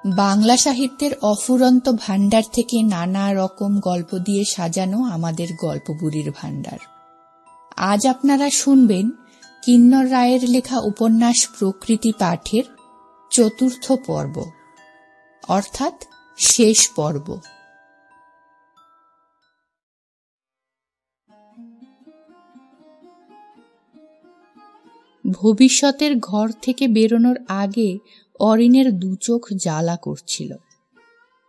বাংলা সাহিত্যের অফুরন্ত ভাণ্ডার থেকে নানা রকম গল্প দিয়ে সাজানো আমাদের গল্পবুড়ির ভাণ্ডার। আজ আপনারা শুনবেন কিন্নর রায়ের লেখা উপন্যাস প্রকৃতি পাঠের চতুর্থ পর্ব, অর্থাৎ শেষ পর্ব। ভবিষ্যতের ঘর থেকে বেরোনোর আগে অরিনের দুচোখ জ্বালা করছিল।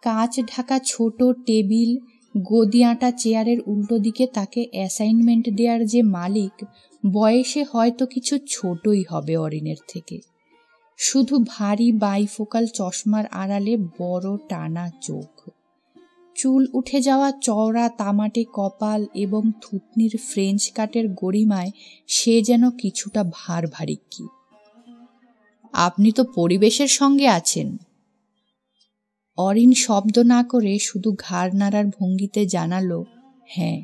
কাঁচ ঢাকা ছোট টেবিল, গদি আঁটা চেয়ারের উল্টো দিকে তাকে অ্যাসাইনমেন্ট দেওয়ার যে মালিক, বয়সে হয়তো কিছু ছোটই হবে অরিনের থেকে। শুধু ভারী বাইফোকাল চশমার আড়ালে বড় টানা চোখ, চুল উঠে যাওয়া চওড়া তামাটে কপাল এবং থুতনির ফ্রেঞ্চ কাটের গরিমায় সে যেন কিছুটা ভার ভারী। কি আপনি তো পরিবেশের সঙ্গে আছেন। অরিন শব্দ না করে শুধু ঘাড় নাড়ার ভঙ্গিতে জানালো, হ্যাঁ।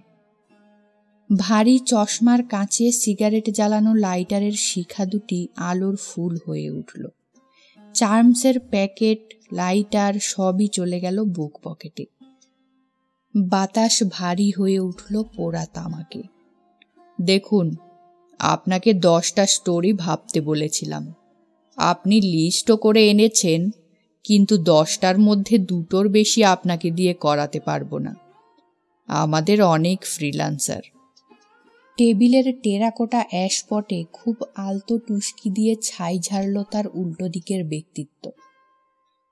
ভারী চশমার কাঁচে সিগারেট জ্বালানো লাইটারের শিখা দুটি আলোর ফুল হয়ে উঠল। চার্মসের প্যাকেট, লাইটার সবই চলে গেল বুক পকেটে। বাতাস ভারী হয়ে উঠল পোড়া তামাকে। দেখুন, আপনাকে 10টা স্টোরি ভাবতে বলেছিলাম। আপনি লিস্টও করে এনেছেন, কিন্তু 10টার মধ্যে 2টোর বেশি আপনাকে দিয়ে করাতে পারবো না। আমাদের অনেক ফ্রিল্যান্সার। টেবিলের টেরাকোটা অ্যাশপটে খুব আলতো টুস্কি দিয়ে ছাই ঝাড়ল তার উল্টো দিকের ব্যক্তিত্ব।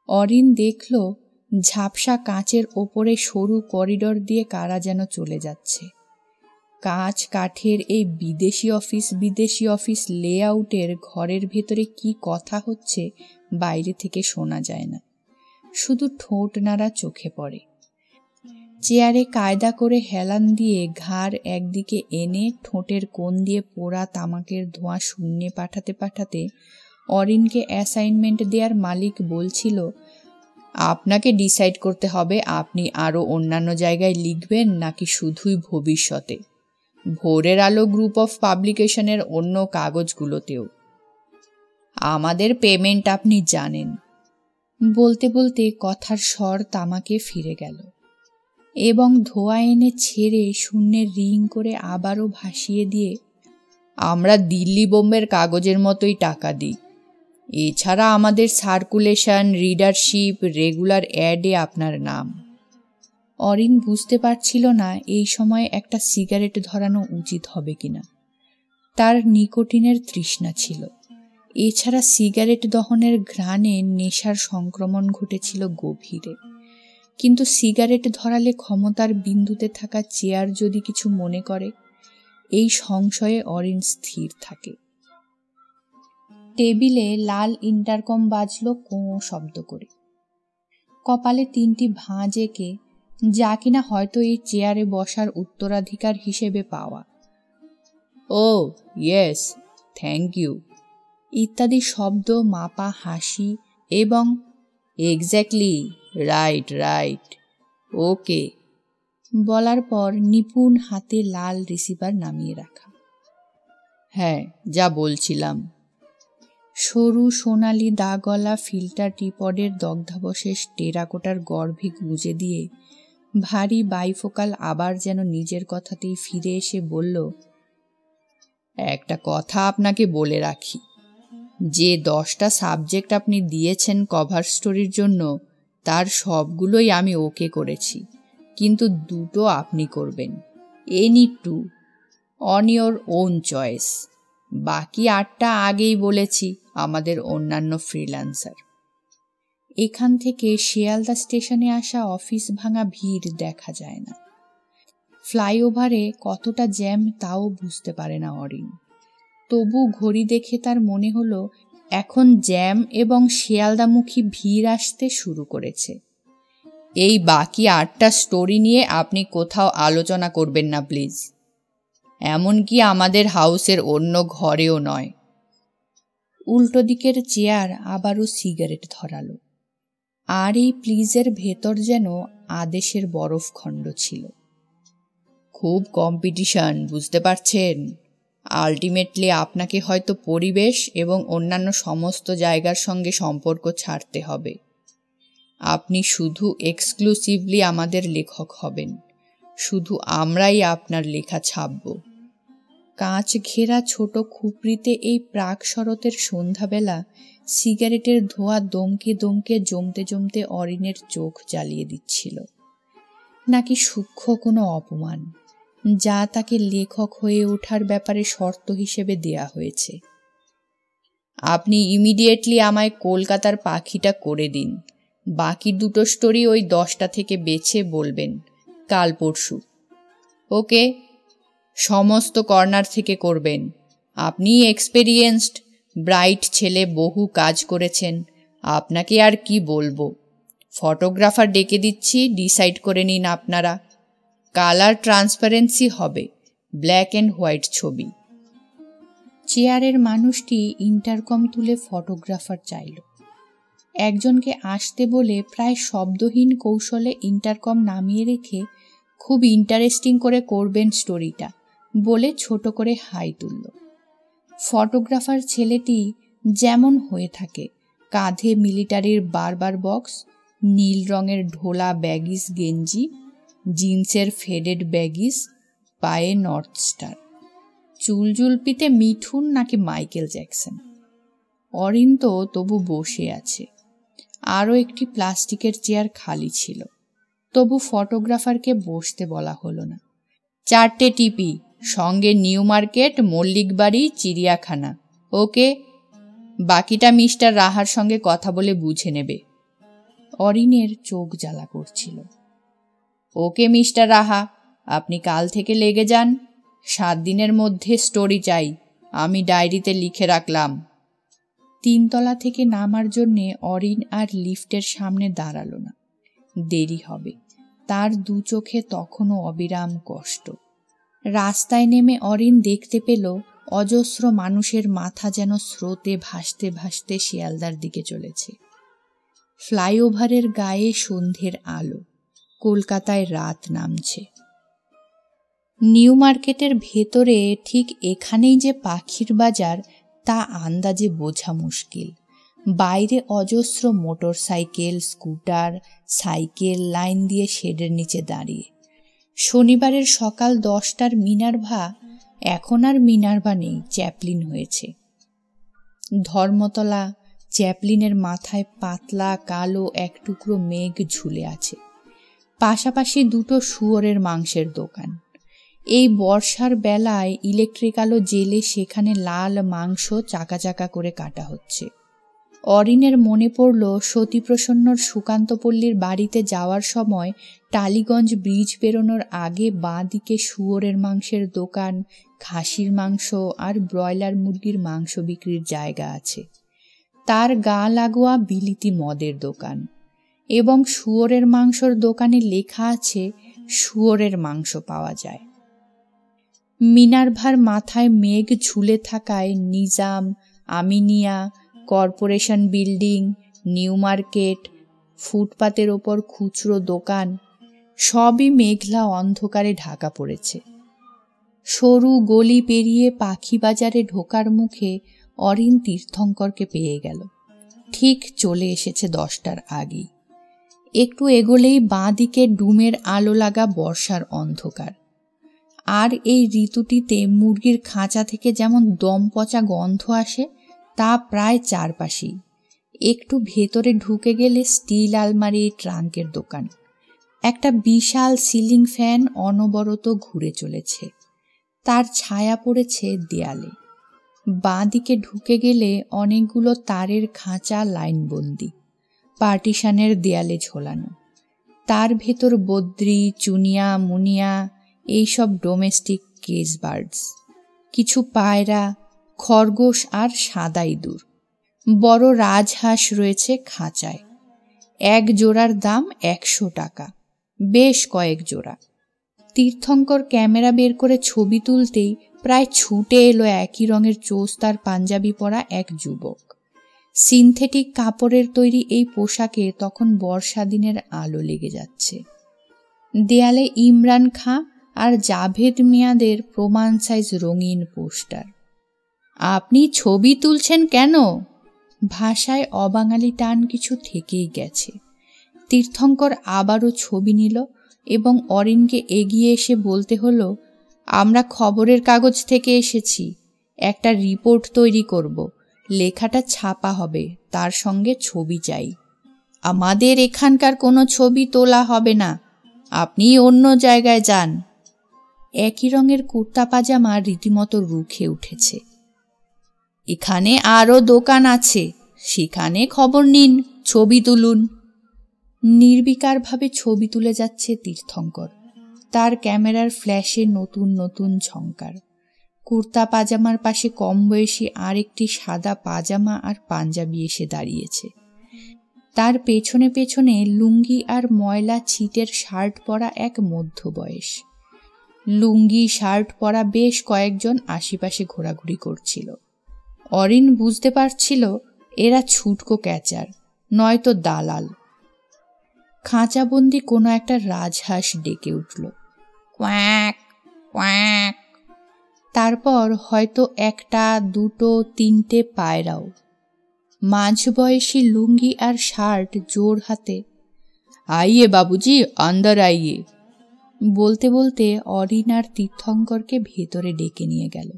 অরিন দেখল ঝাপসা কাঁচের ওপরে সরু করিডর দিয়ে কারা যেন চলে যাচ্ছে। কাঁচ কাঠের এই বিদেশি অফিস লেআউটের ঘরের ভেতরে কি কথা হচ্ছে বাইরে থেকে শোনা যায় না, শুধু ঠোঁট নাড়া চোখে পড়ে। চেয়ারে কায়দা করে হেলান দিয়ে ঘাড় একদিকে এনে ঠোঁটের কোণ দিয়ে পোড়া তামাকের ধোঁয়া শূন্যে পাঠাতে পাঠাতে অরিনকে অ্যাসাইনমেন্ট দেওয়ার মালিক বলছিল, আপনাকে ডিসাইড করতে হবে আপনি আরও অন্যান্য জায়গায় লিখবেন নাকি শুধুই ভবিষ্যতে, ভোরের আলো গ্রুপ অফ পাবলিকেশনের অন্য কাগজগুলোতেও। আমাদের পেমেন্ট আপনি জানেন। বলতে বলতে কথার স্বর তামাকে ফিরে গেল এবং ধোয়া এনে ছেড়ে শূন্যে রিং করে আবারও ভাসিয়ে দিয়ে, আমরা দিল্লি বোম্বের কাগজের মতোই টাকা দিই। এছাড়া আমাদের সার্কুলেশন, রিডারশিপ, রেগুলার অ্যাডে আপনার নাম। অরিন বুঝতে পারছিল না এই সময় একটা সিগারেট ধরানো উচিত হবে কিনা। তার নিকোটিনের তৃষ্ণা ছিল। এছাড়া সিগারেট দহনের ঘ্রাণে নেশার সংক্রমণ ঘটেছিল গভীরে। কিন্তু সিগারেট ধরালে ক্ষমতার বিন্দুতে থাকা চেয়ার যদি কিছু মনে করে, এই সংশয়ে অরিন স্থির থাকে। টেবিলে লাল ইন্টারকম বাজল কোঁ শব্দ করে। কপালে 3টি ভাঁজ এঁকে, যা কিনা হয়তো এই চেয়ারে বসার উত্তরাধিকার হিসেবে পাওয়া। ও ইয়েস, থ্যাংক ইউ ইত্যাদি শব্দ, মাপা হাসি এবং এক্স্যাক্টলি, রাইট ওকে বলার পর নিপুণ হাতে লাল রিসিভার নামিয়ে রাখা। হ্যাঁ, যা বলছিলাম। সরু সোনালি দাগলা ফিল্টার টিপডের দগ্ধাবশেষ টেরাকোটার গর্ভে গুঁজে দিয়ে ভারী বাইফোকাল আবার যেন নিজের কথাতেই ফিরে এসে বলল, একটা কথা আপনাকে বলে রাখি, যে 10টা সাবজেক্ট আপনি দিয়েছেন কভার স্টোরির জন্য, তার সবগুলোই আমি ওকে করেছি, কিন্তু 2টো আপনি করবেন। Any 2 on your own choice. বাকি 8টা আগেই বলেছি আমাদের অন্যান্য ফ্রিল্যান্সার। এখান থেকে শিয়ালদা স্টেশনে আসা অফিস ভাঙা ভিড় দেখা যায় না। ফ্লাইওভারে কতটা জ্যাম তাও বুঝতে পারে না অরিন। তবু ঘড়ি দেখে তার মনে হলো এখন জ্যাম এবং শিয়ালদামুখী ভিড় আসতে শুরু করেছে। এই বাকি 8টা স্টোরি নিয়ে আপনি কোথাও আলোচনা করবেন না প্লিজ, এমনকি আমাদের হাউসের অন্য ঘরেও নয়। উল্টো দিকের চেয়ার আবারও সিগারেট ধরালো, আর এই প্লিজের ভেতর যেন আদেশের বরফখণ্ড ছিল। খুব কম্পিটিশন, বুঝতে পারছেন। আলটিমেটলি আপনাকে হয়তো পরিবেশ এবং অন্যান্য সমস্ত জায়গার সঙ্গে সম্পর্ক ছাড়তে হবে। আপনি শুধু এক্সক্লুসিভলি আমাদের লেখক হবেন, শুধু আমরাই আপনার লেখা ছাপব। কাঁচ ঘেরা ছোট খুপড়িতে এই প্রাক শরতের সন্ধ্যাবেলা সিগারেটের ধোঁয়া দমকে দমকে জমতে জমতে অরিনের চোখ জ্বালিয়ে দিচ্ছিল। নাকি সূক্ষ্ম কোনো অপমান, যা তাকে লেখক হয়ে ওঠার ব্যাপারে শর্ত হিসেবে দেয়া হয়েছে। আপনি ইমিডিয়েটলি আমায় কলকাতার পাখিটা করে দিন, বাকি দুটো স্টোরি ওই 10টা থেকে বেছে বলবেন কাল পরশু। ওকে, সমস্ত কর্নার থেকে করবেন। আপনি এক্সপেরিয়েন্সড, ব্রাইট ছেলে, বহু কাজ করেছেন, আপনাকে আর কি বলবো। ফটোগ্রাফার ডেকে দিচ্ছি, ডিসাইড করে নিন আপনারা। কালার ট্রান্সপারেন্সি হবে, ব্ল্যাক অ্যান্ড হোয়াইট ছবি। চেয়ারের মানুষটি ইন্টারকম তুলে ফটোগ্রাফার চাইল। একজনকে আসতে বলে প্রায় শব্দহীন কৌশলে ইন্টারকম নামিয়ে রেখে খুব ইন্টারেস্টিং করে করবেন স্টোরিটা বলে ছোট করে হাই তুলল। ফটোগ্রাফার ছেলেটি যেমন হয়ে থাকে, কাঁধে মিলিটারির বারবার বক্স, নীল রঙের ঢোলা ব্যাগিস গেঞ্জি, জিন্সের ফেডেড ব্যাগিস, পায়ে নর্থ স্টার, চুল জুলপিতে মিঠুন নাকি মাইকেল জ্যাকসন। অরিন তো তবু বসে আছে। আরও একটি প্লাস্টিকের চেয়ার খালি ছিল, তবু ফটোগ্রাফারকে বসতে বলা হলো না। 4টে টিপি, সঙ্গে নিউ মার্কেট, মল্লিকবাড়ি, চিড়িয়াখানা। ওকে, বাকিটা মিস্টার রাহার সঙ্গে কথা বলে বুঝে নেবে। অরিনের চোখ জ্বালা করছিল। ওকে মিস্টার রাহা, আপনি কাল থেকে লেগে যান। 7 দিনের মধ্যে স্টোরি চাই, আমি ডায়েরিতে লিখে রাখলাম। 3 তলা থেকে নামার জন্যে অরিন আর লিফটের সামনে দাঁড়ালো না। দেরি হবে, তার দু চোখে তখনও অবিরাম কষ্ট। রাস্তায় নেমে অরিন দেখতে পেল অজস্র মানুষের মাথা যেন স্রোতে ভাসতে ভাসতে শিয়ালদার দিকে চলেছে। ফ্লাইওভারের গায়ে সন্ধ্যের আলো, কলকাতায় রাত নামছে। নিউ মার্কেটের ভেতরে ঠিক এখানেই যে পাখির বাজার তা আন্দাজে বোঝা মুশকিল। বাইরে অজস্র motor cycle, scooter, cycle line দিয়ে শেডের নিচে দাঁড়িয়ে। শনিবারের সকাল 10টার মিনার্ভা এখন আর মিনার্ভা নেই, চ্যাপলিন হয়েছে। ধর্মতলা চ্যাপলিনের মাথায় পাতলা কালো এক টুকরো মেঘ ঝুলে আছে। পাশাপাশি দুটো শুয়োরের মাংসের দোকান। এই বর্ষার বেলায় ইলেকট্রিক আলো জেলে সেখানে লাল মাংস চাকা চাকা করে কাটা হচ্ছে। অরিনের মনে পড়ল সতীপ্রসন্নর সুকান্তপল্লীর বাড়িতে যাওয়ার সময় টালিগঞ্জ ব্রিজ পেরোনোর আগে বাঁ দিকে শুয়োরের মাংসের দোকান, খাসির মাংস আর ব্রয়লার মুরগির মাংস বিক্রির জায়গা আছে। তার গা লাগোয়া বিলিতি মদের দোকান, এবং শুয়োরের মাংসর দোকানে লেখা আছে শুয়োরের মাংস পাওয়া যায়। মিনার্ভার মাথায় মেঘ ঝুলে থাকায় Nizam, Aminia, corporation building, New Market, ফুটপাতের ওপর খুচরো দোকান সবই মেঘলা অন্ধকারে ঢাকা পড়েছে। সরু গলি পেরিয়ে পাখি বাজারে ঢোকার মুখে অরিন তীর্থঙ্করকে পেয়ে গেল। ঠিক চলে এসেছে 10টার আগেই। একটু এগোলেই বাঁ দিকে ডুমের আলো লাগা বর্ষার অন্ধকার। আর এই ঋতুটিতে মুরগির খাঁচা থেকে যেমন দম পচা গন্ধ আসে, তা প্রায় চারপাশেই। একটু ভেতরে ঢুকে গেলে স্টিল আলমারি, ট্রাঙ্কের দোকান। একটা বিশাল সিলিং ফ্যান অনবরত ঘুরে চলেছে, তার ছায়া পড়েছে দেয়ালে। বাঁ দিকে ঢুকে গেলে অনেকগুলো তারের খাঁচা লাইনবন্দি, পার্টিশনের দেয়ালে ঝোলানো। তার ভেতর বদ্রি, চুনিয়া, মুনিয়া, এইসব ডোমেস্টিক কেজ বার্ডস, কিছু পায়রা, খরগোশ আর সাদা ইঁদুর। বড় রাজহাঁস রয়েছে খাঁচায়। এক জোড়ার দাম 100 টাকা, বেশ কয়েক জোড়া। তীর্থঙ্কর ক্যামেরা বের করে ছবি তুলতেই প্রায় ছুটে এলো একই রঙের চোস্তার পাঞ্জাবি পরা এক যুবক। সিনথেটিক কাপড়ের তৈরি এই পোশাকে তখন বর্ষা দিনের আলো লেগে যাচ্ছে। দেয়ালে ইমরান খাঁ আর জাভেদ মিয়াদের প্রমাণ সাইজ রঙিন পোস্টার। আপনি ছবি তুলছেন কেন? ভাষায় অবাঙালি টান কিছু থেকেই গেছে। তীর্থঙ্কর আবারও ছবি নিল এবং অরিনকে এগিয়ে এসে বলতে হলো, আমরা খবরের কাগজ থেকে এসেছি, একটা রিপোর্ট তৈরি করব, লেখাটা ছাপা হবে, তার সঙ্গে ছবি চাই। আমাদের এখানকার কোনো ছবি তোলা হবে না, আপনি অন্য জায়গায় যান। একই রঙের কুর্তা পাজামা রীতিমতো রুখে উঠেছে। এখানে আরও দোকান আছে, সেখানে খবর নিন, ছবি তুলুন। নির্বিকারভাবে ছবি তুলে যাচ্ছে তীর্থঙ্কর, তার ক্যামেরার ফ্ল্যাশে নতুন নতুন ঝংকার। কুর্তা পাজামার পাশে কম বয়সী আরেকটি সাদা পাজামা আর পাঞ্জাবি এসে দাঁড়িয়েছে। তার পেছনে পেছনে লুঙ্গি আর ময়লা ছিটের শার্ট পরা এক মধ্যবয়স। লুঙ্গি শার্ট পরা বেশ কয়েকজন আশেপাশে ঘোরাঘুরি করছিল। অরিন বুঝতে পারছিল এরা ছুটকো ক্যাচার, নয়তো দালাল। খাঁচাবন্দি কোনো একটা রাজহাঁস ডেকে উঠল, কোয়াক কোয়াক। তারপর হয়তো একটা, দুটো, তিনটে পায়রাও। মাঝবয়সী লুঙ্গি আর শার্ট জোর হাতে, আইয়ে বাবুজি, আন্দার আইয়ে বলতে বলতে অরিন আর তীর্থঙ্করকে ভেতরে ডেকে নিয়ে গেল।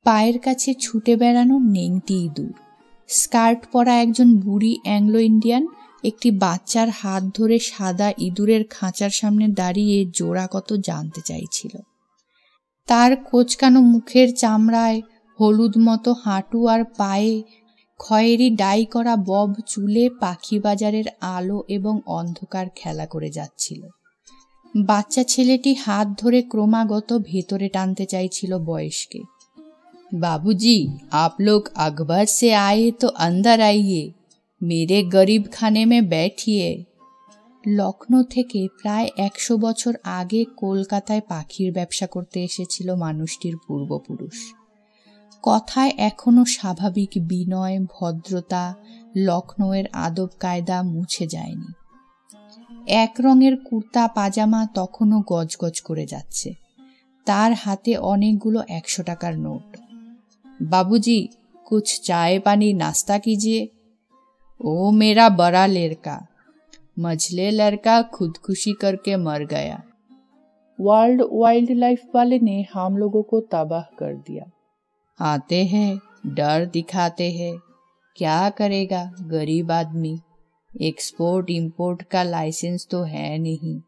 পায়ের কাছে ছুটে বেড়ানো নেংটি ইঁদুর, স্কার্ট পরা একজন বুড়ি অ্যাংলো ইন্ডিয়ান একটি বাচ্চার হাত ধরে সাদা ইঁদুরের খাঁচার সামনে দাঁড়িয়ে জোড়া কত জানতে চাইছিল। তার কোঁচকানো মুখের চামড়ায় হলুদ মতো হাঁটু আর পায়ে খয়েরি ডাই করা বব চুলে পাখি বাজারের আলো এবং অন্ধকার খেলা করে যাচ্ছিল। বাচ্চা ছেলেটি হাত ধরে ক্রমাগত ভেতরে টানতে চাইছিল বয়সকে। বাবুজি, आप लोग अकबर से आए तो अंदर आइए, मेरे गरीब खाने में बैठिए। লখনৌ থেকে প্রায় 100 বছর আগে কলকাতায় পাখির ব্যবসা করতে এসেছিল মানুষটির পূর্বপুরুষ। কথায় এখনো স্বাভাবিক বিনয়, ভদ্রতা, লখনৌয়ের আদব কায়দা মুছে যায়নি। এক রঙের কুর্তা পাজামা তখনও গজগজ করে যাচ্ছে। তার হাতে অনেকগুলো 100 টাকার নোট। बाबूजी, कुछ चाय पानी नाश्ता कीजिए। ओ मेरा बड़ा लड़का, मझले लड़का खुदकुशी करके मर गया। वर्ल्ड वाइल्ड लाइफ वाले ने हम लोगों को तबाह कर दिया। आते हैं, डर दिखाते हैं, क्या करेगा गरीब आदमी। एक्सपोर्ट इंपोर्ट का लाइसेंस तो है नहीं।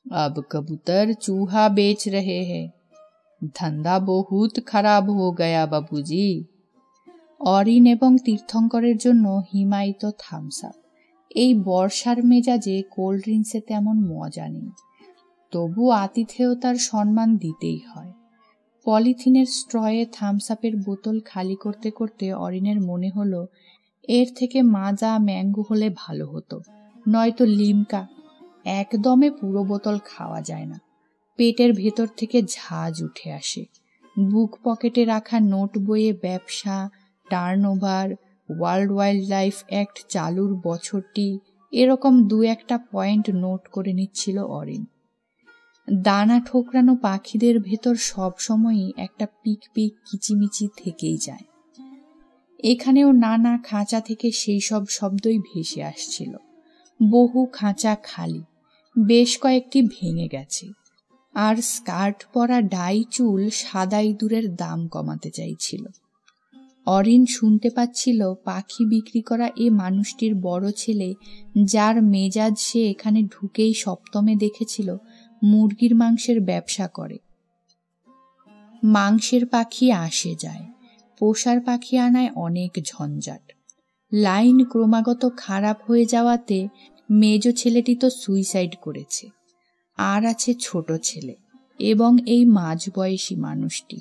अब कबूतर चूहा बेच रहे हैं। ধান্দা বহুত খারাপ হো গয়া বাবুজি। অরিন এবং তীর্থঙ্করের জন্য হিমায়িত থামস আপ। এই বর্ষার মেজাজে কোল্ড ড্রিঙ্কসে তেমন মজা নেই, তবু আতিথেয়তার সম্মান দিতেই হয়। পলিথিনের স্ট্রয়ে থামস আপের বোতল খালি করতে করতে অরিনের মনে হলো এর থেকে মাজা ম্যাঙ্গো হলে ভালো হতো, নয়তো লিমকা। একদমে পুরো বোতল খাওয়া যায় না, পেটের ভেতর থেকে ঝাঁজ উঠে আসে। বুক পকেটে রাখা নোট বইয়ে ব্যবসা, turnover, world wild life act চালুর বছরটি, এরকম 2-1টা পয়েন্ট নোট করে নিচ্ছিল অরিন। দানা ঠোকরানো পাখিদের ভেতর সবসময়ই একটা পিক পিক কিচিমিচি থেকেই যায়। এখানেও নানা খাঁচা থেকে সেই সব শব্দই ভেসে আসছিল। বহু খাঁচা খালি, বেশ কয়েকটি ভেঙে গেছে। আর স্কার্ট পরা ডাই চুল সাদা ইঁদুরের দাম কমাতে চাইছিল। অরিন শুনতে পাচ্ছিল পাখি বিক্রি করা এ মানুষটির বড় ছেলে, যার মেজাজ সে এখানে ঢুকেই সপ্তমে দেখেছিল, মুরগির মাংসের ব্যবসা করে। মাংসের পাখি আসে যায়, পোষার পাখি আনায় অনেক ঝঞ্ঝাট। লাইন ক্রমাগত খারাপ হয়ে যাওয়াতে মেজ ছেলেটি তো সুইসাইড করেছে। আর আছে ছোট ছেলে এবং এই মাঝবয়সী মানুষটি।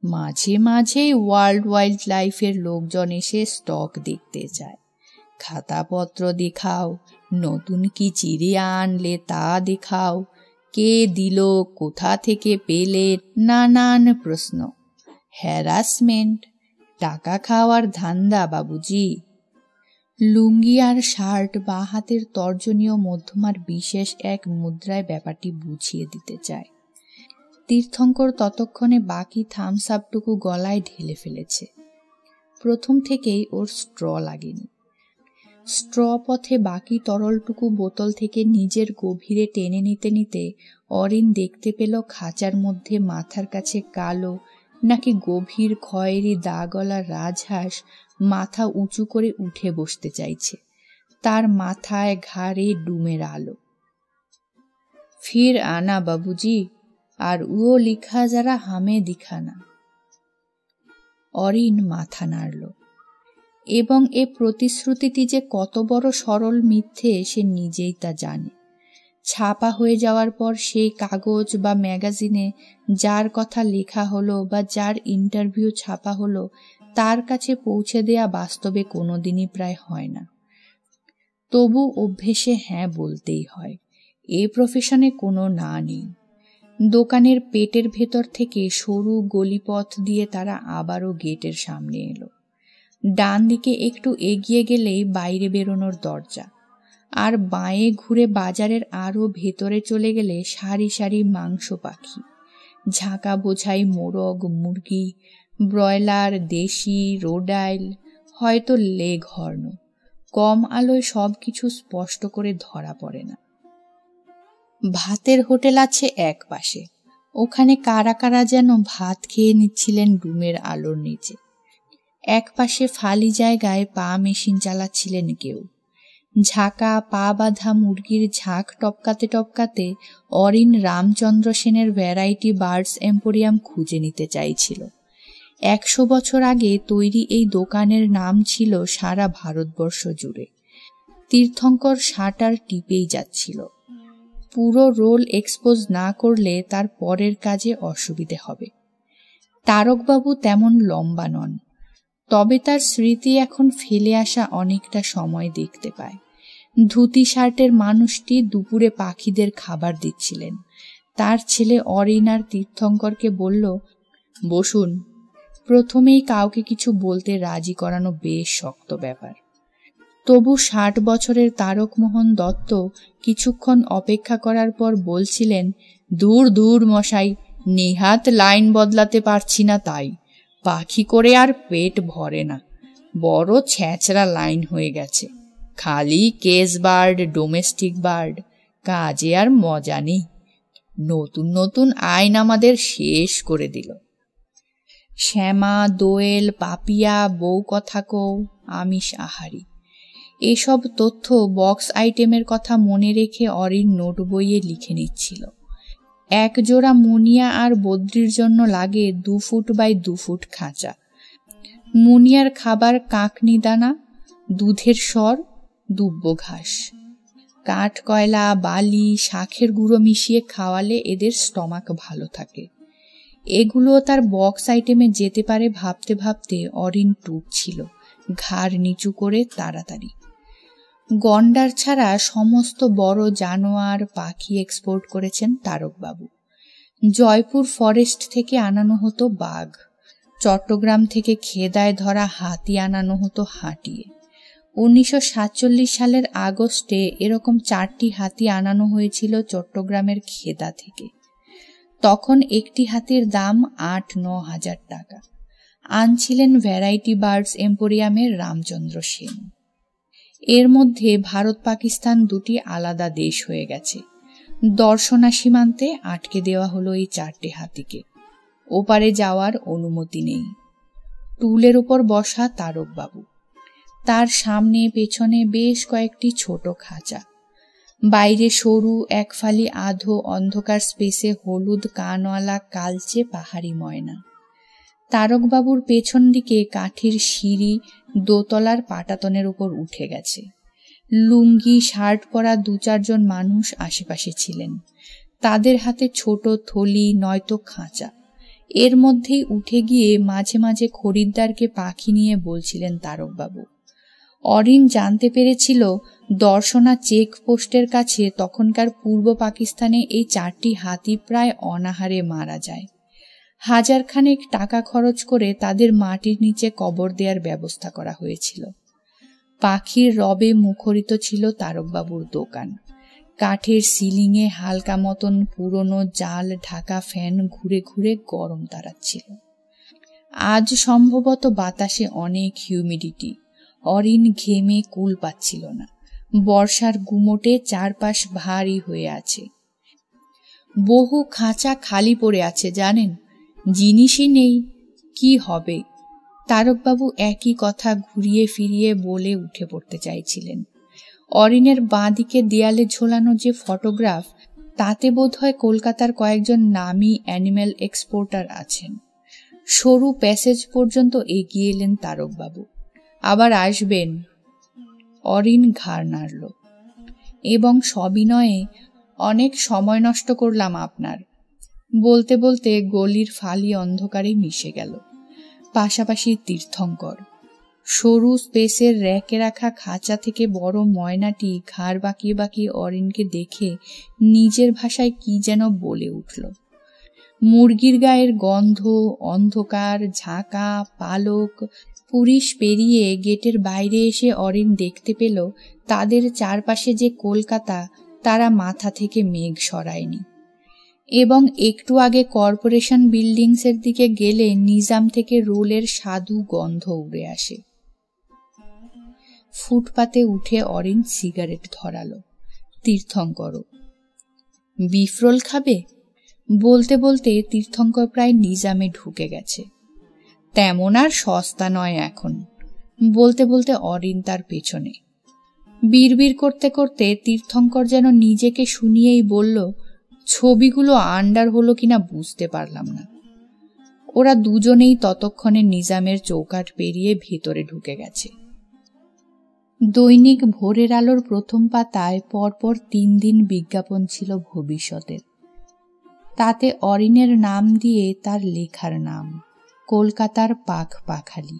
মাঝে মাঝে ওয়ার্ল্ড ওয়াইল্ড লাইফের লোকজন এসে স্টক দেখতে যায়। খাতাপত্র দেখাও, নতুন কি চিড়িয়া আনলে তা দেখাও, কে দিল, কোথা থেকে পেলে, নানান প্রশ্ন। হ্যারাসমেন্ট, টাকা খাওয়ার ধান্দা বাবুজি। লুঙ্গি আর শার্ট বা হাতের তর্জনীয় মধ্যমার বিশেষ এক মুদ্রায় ব্যাপারটি বুঝিয়ে দিতে চায়। তীর্থঙ্কর ততক্ষণে বাকি থামস আপটুকু গলায় ঢেলে ফেলেছে। প্রথম থেকেই ওর স্ট্র লাগেনি। স্ট্র পথে বাকি তরলটুকু বোতল থেকে নিজের গভীরে টেনে নিতে নিতে অরিন দেখতে পেল খাঁচার মধ্যে মাথার কাছে কালো নাকি গভীর খয়েরি দাগলা রাজহাঁস মাথা উঁচু করে উঠে বসতে চাইছে। তার মাথায় ঘাড়ে ডুমের আলো। ফির আনা বাবুজি, আর ও লিখা যারা হামে দিখানা। অরিন মাথা নাড়ল, এবং এ প্রতিশ্রুতিটি যে কত বড় সরল মিথ্যে সে নিজেই তা জানে। ছাপা হয়ে যাওয়ার পর সেই কাগজ বা ম্যাগাজিনে যার কথা লেখা হলো বা যার ইন্টারভিউ ছাপা হলো তার কাছে পৌঁছে দেয়া বাস্তবে কোনোদিনই প্রায় হয় না। তবু অভ্যেসে হ্যাঁ বলতেই হয়। এ প্রফেশনে কোনো না নেই। দোকানের পেটের ভেতর থেকে সরু গলিপথ দিয়ে তারা আবারও গেটের সামনে এলো। ডান দিকে একটু এগিয়ে গেলেই বাইরে বেরোনোর দরজা, আর বাঁয়ে ঘুরে বাজারের আরও ভেতরে চলে গেলে সারি সারি মাংস পাখি, ঝাঁকা বোঝাই মোরগ, মুরগি, ব্রয়লার, দেশি, রোডাইল, হয়তো লেগ হর্ন। কম আলোয় সব কিছু স্পষ্ট করে ধরা পড়ে না। ভাতের হোটেল আছে এক পাশে, ওখানে কারা কারা যেন ভাত খেয়ে নিচ্ছিলেন রুমের আলোর নিচে। এক পাশে ফালি জায়গায় পা মেশিন চালাচ্ছিলেন কেউ। ঝাঁকা পা বাঁধা মুরগির ঝাঁক টপকাতে টপকাতে অরিন রামচন্দ্র সেনের ভ্যারাইটি বার্ডস এম্পোরিয়াম খুঁজে নিতে চাইছিল। 100 বছর আগে তৈরি এই দোকানের নাম ছিল সারা ভারতবর্ষ জুড়ে। তীর্থঙ্কর শাটার টিপেই যাচ্ছিল। পুরো রোল এক্সপোজ না করলে তার পরের কাজে অসুবিধে হবে। তারকবাবু তেমন লম্বা নন, তবে তার স্মৃতি এখন ফেলে আসা অনেকটা সময় দেখতে পায়। ধুতি শার্টের মানুষটি দুপুরে পাখিদের খাবার দিচ্ছিলেন। তার ছেলে অরিন আর তীর্থঙ্করকে বলল, বসুন। প্রথমেই কাউকে কিছু বলতে রাজি করানো বেশ শক্ত ব্যাপার। তবু 60 বছরের তারকমোহন দত্ত কিছুক্ষণ অপেক্ষা করার পর বলছিলেন, দূর দূর মশাই, নেহাত লাইন বদলাতে পারছি না, তাই পাখি করে আর পেট ভরে না। বড় ছ্যাঁচড়া লাইন হয়ে গেছে, খালি কেস বার্ড, ডোমেস্টিক বার্ড, কাজে আর মজা নেই। নতুন নতুন আইন আমাদের শেষ করে দিল। শ্যামা, দোয়েল, পাপিয়া, বউ কথা কও, আমিষ আহারি, এসব তথ্য বক্স আইটেমের কথা মনে রেখে অরিন নোট বইয়ে লিখে নিচ্ছিল। এক জোড়া মুনিয়া আর বদ্রির জন্য লাগে 2 ফুট বাই 2 ফুট খাঁচা। মুনিয়ার খাবার কাকনি দানা, দুধের স্বর, দুব্য ঘাস, কাঠ কয়লা, বালি, শাখের গুঁড়ো মিশিয়ে খাওয়ালে এদের স্টমাক ভালো থাকে। এগুলো তার বক্স আইটেমে যেতে পারে ভাবতে ভাবতে অরিন টুকছিল, ঘাড় নিচু করে তাড়াতাড়ি। গন্ডার ছাড়া সমস্ত বড় জানোয়ার পাখি এক্সপোর্ট করেছেন তারকবাবু। জয়পুর ফরেস্ট থেকে আনানো হতো বাঘ, চট্টগ্রাম থেকে খেদায় ধরা হাতি আনানো হতো হাঁটিয়ে। 1947 সালের আগস্টে এরকম 4টি হাতি আনানো হয়েছিল চট্টগ্রামের খেদা থেকে। তখন একটি হাতির দাম 8-9 হাজার টাকা। আনছিলেন ভ্যারাইটি বার্ডস এম্পোরিয়ামের রামচন্দ্র সেন। এর মধ্যে ভারত পাকিস্তান দুটি আলাদা দেশ হয়ে গেছে। দর্শনা সীমান্তে আটকে দেওয়া হলো এই 4টে হাতিকে। ওপারে যাওয়ার অনুমতি নেই। টুলের উপর বসা তারকবাবু, তার সামনে পেছনে বেশ কয়েকটি ছোট খাঁচা। বাইরে সরু এক ফালি আধো অন্ধকার স্পেসে হলুদ কানওয়ালা কালচে পাহাড়ি ময়না। তারকবাবুর পেছন দিকে কাঠির সিঁড়ি দোতলার পাটাতনের উপর উঠে গেছে। লুঙ্গি শার্ট পরা 2-4 জন মানুষ আশেপাশে ছিলেন। তাদের হাতে ছোট থলি নয়তো খাঁচা। এর মধ্যেই উঠে গিয়ে মাঝে মাঝে খরিদ্দারকে পাখি নিয়ে বলছিলেন তারকবাবু। অরিন জানতে পেরেছিল দর্শনা চেক পোস্টের কাছে তখনকার পূর্ব পাকিস্তানে এই 4টি হাতি প্রায় অনাহারে মারা যায়। 1000 খানেক টাকা খরচ করে তাদের মাটির নিচে কবর দেওয়ার ব্যবস্থা করা হয়েছিল। পাখির রবে মুখরিত ছিল তারকবাবুর দোকান। কাঠের সিলিংয়ে হালকা মতন পুরনো জাল ঢাকা ফ্যান ঘুরে ঘুরে গরম তাড়াচ্ছিল। আজ সম্ভবত বাতাসে অনেক হিউমিডিটি, অরিন ঘেমে কুল পাচ্ছিল না। বর্ষার গুমোটে চারপাশ ভারী হয়ে আছে। বহু খাঁচা খালি পড়ে আছে জানেন, জিনিসই নেই। কি হবে? তারকবাবু একই কথা ঘুরিয়ে ফিরিয়ে বলে উঠে পড়তে চাইছিলেন। অরিনের বাঁ দিকে দেয়ালে ঝোলানো যে ফটোগ্রাফ, তাতে বোধহয় কলকাতার কয়েকজন নামী অ্যানিম্যাল এক্সপোর্টার আছেন। সরু প্যাসেজ পর্যন্ত এগিয়ে এলেন তারকবাবু। আবার আসবেন? অরিন ঘাড় নাড়ল এবং সবিনয়ে, অনেক সময় নষ্ট করলাম আপনার। বলতে বলতে গলির ফালি অন্ধকারে মিশে গেল। পাশাপাশি তীর্থঙ্কর। সরু স্পেসের র্যাকে রাখা খাঁচা থেকে বড় ময়নাটি ঘাড় বাঁকিয়ে বাঁকিয়ে অরিনকে দেখে নিজের ভাষায় কি যেন বলে উঠল। মুরগির গায়ের গন্ধ, অন্ধকার, ঝাঁকা, পালক, পুলিশ পেরিয়ে গেটের বাইরে এসে অরিন দেখতে পেল তাদের চারপাশে যে কলকাতা, তারা মাথা থেকে মেঘ সরায়নি। এবং একটু আগে কর্পোরেশন বিল্ডিংসের দিকে গেলে নিজাম থেকে রোলের স্বাদু গন্ধ উড়ে আসে। ফুটপাতে উঠে অরিন সিগারেট ধরালো। তীর্থঙ্কর, বিফ রোল খাবে? বলতে বলতে তীর্থঙ্কর প্রায় নিজামে ঢুকে গেছে। তেমন আর সস্তা নয় এখন। বলতে বলতে অরিন তার পেছনে। বিড়বিড় করতে করতে তীর্থঙ্কর যেন নিজেকে শুনিয়েই বলল, ছবিগুলো আন্ডার হলো কিনা বুঝতে পারলাম না। ওরা দুজনেই ততক্ষণে নিজামের চৌকাঠ পেরিয়ে ভেতরে ঢুকে গেছে। দৈনিক ভোরের আলোর প্রথম পাতায় পরপর 3 দিন বিজ্ঞাপন ছিল ভবিষ্যতের। তাতে অরিনের নাম দিয়ে তার লেখার নাম, কলকাতার পাখ পাখালি।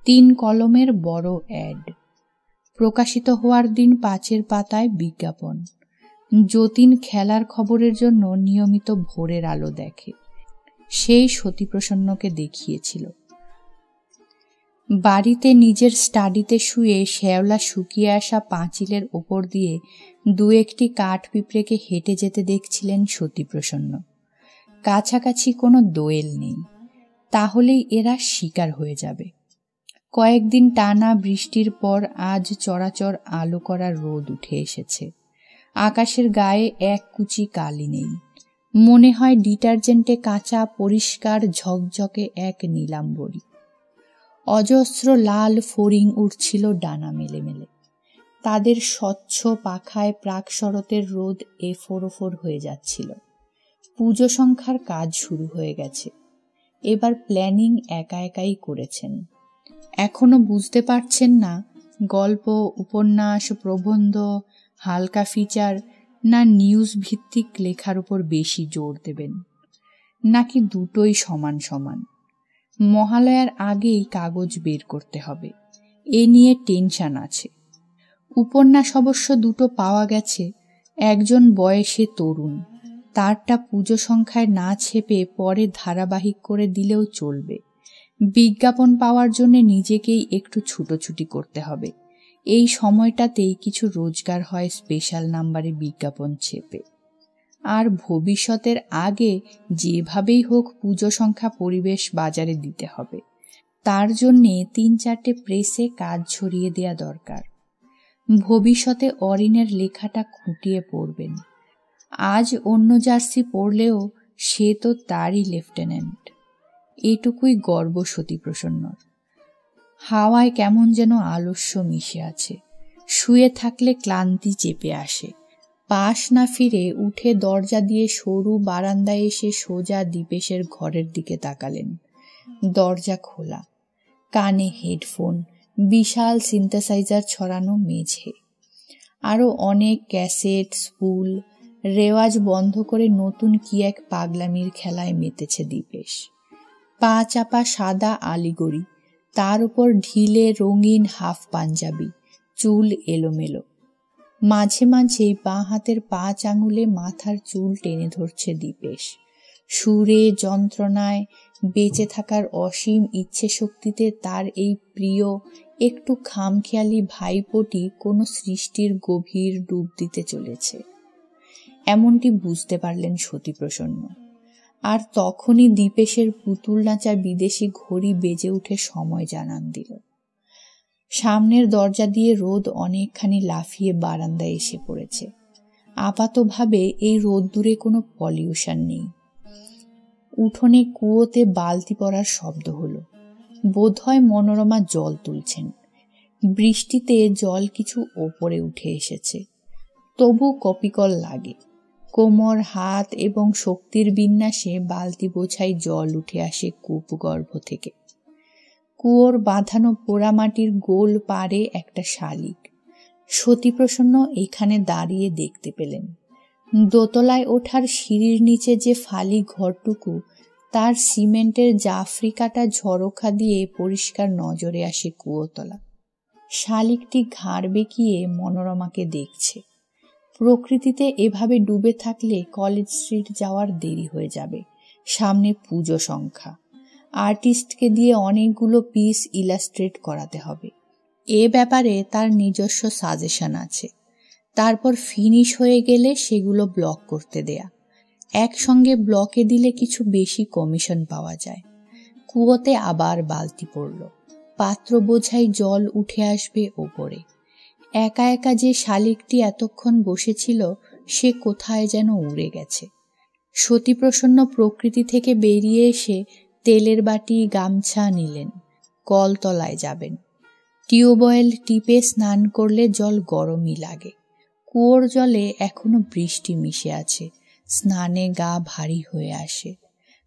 3 কলমের বড় অ্যাড। প্রকাশিত হওয়ার দিন 5 পাতায় বিজ্ঞাপন। যতীন খেলার খবরের জন্য নিয়মিত ভোরের আলো দেখে। সেই সতীপ্রসন্নকে দেখিয়েছিল। বাড়িতে নিজের স্টাডিতে শুয়ে শ্যাওলা শুকিয়ে আসা পাঁচিলের ওপর দিয়ে 2-1টি কাঠ পিঁপড়েকে হেঁটে যেতে দেখছিলেন সতীপ্রসন্ন। কাছাকাছি কোনো দোয়েল নেই, তাহলেই এরা শিকার হয়ে যাবে। কয়েকদিন টানা বৃষ্টির পর আজ চরাচর আলো করা রোদ উঠে এসেছে। আকাশের গায়ে এক কুচি কালি নেই। মনে হয় ডিটারজেন্টে কাঁচা পরিষ্কার ঝকঝকে এক নীলাম্বরী। অজস্র লাল ফড়িং উঠছিল ডানা মেলে মেলে। তাদের স্বচ্ছ পাখায় প্রাক শরতের রোদ এফোর হয়ে যাচ্ছিল। পুজো সংখ্যার কাজ শুরু হয়ে গেছে। এবার প্ল্যানিং একা একাই করেছেন। এখনো বুঝতে পারছেন না গল্প, উপন্যাস, প্রবন্ধ, হালকা ফিচার না নিউজ ভিত্তিক লেখার উপর বেশি জোর দেবেন, নাকি দুটোই সমান সমান। মহালয়ার আগেই কাগজ বের করতে হবে, এ নিয়ে টেনশন আছে। উপন্যাস অবশ্য দুটো পাওয়া গেছে। একজন বয়সে তরুণ, তারটা পুজো সংখ্যায় না ছেপে পরে ধারাবাহিক করে দিলেও চলবে। বিজ্ঞাপন পাওয়ার জন্য নিজেকেই একটু ছুটোছুটি করতে হবে। এই সময়টাতেই কিছু রোজগার হয় স্পেশাল নাম্বারে বিজ্ঞাপন ছেপে। আর ভবিষ্যতের আগে যেভাবেই হোক পুজো সংখ্যা পরিবেশ বাজারে দিতে হবে। তার জন্যে 3-4টে প্রেসে কাজ ছড়িয়ে দেয়া দরকার। ভবিষ্যতে অরিনের লেখাটা খুঁটিয়ে পড়বেন। আজ অন্য জার্সি পড়লেও সে তো তারই লেফটেন্যান্ট। এটুকুই গর্ব সতীপ্রসন্নর। হাওয়ায় কেমন যেন আলস্য মিশে আছে। শুয়ে থাকলে ক্লান্তি চেপে আসে। পাশ না ফিরে উঠে দরজা দিয়ে সরু বারান্দায় এসে সোজা দীপেশের ঘরের দিকে তাকালেন। দরজা খোলা, কানে হেডফোন, বিশাল সিনথেসাইজার ছড়ানো মেঝে, আরও অনেক ক্যাসেট, স্পুল। রেওয়াজ বন্ধ করে নতুন কি এক পাগলামির খেলায় মেতেছে দীপেশ। পা চাপা সাদা আলিগড়ি, তার উপর ঢিলে রঙিন হাফ পাঞ্জাবি, চুল এলোমেলো। মাঝে মাঝে বাঁ হাতের 5 আঙুলে মাথার চুল টেনে ধরছে দীপেশ। সুরে, যন্ত্রণায়, বেঁচে থাকার অসীম ইচ্ছে শক্তিতে তার এই প্রিয় একটু খামখেয়ালি ভাইপোটি কোনো সৃষ্টির গভীর ডুব দিতে চলেছে, এমনটি বুঝতে পারলেন সতীপ্রসন্ন। আর তখনই দীপেশের পুতুল নাচা বিদেশি ঘড়ি বেজে উঠে সময় জানান দিল। সামনের দরজা দিয়ে রোদ অনেকখানি লাফিয়ে বারান্দায় এসে পড়েছে। আপাতভাবে এই রোদ্দুরে কোনো পলিউশন নেই। উঠোনে কুয়োতে বালতি পড়ার শব্দ হলো। বোধহয় মনোরমা জল তুলছেন। বৃষ্টিতে জল কিছু ওপরে উঠে এসেছে, তবু কপিকল লাগে। কোমর, হাত এবং শক্তির বিন্যাসে বালতি বোঝাই জল উঠে আসে কূপগর্ভ থেকে। কুয়োর বাঁধানো পোড়ামাটির গোল পাড়ে একটা শালিক। সতীপ্রসন্ন এখানে দাঁড়িয়ে দেখতে পেলেন। দোতলায় ওঠার সিঁড়ির নিচে যে ফালি ঘরটুকু, তার সিমেন্টের জাফরি কাটা ঝরোখা দিয়ে পরিষ্কার নজরে আসে কুয়োতলা। শালিকটি ঘাড় বেঁকিয়ে মনোরমাকে দেখছে। প্রকৃতিতে এভাবে ডুবে থাকলে কলেজ স্ট্রিট যাওয়ার দেরি হয়ে যাবে। সামনে পুজো সংখ্যা, আর্টিস্টকে দিয়ে অনেকগুলো পিস ইলাস্ট্রেট করাতে হবে। এ ব্যাপারে তার নিজস্ব সাজেশন আছে। তারপর ফিনিশ হয়ে গেলে সেগুলো ব্লক করতে দেয়া। একসঙ্গে ব্লকে দিলে কিছু বেশি কমিশন পাওয়া যায়। কুয়োতে আবার বালতি পড়ল। পাত্র বোঝাই জল উঠে আসবে ওপরে। একা একা যে শালিকটি এতক্ষণ বসেছিল, সে কোথায় যেন উড়ে গেছে। সতীপ্রসন্ন প্রকৃতি থেকে বেরিয়ে এসে তেলের বাটি, গামছা নিলেন। কলতলায় যাবেন। টিউবওয়েল টিপে স্নান করলে জল গরমই লাগে। কুয়োর জলে এখনো বৃষ্টি মিশে আছে। স্নানে গা ভারী হয়ে আসে।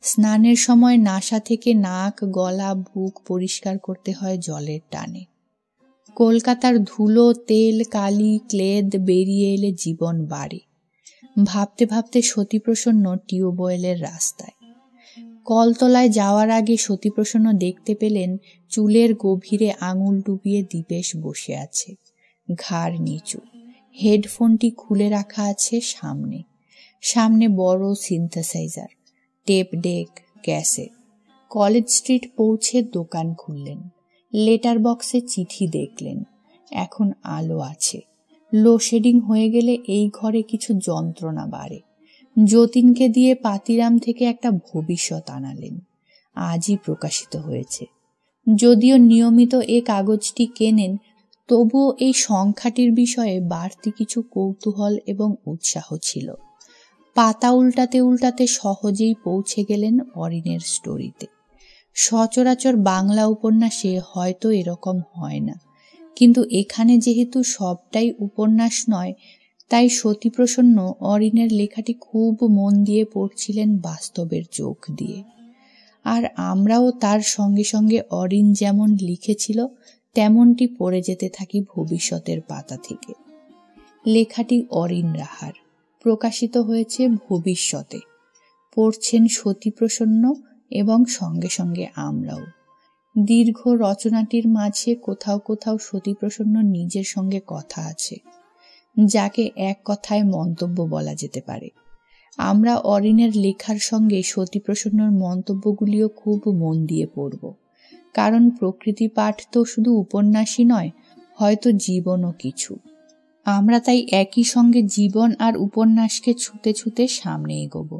স্নানের সময় নাসা থেকে নাক, গলা, বুক পরিষ্কার করতে হয় জলের টানে। কলকাতার ধুলো, তেল, কালি, ক্লেদ বেরিয়ে এলে জীবন বাড়ে। ভাবতে ভাবতে সতীপ্রসন্ন টিউবওয়েলের রাস্তায়। কলতলায় যাওয়ার আগে সতীপ্রসন্ন দেখতে পেলেন চুলের গভীরে আঙুল ডুবিয়ে দীপেশ বসে আছে, ঘাড় নিচু। হেডফোনটি খুলে রাখা আছে সামনে। সামনে বড় synthesizer, tape deck, cassette. College Street পৌঁছে দোকান খুললেন। লেটার বক্সে চিঠি দেখলেন। এখন আলো আছে। লোডশেডিং হয়ে গেলে এই ঘরে কিছু যন্ত্রণা বাড়ে। যতীনকে দিয়ে পাতিরাম থেকে একটা ভবিষ্যৎ আনালেন। আজই প্রকাশিত হয়েছে। যদিও নিয়মিত এ কাগজটি কেনেন, তবুও এই সংখ্যাটির বিষয়ে বাড়তি কিছু কৌতূহল এবং উৎসাহ ছিল। পাতা উল্টাতে উল্টাতে সহজেই পৌঁছে গেলেন অরিনের স্টোরিতে। সচরাচর বাংলা উপন্যাসে হয়তো এরকম হয় না, কিন্তু এখানে যেহেতু সবটাই উপন্যাস নয়, তাই সতীপ্রসন্ন অরিনের লেখাটি খুব মন দিয়ে পড়ছিলেন বাস্তবের চোখ দিয়ে। আর আমরাও তার সঙ্গে সঙ্গে অরিন যেমন লিখেছিল তেমনটি পড়ে যেতে থাকি ভবিষ্যতের পাতা থেকে। লেখাটি অরিন রাহার, প্রকাশিত হয়েছে ভবিষ্যতে। পড়ছেন সতীপ্রসন্ন এবং সঙ্গে সঙ্গে আমরাও। দীর্ঘ রচনাটির মাঝে কোথাও কোথাও সতীপ্রসন্ন নিজের সঙ্গে কথা আছে, যাকে এক কথায় মন্তব্য বলা যেতে পারে। আমরা অরিনের লেখার সঙ্গে সতীপ্রসন্নর মন্তব্যগুলিও খুব মন দিয়ে পড়ব, কারণ প্রকৃতি পাঠ তো শুধু উপন্যাসই নয়, হয়তো জীবনও কিছু। আমরা তাই একই সঙ্গে জীবন আর উপন্যাসকে ছুঁতে ছুঁতে সামনে এগোব।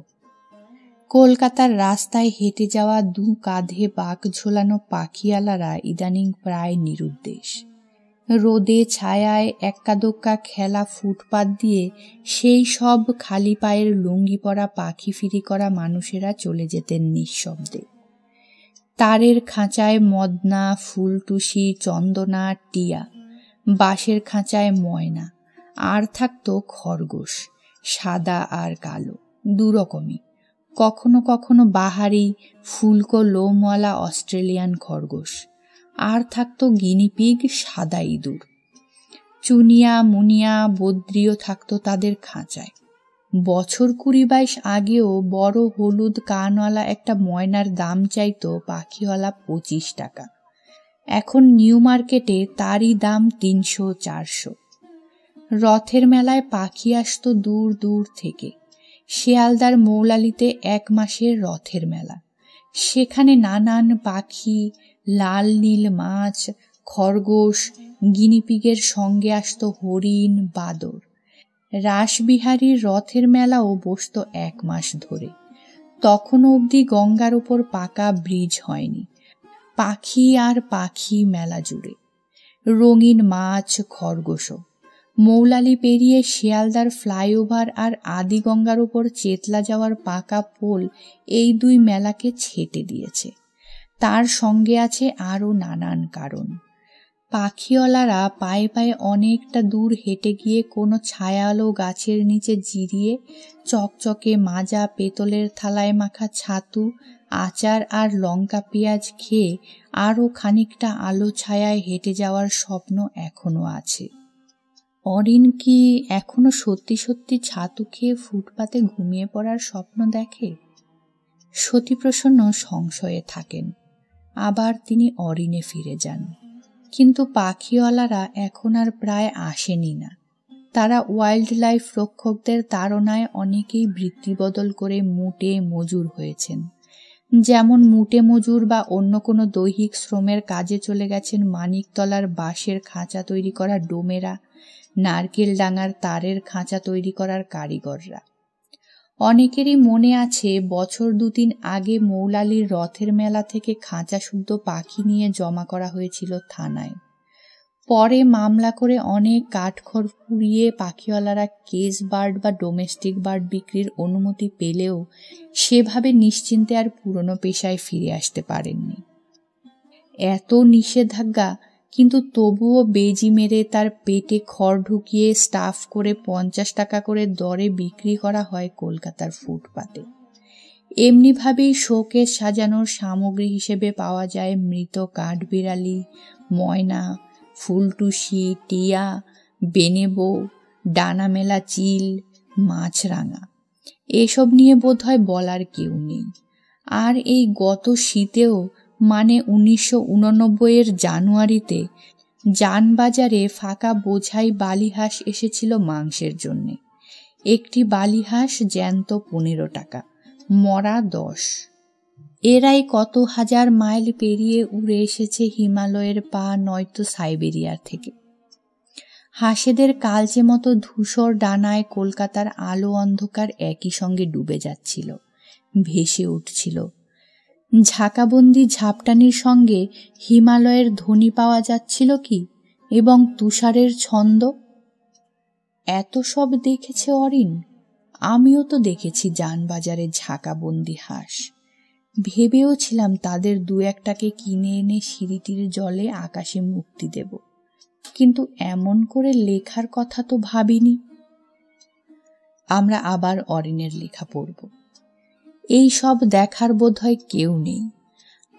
কলকাতার রাস্তায় হেঁটে যাওয়া দু কাঁধে পাক ঝোলানো পাখিয়ালারা ইদানিং প্রায় নিরুদ্দেশ। রোদে ছায়ায় এক্কা দোক্কা খেলা ফুটপাত দিয়ে সেই সব খালি পায়ের লুঙ্গি পরা পাখি ফিরি করা মানুষেরা চলে যেতেন নিঃশব্দে। তারের খাঁচায় মদনা, ফুলটুসি, চন্দনা, টিয়া। বাঁশের খাঁচায় ময়না। আর থাকতো খরগোশ, সাদা আর কালো, দুরকমই। কখনো কখনো বাহারি ফুলকো লোমওয়ালা অস্ট্রেলিয়ান খরগোশ। আর থাকতো গিনিপিগ, সাদা ইঁদুর। চুনিয়া, মুনিয়া, বদ্রিও থাকতো তাদের খাঁচায়। বছর 20-22 আগেও বড় হলুদ কানওয়ালা একটা ময়নার দাম চাইতো পাখিওয়ালা 25 টাকা। এখন নিউ মার্কেটে তারই দাম 300-400। রথের মেলায় পাখি আসতো দূর দূর থেকে। শিয়ালদার মৌলালিতে 1 মাসের রথের মেলা। সেখানে নানান পাখি, লাল নীল মাছ, খরগোশ, গিনিপিগের সঙ্গে আসতো হরিণ, বাদর। রাসবিহারীর রথের মেলাও বসতো 1 মাস ধরে। তখনও অবধি গঙ্গার উপর পাকা ব্রিজ হয়নি। পাখি আর পাখি মেলা জুড়ে। রঙিন মাছ, খরগোশও। মৌলালি পেরিয়ে শিয়ালদার ফ্লাইওভার আর আদিগঙ্গার উপর চেতলা যাওয়ার পাকা পোল এই দুই মেলাকে ছেটে দিয়েছে। তার সঙ্গে আছে আরও নানান কারণ। পাখিওয়ালারা পায়ে পায়ে অনেকটা দূর হেঁটে গিয়ে কোনো ছায়ালো গাছের নিচে জিরিয়ে চকচকে মাজা পেতলের থালায় মাখা ছাতু, আচার আর লঙ্কা পেঁয়াজ খেয়ে আরও খানিকটা আলো ছায়ায় হেঁটে যাওয়ার স্বপ্ন এখনো আছে। অরিন কি এখনো সত্যি সত্যি ছাতু খেয়ে ফুটপাতে ঘুমিয়ে পড়ার স্বপ্ন দেখে? সতীপ্রসন্ন সংশয়ে থাকেন। আবার তিনি অরিনে ফিরে যান। কিন্তু পাখিওয়ালারা এখন আর প্রায় আসেনি না। তারা ওয়াইল্ড লাইফ রক্ষকদের তাড়নায় অনেকেই বৃত্তি বদল করে মুটে মজুর হয়েছেন। যেমন মুটে মজুর বা অন্য কোনো দৈহিক শ্রমের কাজে চলে গেছেন মানিকতলার বাঁশের খাঁচা তৈরি করা ডোমেরা, নারকেল ডাঙার তারের খাঁচা তৈরি করার কারিগররা। অনেকেরই মনে আছে বছর 2-3 আগে মৌলালির রথের মেলা থেকে খাঁচা শুদ্ধ পাখি নিয়ে জমা করা হয়েছিল থানায়। পরে মামলা করে অনেক কাঠখড় পুড়িয়ে পাখিওয়ালারা কেস বার্ড বা ডোমেস্টিক বার্ড বিক্রির অনুমতি পেলেও সেভাবে নিশ্চিন্তে আর পুরনো পেশায় ফিরে আসতে পারেননি। এত নিষেধাজ্ঞা, কিন্তু তবুও বেজি মেরে তার পেটে খড় ঢুকিয়ে স্টাফ করে 50 টাকা করে দরে বিক্রি করা হয় কলকাতার ফুটপাতে। এমনিভাবেই শোকেস সাজানোর সামগ্রী হিসেবে পাওয়া যায় মৃত কাঠবিড়ালি, ময়না, ফুলটুসি, টিয়া, বেনেবো, ডানা মেলা চিল, মাছরাঙা। এসব নিয়ে বোধহয় বলার কেউ নেই। আর এই গত শীতেও, মানে 1989 জানুয়ারিতে জানবাজারে ফাঁকা বোঝাই বালিহাঁস এসেছিল মাংসের জন্যে। একটি বালিহাঁস জ্যান্ত 15 টাকা, মরা 10। এরাই কত হাজার মাইল পেরিয়ে উড়ে এসেছে হিমালয়ের পা নয়তো সাইবেরিয়ার থেকে। হাঁসেদের কালচে মতো ধূসর ডানায় কলকাতার আলো অন্ধকার একই সঙ্গে ডুবে যাচ্ছিল, ভেসে উঠছিল। ঝাঁকাবন্দি ঝাপটানির সঙ্গে হিমালয়ের ধ্বনি পাওয়া যাচ্ছিল কি, এবং তুষারের ছন্দ। এত সব দেখেছে অরিন। আমিও তো দেখেছি জানবাজারে ঝাঁকাবন্দি হাঁস। ভেবেও ছিলাম তাদের 2-1টাকে কিনে এনে সিঁড়িটির জলে আকাশে মুক্তি দেব, কিন্তু এমন করে লেখার কথা তো ভাবিনি। আমরা আবার অরিনের লেখা পড়ব। এই সব দেখার বোধহয় কেউ নেই।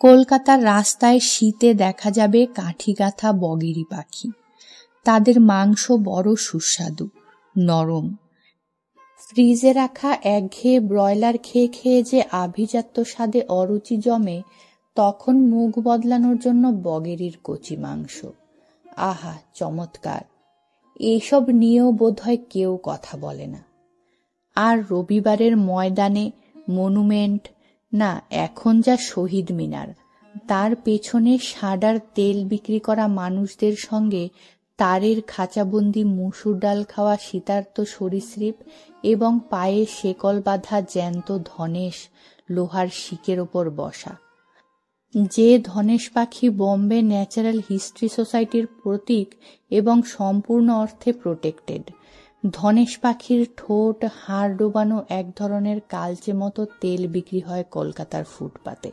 কলকাতার রাস্তায় শীতে দেখা যাবে কাঠি গাঁথা বগিরি পাখি। তাদের মাংস বড় সুস্বাদু, নরম। ফ্রিজে রাখা একঘেয়ে ব্রয়লার খেয়ে খেয়ে যে আভিজাত্য স্বাদে অরুচি জমে, তখন মুখ বদলানোর জন্য বগেরির কচি মাংস। আহা, চমৎকার! এইসব নিয়েও বোধহয় কেউ কথা বলে না। আর রবিবারের ময়দানে মনুমেন্ট, না এখন যা শহীদ মিনার, তার পেছনে সাডার তেল বিক্রি করা মানুষদের সঙ্গে তারের খাঁচাবন্দি মুসুর ডাল খাওয়া শীতার্ত সরীসৃপ এবং পায়ে শেকল বাঁধা জ্যান্ত ধনেশ লোহার শিকের ওপর বসা। যে ধনেশ পাখি বোম্বে ন্যাচারাল হিস্ট্রি সোসাইটির প্রতীক এবং সম্পূর্ণ অর্থে প্রোটেক্টেড। ধনেশ পাখির ঠোঁট হাড় ডোবানো এক ধরনের কালচে মতো তেল বিক্রি হয় কলকাতার ফুটপাতে।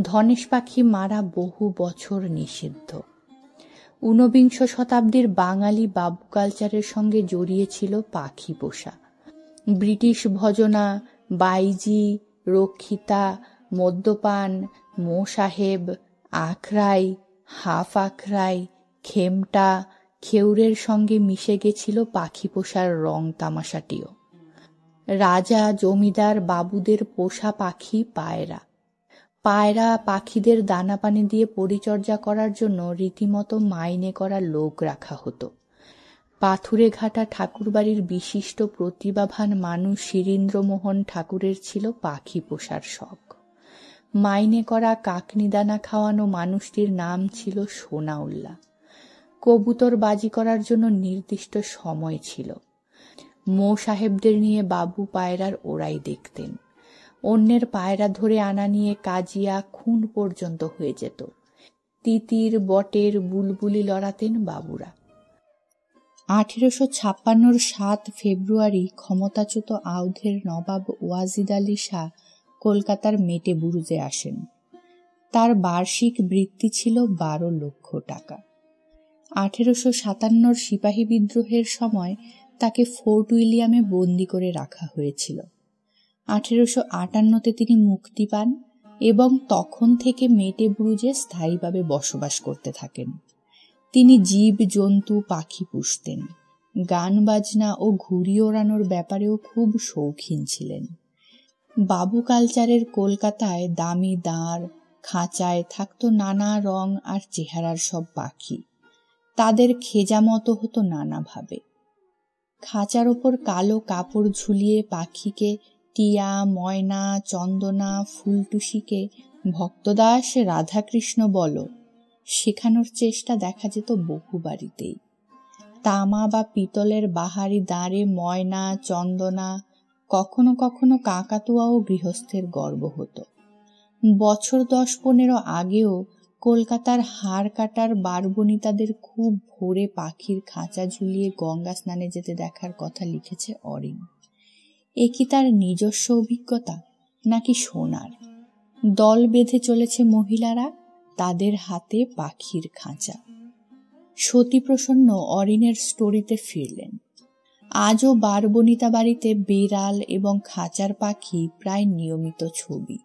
ধনেশ পাখি মারা বহু বছর নিষিদ্ধ। 19বিংশ শতাব্দীর বাঙালি বাবু কালচারের সঙ্গে জড়িয়েছিল পাখি পোষা। ব্রিটিশ ভজনা, বাইজি, রক্ষিতা, মদ্যপান, মো সাহেব, আখড়াই, হাফ আখড়াই, খেমটা, খেউরের সঙ্গে মিশে গেছিল পাখি পোষার রং তামাশাটিও। রাজা, জমিদার বাবুদের পোষা পাখি পায়রা। পায়রা পাখিদের দানা পানি দিয়ে পরিচর্যা করার জন্য রীতিমতো মাইনে করা লোক রাখা হতো। পাথুরে ঘাটা ঠাকুরবাড়ির বিশিষ্ট প্রতিভাবান মানুষ শিরীন্দ্রমোহন ঠাকুরের ছিল পাখি পোষার শখ। মাইনে করা কাকনি দানা খাওয়ানো মানুষটির নাম ছিল সোনাউল্লাহ। কবুতর বাজি করার জন্য নির্দিষ্ট সময় ছিল। মো সাহেবদের নিয়ে বাবু পায়রার ওড়াই দেখতেন। অন্যের পায়রা ধরে আনা নিয়ে কাজিয়া, খুন পর্যন্ত হয়ে যেত। তিতির, বটের, বুলবুলি লড়াতেন বাবুরা। 1856 7 ফেব্রুয়ারি ক্ষমতাচ্যুত আউধের নবাব ওয়াজিদ আলী শাহ কলকাতার মেটে বুরুজে আসেন। তার বার্ষিক বৃত্তি ছিল 12 লক্ষ টাকা। 1857 সিপাহী বিদ্রোহের সময় তাকে ফোর্ট উইলিয়ামে বন্দী করে রাখা হয়েছিল। 1858 তিনি মুক্তি পান এবং তখন থেকে মেটে বুরুজে স্থায়ীভাবে বসবাস করতে থাকেন। তিনি জীব জন্তু পাখি পুষতেন। গান বাজনা ও ঘুড়ি ওড়ানোর ব্যাপারেও খুব শৌখিন ছিলেন। বাবু কালচারের কলকাতায় দামি দাঁড় খাঁচায় থাকতো নানা রং আর চেহারার সব পাখি। তাদের খেজা মতো হতো নানাভাবে। খাঁচার ওপর কালো কাপড় ঝুলিয়ে পাখিকে টিয়া, ময়না, চন্দনা, ফুলটুসিকে ভক্তদাস, রাধাকৃষ্ণ বলো শেখানোর চেষ্টা দেখা যেত বহু বাড়িতেই। তামা বা পিতলের বাহারি দাঁড়ে ময়না, চন্দনা, কখনো কখনো কাকাতুয়াও গৃহস্থের গর্ব হতো। বছর 10-15 আগেও কলকাতার হাড় কাটার বারবনিতাদের খুব ভোরে পাখির খাঁচা ঝুলিয়ে গঙ্গা স্নানে যেতে দেখার কথা লিখেছে অরিন। এ কি তার নিজস্ব অভিজ্ঞতা নাকি শোনার? দল বেঁধে চলেছে মহিলারা, তাদের হাতে পাখির খাঁচা। সতীপ্রসন্ন অরিনের স্টোরিতে ফিরলেন। আজও বারবনিতা বাড়িতে বেড়াল এবং খাঁচার পাখি প্রায় নিয়মিত ছবি।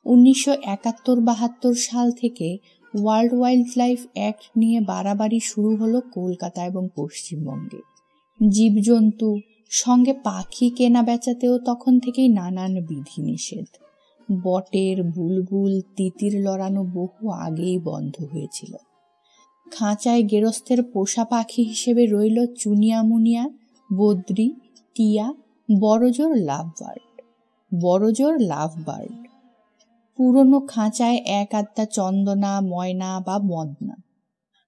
1971-72 সাল থেকে ওয়ার্ল্ড ওয়াইল্ড লাইফ অ্যাক্ট নিয়ে বাড়াবাড়ি শুরু হলো কলকাতা এবং পশ্চিমবঙ্গে। জীবজন্তু সঙ্গে পাখি কেনা বেচাতেও তখন থেকেই নানান বিধিনিষেধ। বটের, বুলবুল, তিতির লড়ানো বহু আগেই বন্ধ হয়েছিল। খাঁচায় গেরস্থের পোষা পাখি হিসেবে রইল চুনিয়া মুনিয়া, বদ্রি, টিয়া, বড়জোর লাভবার্ড। পুরনো খাঁচায় এক আধটা চন্দনা, ময়না বা মদনা,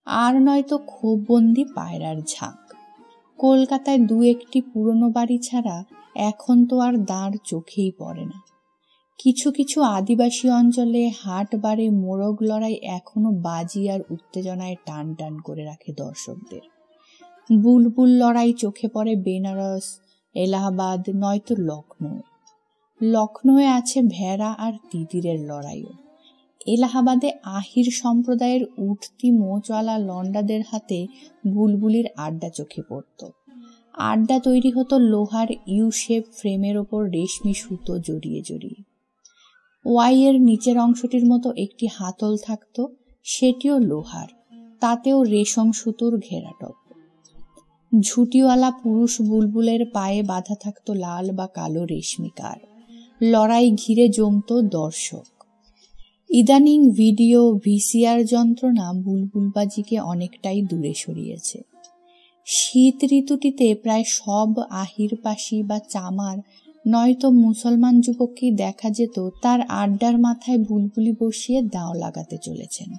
আর নয়তো ক্ষোভবন্দি পায়রার ঝাঁক। কলকাতায় 2-1টি পুরনো বাড়ি ছাড়া এখন তো আর দাঁড় চোখেই পড়ে না। কিছু কিছু আদিবাসী অঞ্চলে হাট বারে মোরগ লড়াই এখনো বাজি আর উত্তেজনায় টান টান করে রাখে দর্শকদের। বুলবুল লড়াই চোখে পড়ে বেনারস, এলাহাবাদ নয়তো লখনৌয়ে আছে ভেড়া আর তিতিরের লড়াইও। এলাহাবাদে আহির সম্প্রদায়ের উঠতি মোচওয়ালা লন্ডাদের হাতে বুলবুলির আড্ডা চোখে পড়ত। আড্ডা তৈরি হতো লোহার ইউ শেপ ফ্রেমের ওপর রেশমি সুতো জড়িয়ে জড়িয়ে। ওয়াইয়ের নিচের অংশটির মতো একটি হাতল থাকত, সেটিও লোহার, তাতেও রেশম সুতোর ঘেরাটপ। ঝুটিওয়ালা পুরুষ বুলবুলের পায়ে বাঁধা থাকত লাল বা কালো রেশমি কার। লড়াই ঘিরে জমত দর্শক। ইদানিং ভিডিও, ভিসিআর যন্ত্রণা বুলবুলবাজিকে অনেকটাই দূরে সরিয়েছে। শীত ঋতুটিতে প্রায় সব আহির পাশি বা চামার নয়তো মুসলমান যুবককেই দেখা যেত তার আড্ডার মাথায় বুলবুলি বসিয়ে দাও লাগাতে চলেছেন।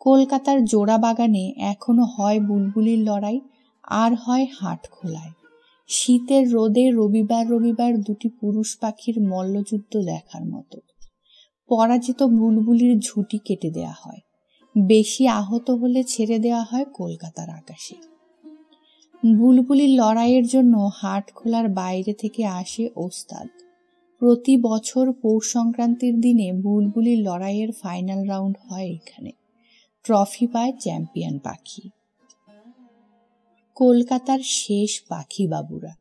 কলকাতার জোড়া বাগানে এখনো হয় বুলবুলির লড়াই, আর হয় হাট খোলায়। শীতের রোদে রবিবার 2টি পুরুষ পাখির মল্লযুদ্ধ দেখার মতো। পরাজিত বুলবুলির ঝুঁটি কেটে দেয়া হয়, বেশি আহত হলে ছেড়ে দেওয়া হয় কলকাতার আকাশে। বুলবুলির লড়াইয়ের জন্য হাট খোলার বাইরে থেকে আসে ওস্তাদ। প্রতি বছর পৌষ সংক্রান্তির দিনে বুলবুলির লড়াইয়ের ফাইনাল রাউন্ড হয় এখানে। ট্রফি পায় চ্যাম্পিয়ন পাখি। কলকাতার শেষ পাখি বাবুরা।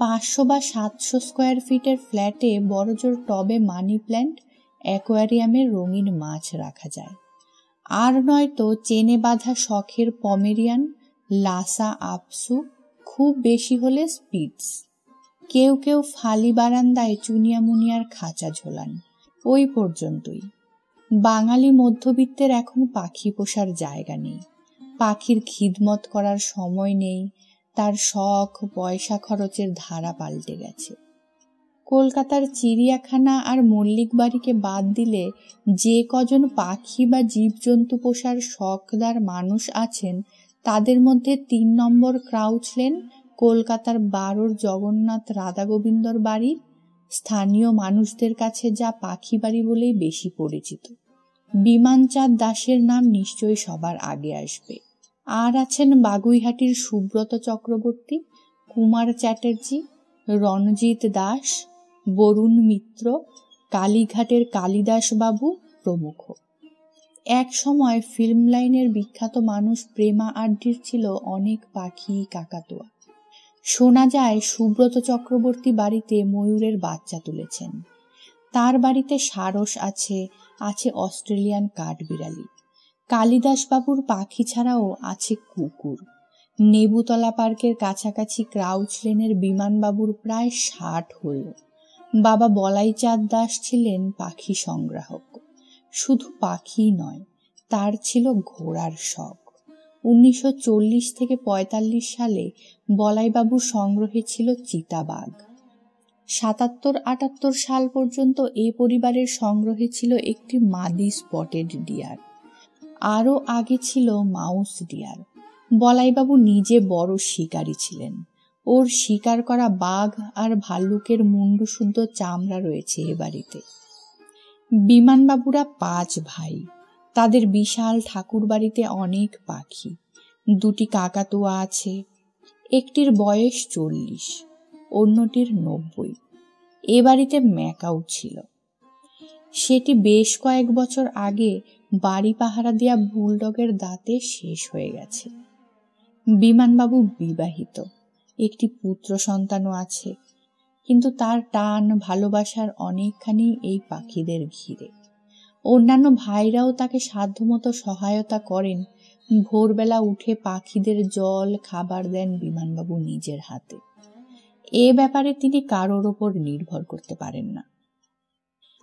500 বা 700 স্কোয়ার ফিটের ফ্ল্যাটে বড়জোর টবে মানি প্ল্যান্ট, অ্যাকোয়ারিয়ামে রঙিন মাছ রাখা যায়। আর নয়তো চেনে বাঁধা শখের পমেরিয়ান, লাসা, আপসু, খুব বেশি হলে স্পিটস। কেউ কেউ ফালি বারান্দায় চুনিয়া মুনিয়ার খাঁচা ঝোলান। ওই পর্যন্তই। বাঙালি মধ্যবিত্তের এখন পাখি পোষার জায়গা নেই, পাখির খিদমত করার সময় নেই, তার শখ পয়সা খরচের ধারা পাল্টে গেছে। কলকাতার চিড়িয়াখানা আর মল্লিক বাড়িকে বাদ দিলে যে কজন পাখি বা জীবজন্তু পোষার শখদার মানুষ আছেন, তাদের মধ্যে 3 নম্বর ক্রাউচ লেন, কলকাতার 12 জগন্নাথ রাধা গোবিন্দর বাড়ি, স্থানীয় মানুষদের কাছে যা পাখি বাড়ি বলেই বেশি পরিচিত। বিমানচাঁদ দাসের নাম নিশ্চয়ই সবার আগে আসবে। আর আছেন বাগুইহাটির সুব্রত চক্রবর্তী, কুমার চ্যাটার্জি, রণজিৎ দাস, বরুণ মিত্র, কালীঘাটের কালিদাস বাবু প্রমুখ। এক সময় ফিল্ম লাইনের বিখ্যাত মানুষ প্রেমা আড্ডির ছিল অনেক পাখি, কাকাতুয়া। শোনা যায় সুব্রত চক্রবর্তী বাড়িতে ময়ূরের বাচ্চা তুলেছেন। তার বাড়িতে সারস আছে, আছে অস্ট্রেলিয়ান কাঠবিড়ালি। কালিদাস বাবুর পাখি ছাড়াও আছে কুকুর। নেবুতলা পার্কের কাছাকাছি ক্রাউচ লেনের বিমানবাবুর প্রায় 60 হল। বাবা বলাইচাঁদ দাস ছিলেন পাখি সংগ্রাহক। শুধু পাখি নয়, তার ছিল ঘোড়ার শখ। 1940 থেকে 45 সালে বলাইবাবুর সংগ্রহে ছিল চিতাবাঘ। 77-78 সাল পর্যন্ত এই পরিবারের সংগ্রহে ছিল একটি মাদি স্পটেড ডিয়ার। আরও আগে ছিল মাউস ডিয়ার। বলাইবাবু নিজে বড় শিকারী ছিলেন। ওর শিকার করা বাঘ আর ভাল্লুকের মুন্ডুশুদ্ধ চামড়া রয়েছে এ বাড়িতে। বিমানবাবুরা 5 ভাই। তাদের বিশাল ঠাকুর বাড়িতে অনেক পাখি। 2টি কাকাতুয়া আছে। একটির বয়স 40, অন্যটির 90। এ বাড়িতে ম্যাকাও ছিল। সেটি বেশ কয়েক বছর আগে বাড়ি পাহারা দেয়া বুলডগের দাঁতে শেষ হয়ে গেছে। বিমানবাবু বিবাহিত, একটি পুত্র সন্তানও আছে, কিন্তু তার টান ভালোবাসার অনেকখানি এই পাখিদের ঘিরে। অন্যান্য ভাইরাও তাকে সাধ্যমতো সহায়তা করেন। ভোরবেলা উঠে পাখিদের জল খাবার দেন বিমানবাবু নিজের হাতে। এ ব্যাপারে তিনি কারোর ওপর নির্ভর করতে পারেন না।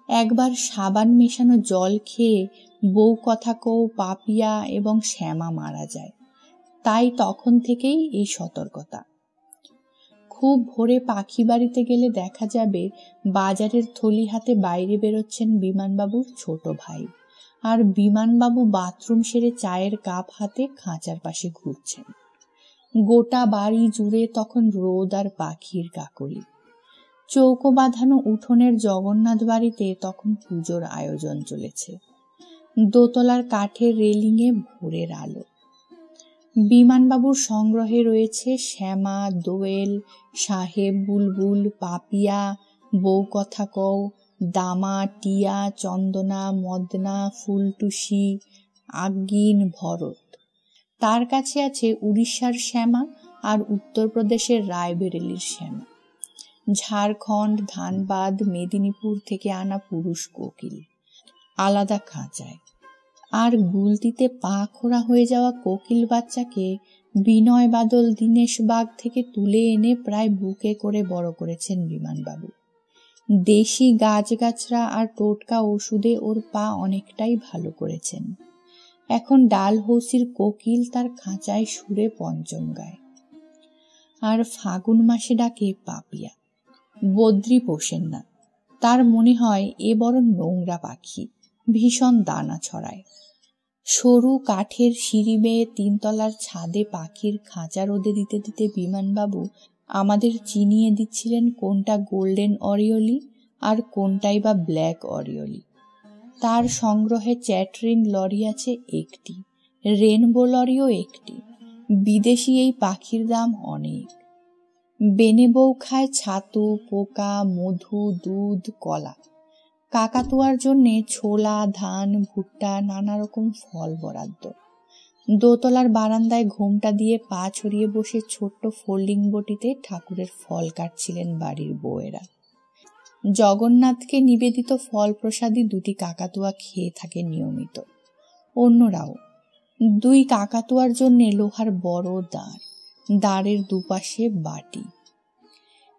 একবার সাবান মেশানো জল খেয়ে বউ কথা কও, পাপিয়া এবং শ্যামা মারা যায়। তাই তখন থেকেই এই সতর্কতা। খুব ভোরে পাখি বাড়িতে গেলে দেখা যাবে বাজারের থলি হাতে বাইরে বেরোচ্ছেন বিমানবাবুর ছোট ভাই, আর বিমানবাবু বাথরুম সেরে চায়ের কাপ হাতে খাঁচার পাশে ঘুরছেন। গোটা বাড়ি জুড়ে তখন রোদ আর পাখির কাকলি। চৌকো বাঁধানো উঠোনের জগন্নাথ বাড়িতে তখন পুজোর আয়োজন চলেছে। দোতলার কাঠের রেলিংয়ে ভোরের আলো। বিমানবাবুর সংগ্রহে রয়েছে শ্যামা, দোয়েল, সাহেব বুলবুল, পাপিয়া, বউ কথা কও, দামা, টিয়া, চন্দনা, মদনা, ফুলটুসি, আজ্ঞিন, ভরত। তার কাছে আছে উড়িষ্যার শ্যামা আর উত্তরপ্রদেশের রায়বেরেলির শ্যামা। ঝাড়খণ্ড, ধানবাদ, মেদিনীপুর থেকে আনা পুরুষ কোকিল, আলাদা খাঁচায়। আর গুলতিতে পা খোড়া হয়ে যাওয়া কোকিল বাচ্চাকে বিনয় বাদল দীনেশ বাগ থেকে তুলে এনে প্রায় বুকে করে বড় করেছেন বিমানবাবু। দেশি গাছগাছরা আর টোটকা ওষুধে ওর পা অনেকটাই ভালো করেছেন। এখন ডালহৌসির কোকিল তার খাঁচায় সুরে পঞ্চম গায়। আর ফাগুন মাসে ডাকে পাপিয়া। বদ্রি পোষেন না, তার মনে হয় এ বড় নোংরা পাখি, ভীষণ দানা ছড়ায়। সরু কাঠের সিঁড়ি বেয়ে 3 তলার ছাদে পাখির খাঁচা রোদে দিতে দিতে বিমানবাবু আমাদের চিনিয়ে দিচ্ছিলেন কোনটা গোল্ডেন অরিওলি আর কোনটাই বা ব্ল্যাক অরিওলি। তার সংগ্রহে চ্যাটরিন লরি আছে একটি, রেনবো লরিও একটি। বিদেশি এই পাখির দাম অনেক। বেনে বউ খায় ছাতু, পোকা, মধু, দুধ, কলা। কাকাতুয়ার জন্যে ছোলা, ধান, ভুট্টা, নানা রকম ফল বরাদ্দ। দোতলার বারান্দায় ঘোমটা দিয়ে পা ছড়িয়ে বসে ছোট্ট ফোল্ডিং বটিতে ঠাকুরের ফল কাটছিলেন বাড়ির বউয়েরা। জগন্নাথকে নিবেদিত ফল প্রসাদী 2টি কাকাতুয়া খেয়ে থাকে নিয়মিত। অন্যরাও। 2 কাকাতুয়ার জন্য লোহার বড় দাঁড়, দাঁড়ের দুপাশে বাটি।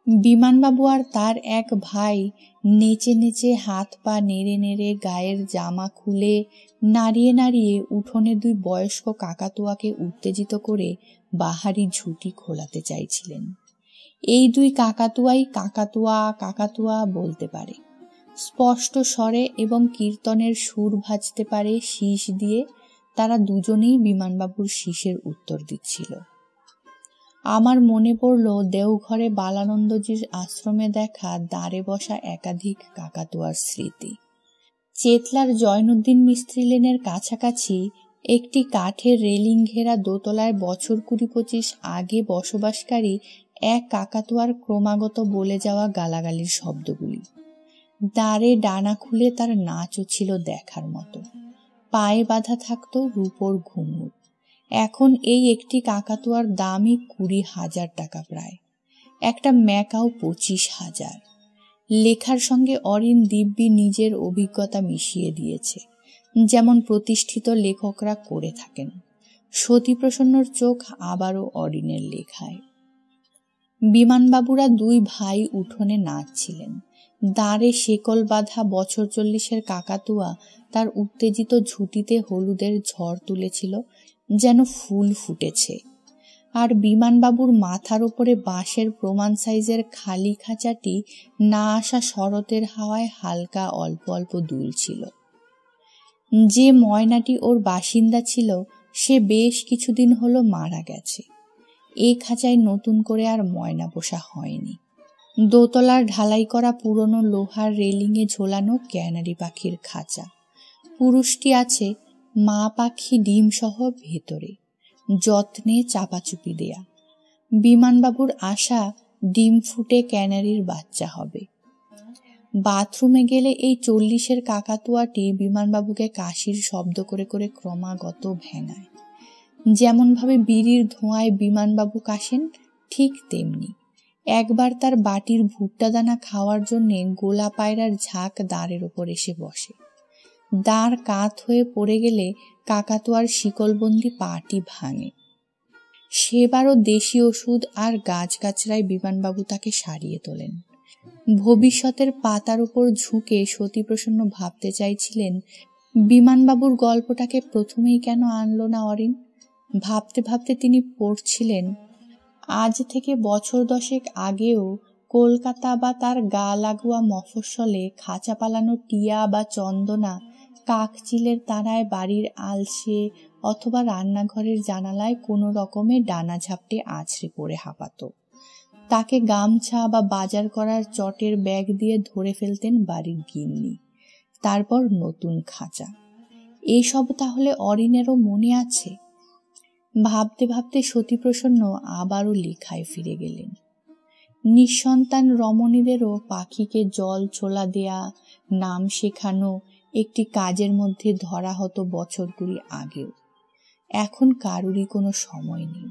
বিমানবাবু আর তার এক ভাই নেচে নেচে হাত পা নেড়ে নেড়ে গায়ের জামা খুলে নাড়িয়ে নাড়িয়ে উঠোনে 2 বয়স্ক কাকাতুয়াকে উত্তেজিত করে বাহারি ঝুঁটি খোলাতে চাইছিলেন। এই 2 কাকাতুয়াই কাকাতুয়া কাকাতুয়া বলতে পারে, স্পষ্ট স্বরে এবং কীর্তনের সুর ভাজতে পারে শীষ দিয়ে। তারা দুজনেই বিমানবাবুর শীষের উত্তর দিচ্ছিল। আমার মনে পড়ল দেওঘরে বালানন্দজির আশ্রমে দেখা দাঁড়ে বসা একাধিক কাকাতুয়ার স্মৃতি। চেতলার জয়নুদ্দিন মিস্ত্রি লেনের কাছাকাছি একটি কাঠের রেলিং ঘেরা দোতলায় বছর 20-25 আগে বসবাসকারী এক কাকাতুয়ার ক্রমাগত বলে যাওয়া গালাগালির শব্দগুলি। দ্বারে ডানা খুলে তার নাচও ছিল দেখার মতো। পায়ে বাঁধা থাকত রূপোর ঘুঙুর। এখন এই একটি কাকাতুয়ার দামই 20,000 টাকা প্রায়, একটা ম্যাকাও 25,000। লেখার সঙ্গে অরিন দিব্যি নিজের অভিজ্ঞতা মিশিয়ে দিয়েছে, যেমন প্রতিষ্ঠিত লেখকরা করে থাকেন। সতীপ্রসন্নর চোখ আবারও অরিনের লেখায়। বিমানবাবুরা 2 ভাই উঠোনে নাচছিলেন। দাঁড়ে শেকল বাঁধা বছর 40-এর কাকাতুয়া তার উত্তেজিত ঝুঁটিতে হলুদের ঝড় তুলেছিল, যেন ফুল ফুটেছে। আর বিমানবাবুর মাথার ওপরে বাঁশের প্রমাণ সাইজের খালি খাঁচাটি না আসা শরতের হাওয়ায় হালকা অল্প অল্প দুলছিল। যে ময়নাটি ওর বাসিন্দা ছিল সে বেশ কিছুদিন হলো মারা গেছে। এই খাঁচায় নতুন করে আর ময়না পোষা হয়নি। দোতলার ঢালাই করা পুরনো লোহার রেলিংয়ে ঝোলানো ক্যানারি পাখির খাঁচা। পুরুষটি আছে মা পাখি ডিম সহ ভেতরে, যত্নে চাপাচুপি দেয়া। বিমানবাবুর আশা ডিম ফুটে ক্যানারির বাচ্চা হবে। বাথরুমে গেলে এই 40-এর কাকাতুয়াটি বিমানবাবুকে কাশির শব্দ করে করে ক্রমাগত ভেঙায়। যেমনভাবে বিড়ির ধোঁয়ায় বিমানবাবু কাশেন, ঠিক তেমনি। একবার তার বাটির ভুট্টা দানা খাওয়ার জন্যে গোলা পায়রার ঝাঁক দাঁড়ের ওপর এসে বসে। দাঁড় কাত হয়ে পড়ে গেলে কাকাতুয়ার শিকলবন্দি পাটি ভাঙে। সেবারও দেশি ওষুধ আর গাছগাছরায় বিমানবাবু তাকে সারিয়ে তোলেন। ভবিষ্যতের পাতার উপর ঝুঁকে সতীপ্রসন্ন ভাবতে চাইছিলেন, বিমানবাবুর গল্পটাকে প্রথমেই কেন আনল না অরিন। ভাবতে ভাবতে তিনি পড়ছিলেন, আজ থেকে বছর 10 আগেও কলকাতা বা তার গা লাগোয়া মফস্বলে খাঁচা পালানো টিয়া বা চন্দনা কাকচিলের তারায় বাড়ির আলসে অথবা রান্নাঘরের জানালায় কোনো রকমে ডানা ঝাপটে আছড়ে পড়ে হাঁপাত। তাকে গামছা বা বাজার করার চটের ব্যাগ দিয়ে ধরে ফেলতেন বাড়ির গিন্নি। তারপর নতুন খাঁচা। এইসব তাহলে অরিনেরও মনে আছে? ভাবতে ভাবতে সতীপ্রসন্ন আবারও লেখায় ফিরে গেলেন। নিঃসন্তান রমণীদেরও পাখিকে জল ছোলা দেয়া, নাম শেখানো একটি কাজের মধ্যে ধরা হতো বছর 20 আগেও। এখন কারুরই কোনো সময় নেই।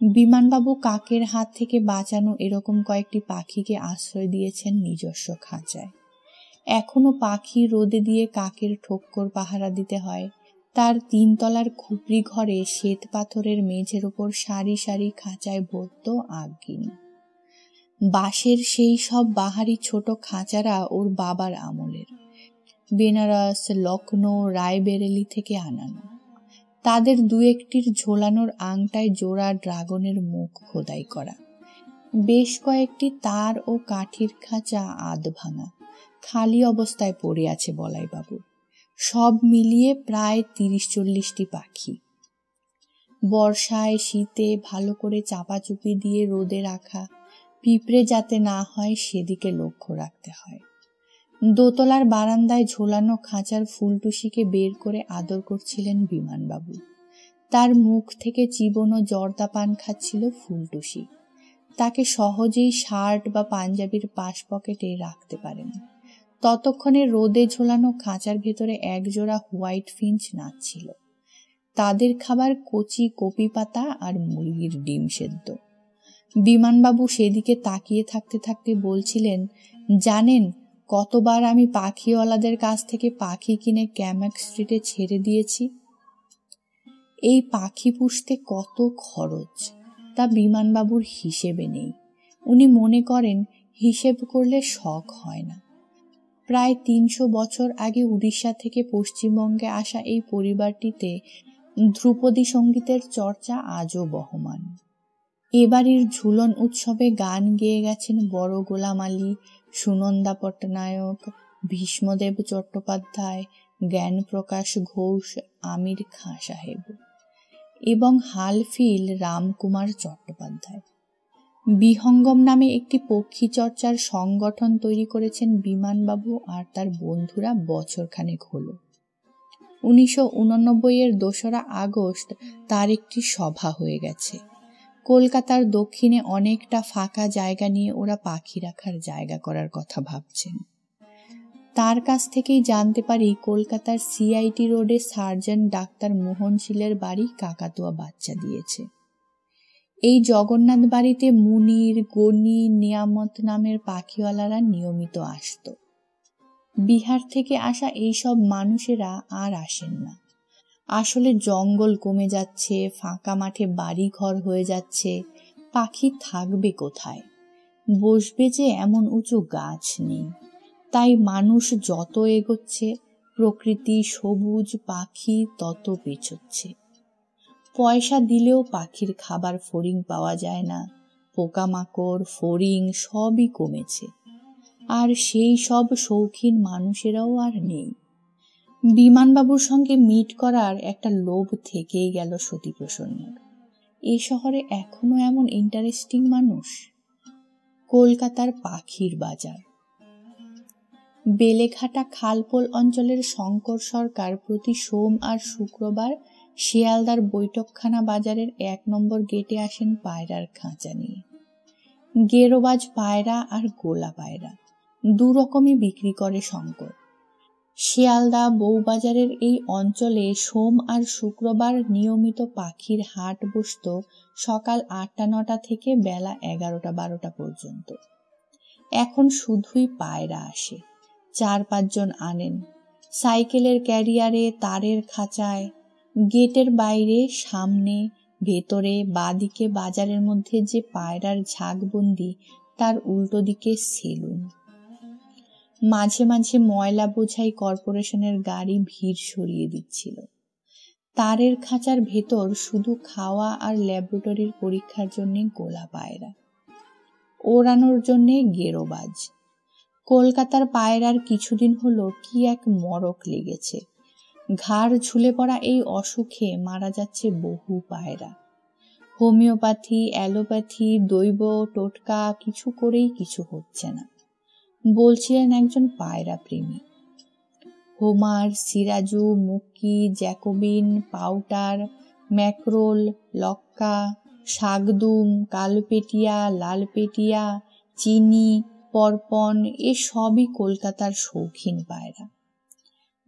বিমানবাবু কাকের হাত থেকে বাঁচানো এরকম কয়েকটি পাখিকে আশ্রয় দিয়েছেন নিজস্ব খাঁচায়। এখনো পাখি রোদে দিয়ে কাকের ঠোক্কর পাহারা দিতে হয়। তার 3 তলার খুপড়ি ঘরে শ্বেত পাথরের মেঝের ওপর সারি সারি খাঁচায় ভরত আগিন। বাঁশের সেই সব বাহারি ছোট খাঁচারা ওর বাবার আমলের, বেনারস, লখনৌ, রায়বেরেলি থেকে আনানো। তাদের 2-1টির ঝোলানোর আংটায় জোড়া ড্রাগনের মুখ খোদাই করা। বেশ কয়েকটি তার ও কাঠির খাঁচা আধ ভাঙা, খালি অবস্থায় পড়ে আছে বলাইবাবুর। সব মিলিয়ে প্রায় 30-40টি পাখি। বর্ষায় শীতে ভালো করে চাপাচুপি দিয়ে রোদে রাখা, পিঁপড়ে যাতে না হয় সেদিকে লক্ষ্য রাখতে হয়। দোতলার বারান্দায় ঝোলানো খাঁচার ফুলটুসিকে বের করে আদর করছিলেন বিমানবাবু। তার মুখ থেকে চিবোনো জর্দা পান খাচ্ছিল ফুলটুসি। তাকে সহজেই শার্ট বা পাঞ্জাবির পাশ পকেটে রাখতে পারেন। ততক্ষণে রোদে ঝোলানো খাঁচার ভেতরে একজোড়া হোয়াইট ফিঞ্চ নাচছিল। তাদের খাবার কচি কপি পাতা আর মুরগির ডিম সেদ্ধ। বিমানবাবু সেদিকে তাকিয়ে থাকতে থাকতে বলছিলেন, জানেন কতবার আমি পাখিওয়ালাদের কাছ থেকে পাখি কিনে ক্যামাক স্ট্রিটে ছেড়ে দিয়েছি। এই পাখি পুষতে কত খরচ তা বিমানবাবুর হিসেবে নেই। উনি মনে করেন হিসেব করলে শখ হয় না। প্রায় 300 বছর আগে উড়িষ্যা থেকে পশ্চিমবঙ্গে আসা এই পরিবারটিতে ধ্রুপদী সঙ্গীতের চর্চা আজও বহমান। এবাড়ির ঝুলন উৎসবে গান গেয়ে গেছেন বড় গোলাম আলী, সুনন্দা পট্টনায়ক, ভীষ্মদেব চট্টোপাধ্যায়, জ্ঞানপ্রকাশ ঘোষ, আমির খাঁ সাহেব এবং হালফিল রামকুমার চট্টোপাধ্যায়। বিহঙ্গম নামে একটি পক্ষী চর্চার সংগঠন তৈরি করেছেন বিমানবাবু আর তার বন্ধুরা বছরখানেক হল। 1989 এর 2রা আগস্ট তার একটি সভা হয়ে গেছে। কলকাতার দক্ষিণে অনেকটা ফাঁকা জায়গা নিয়ে ওরা পাখি রাখার জায়গা করার কথা ভাবছেন। তার কাছ থেকেই জানতে পারি কলকাতার সিআইটি রোডে সার্জন ডাক্তার মোহনশীলের বাড়ি কাকাতুয়া বাচ্চা দিয়েছে। এই জগন্নাথ বাড়িতে মুনির, গনি, নিয়ামত নামের পাখিওয়ালারা নিয়মিত আসত। বিহার থেকে আসা এইসব মানুষেরা আর আসেন না। আসলে জঙ্গল কমে যাচ্ছে, ফাঁকা মাঠে বাড়ি ঘর হয়ে যাচ্ছে, পাখি থাকবে কোথায়, বসবে যে এমন উঁচু গাছ নেই। তাই মানুষ যত এগোচ্ছে প্রকৃতি সবুজ, পাখি তত পেছোচ্ছে। পয়সা দিলেও পাখির খাবার ফড়িং পাওয়া যায় না। পোকামাকড়, ফড়িং সবই কমেছে। আর সেই সব শৌখিন মানুষেরাও আর নেই। বিমানবাবুর সঙ্গে মিট করার একটা লোভ থেকেই গেল সতীপ্রসন্নর। এ শহরে এখনো এমন ইন্টারেস্টিং মানুষ। কলকাতার পাখির বাজার। বেলেঘাটা খালপোল অঞ্চলের শঙ্কর সরকার প্রতি সোম আর শুক্রবার শিয়ালদার বৈঠকখানা বাজারের 1 নম্বর গেটে আসেন পায়রার খাঁচা নিয়ে। গেরোবাজ পায়রা আর গোলা পায়রা 2 রকমই বিক্রি করে শঙ্কর। শিয়ালদা বউবাজারের এই অঞ্চলে সোম আর শুক্রবার নিয়মিত পাখির হাট বসত সকাল 8টা-9টা থেকে বেলা 11টা-12টা পর্যন্ত। এখন শুধুই পায়রা আসে। 4-5 জন আনেন, সাইকেলের ক্যারিয়ারে, তারের খাঁচায়। গেটের বাইরে, সামনে, ভেতরে, বাদিকে বাজারের মধ্যে যে পায়রার ঝাঁকবন্দি, তার উল্টো দিকে সেলুন। মাঝে মাঝে ময়লা বোঝাই কর্পোরেশনের গাড়ি ভিড় সরিয়ে দিচ্ছিল। তারের খাঁচার ভেতর শুধু খাওয়া আর ল্যাবরেটরির পরীক্ষার জন্য গোলা পায়রা, ওড়ানোর জন্য গেরোবাজ। কলকাতার পায়রার কিছুদিন হলো কি এক মরক লেগেছে। ঘাড় ঝুলে পড়া এই অসুখে মারা যাচ্ছে বহু পায়রা। হোমিওপ্যাথি, অ্যালোপ্যাথি, দৈব টোটকা কিছু করেই কিছু হচ্ছে না, বলছিলেন একজন পায়রা প্রেমী। হোমার, সিরাজু, মুক্কি, জ্যাকোবিন, পাউটার, ম্যাকরোল, লক্কা, শাকদুম, কালপেটিয়া, লালপেটিয়া, চিনি, পরপন এ সবই কলকাতার শৌখিন পায়রা।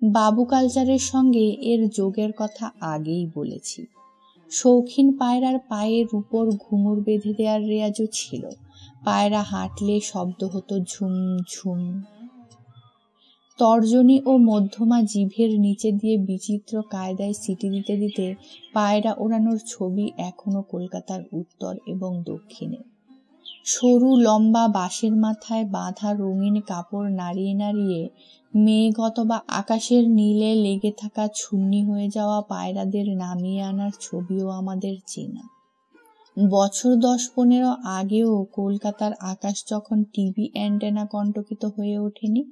বাবু কালচারের সঙ্গে এর যোগের কথা আগেই বলেছি। শৌখিন পায়রার পায়ে রূপোর ঘুঙুর বেঁধে দেওয়ার রেয়াজও ছিল। পায়রা হাঁটলে শব্দ হতো ঝুম ঝুম। তর্জনী ও মধ্যমা জিভের নিচে দিয়ে বিচিত্র কায়দায় সিটি দিতে দিতে পায়রা ওড়ানোর ছবি এখনো কলকাতার উত্তর এবং দক্ষিণে। সরু লম্বা বাঁশের মাথায় বাঁধা রঙিন কাপড় নাড়িয়ে নাড়িয়ে মেঘ অথবা আকাশের নীলে লেগে থাকা ছুন্নি হয়ে যাওয়া পায়রাদের নামিয়ে আনার ছবিও আমাদের চেনা। বছর 10-15 আগেও কলকাতার আকাশ যখন টিভি অ্যান্টেনা কণ্টকিত হয়ে ওঠেনি,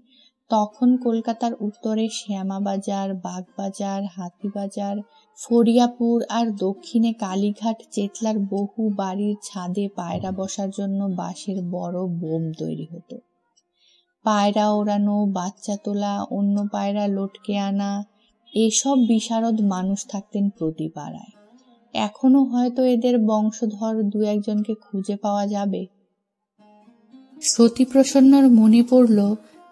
তখন কলকাতার উত্তরে শ্যামাবাজার, বাগবাজার, হাতিবাজার, ফরিয়াপুর আর দক্ষিণে কালীঘাট, চেতলার বহু বাড়ির ছাদে পায়রা বসার জন্য বাঁশের বড় বোম তৈরি হতো। পায়রা ওড়ানো, বাচ্চা তোলা, অন্য পায়রা লটকে আনা, এসব বিশারদ মানুষ থাকতেন প্রতি পাড়ায়। এখনো হয়তো এদের বংশধর 2-1 জনকে খুঁজে পাওয়া যাবে। সতীপ্রসন্নর মনে পড়ল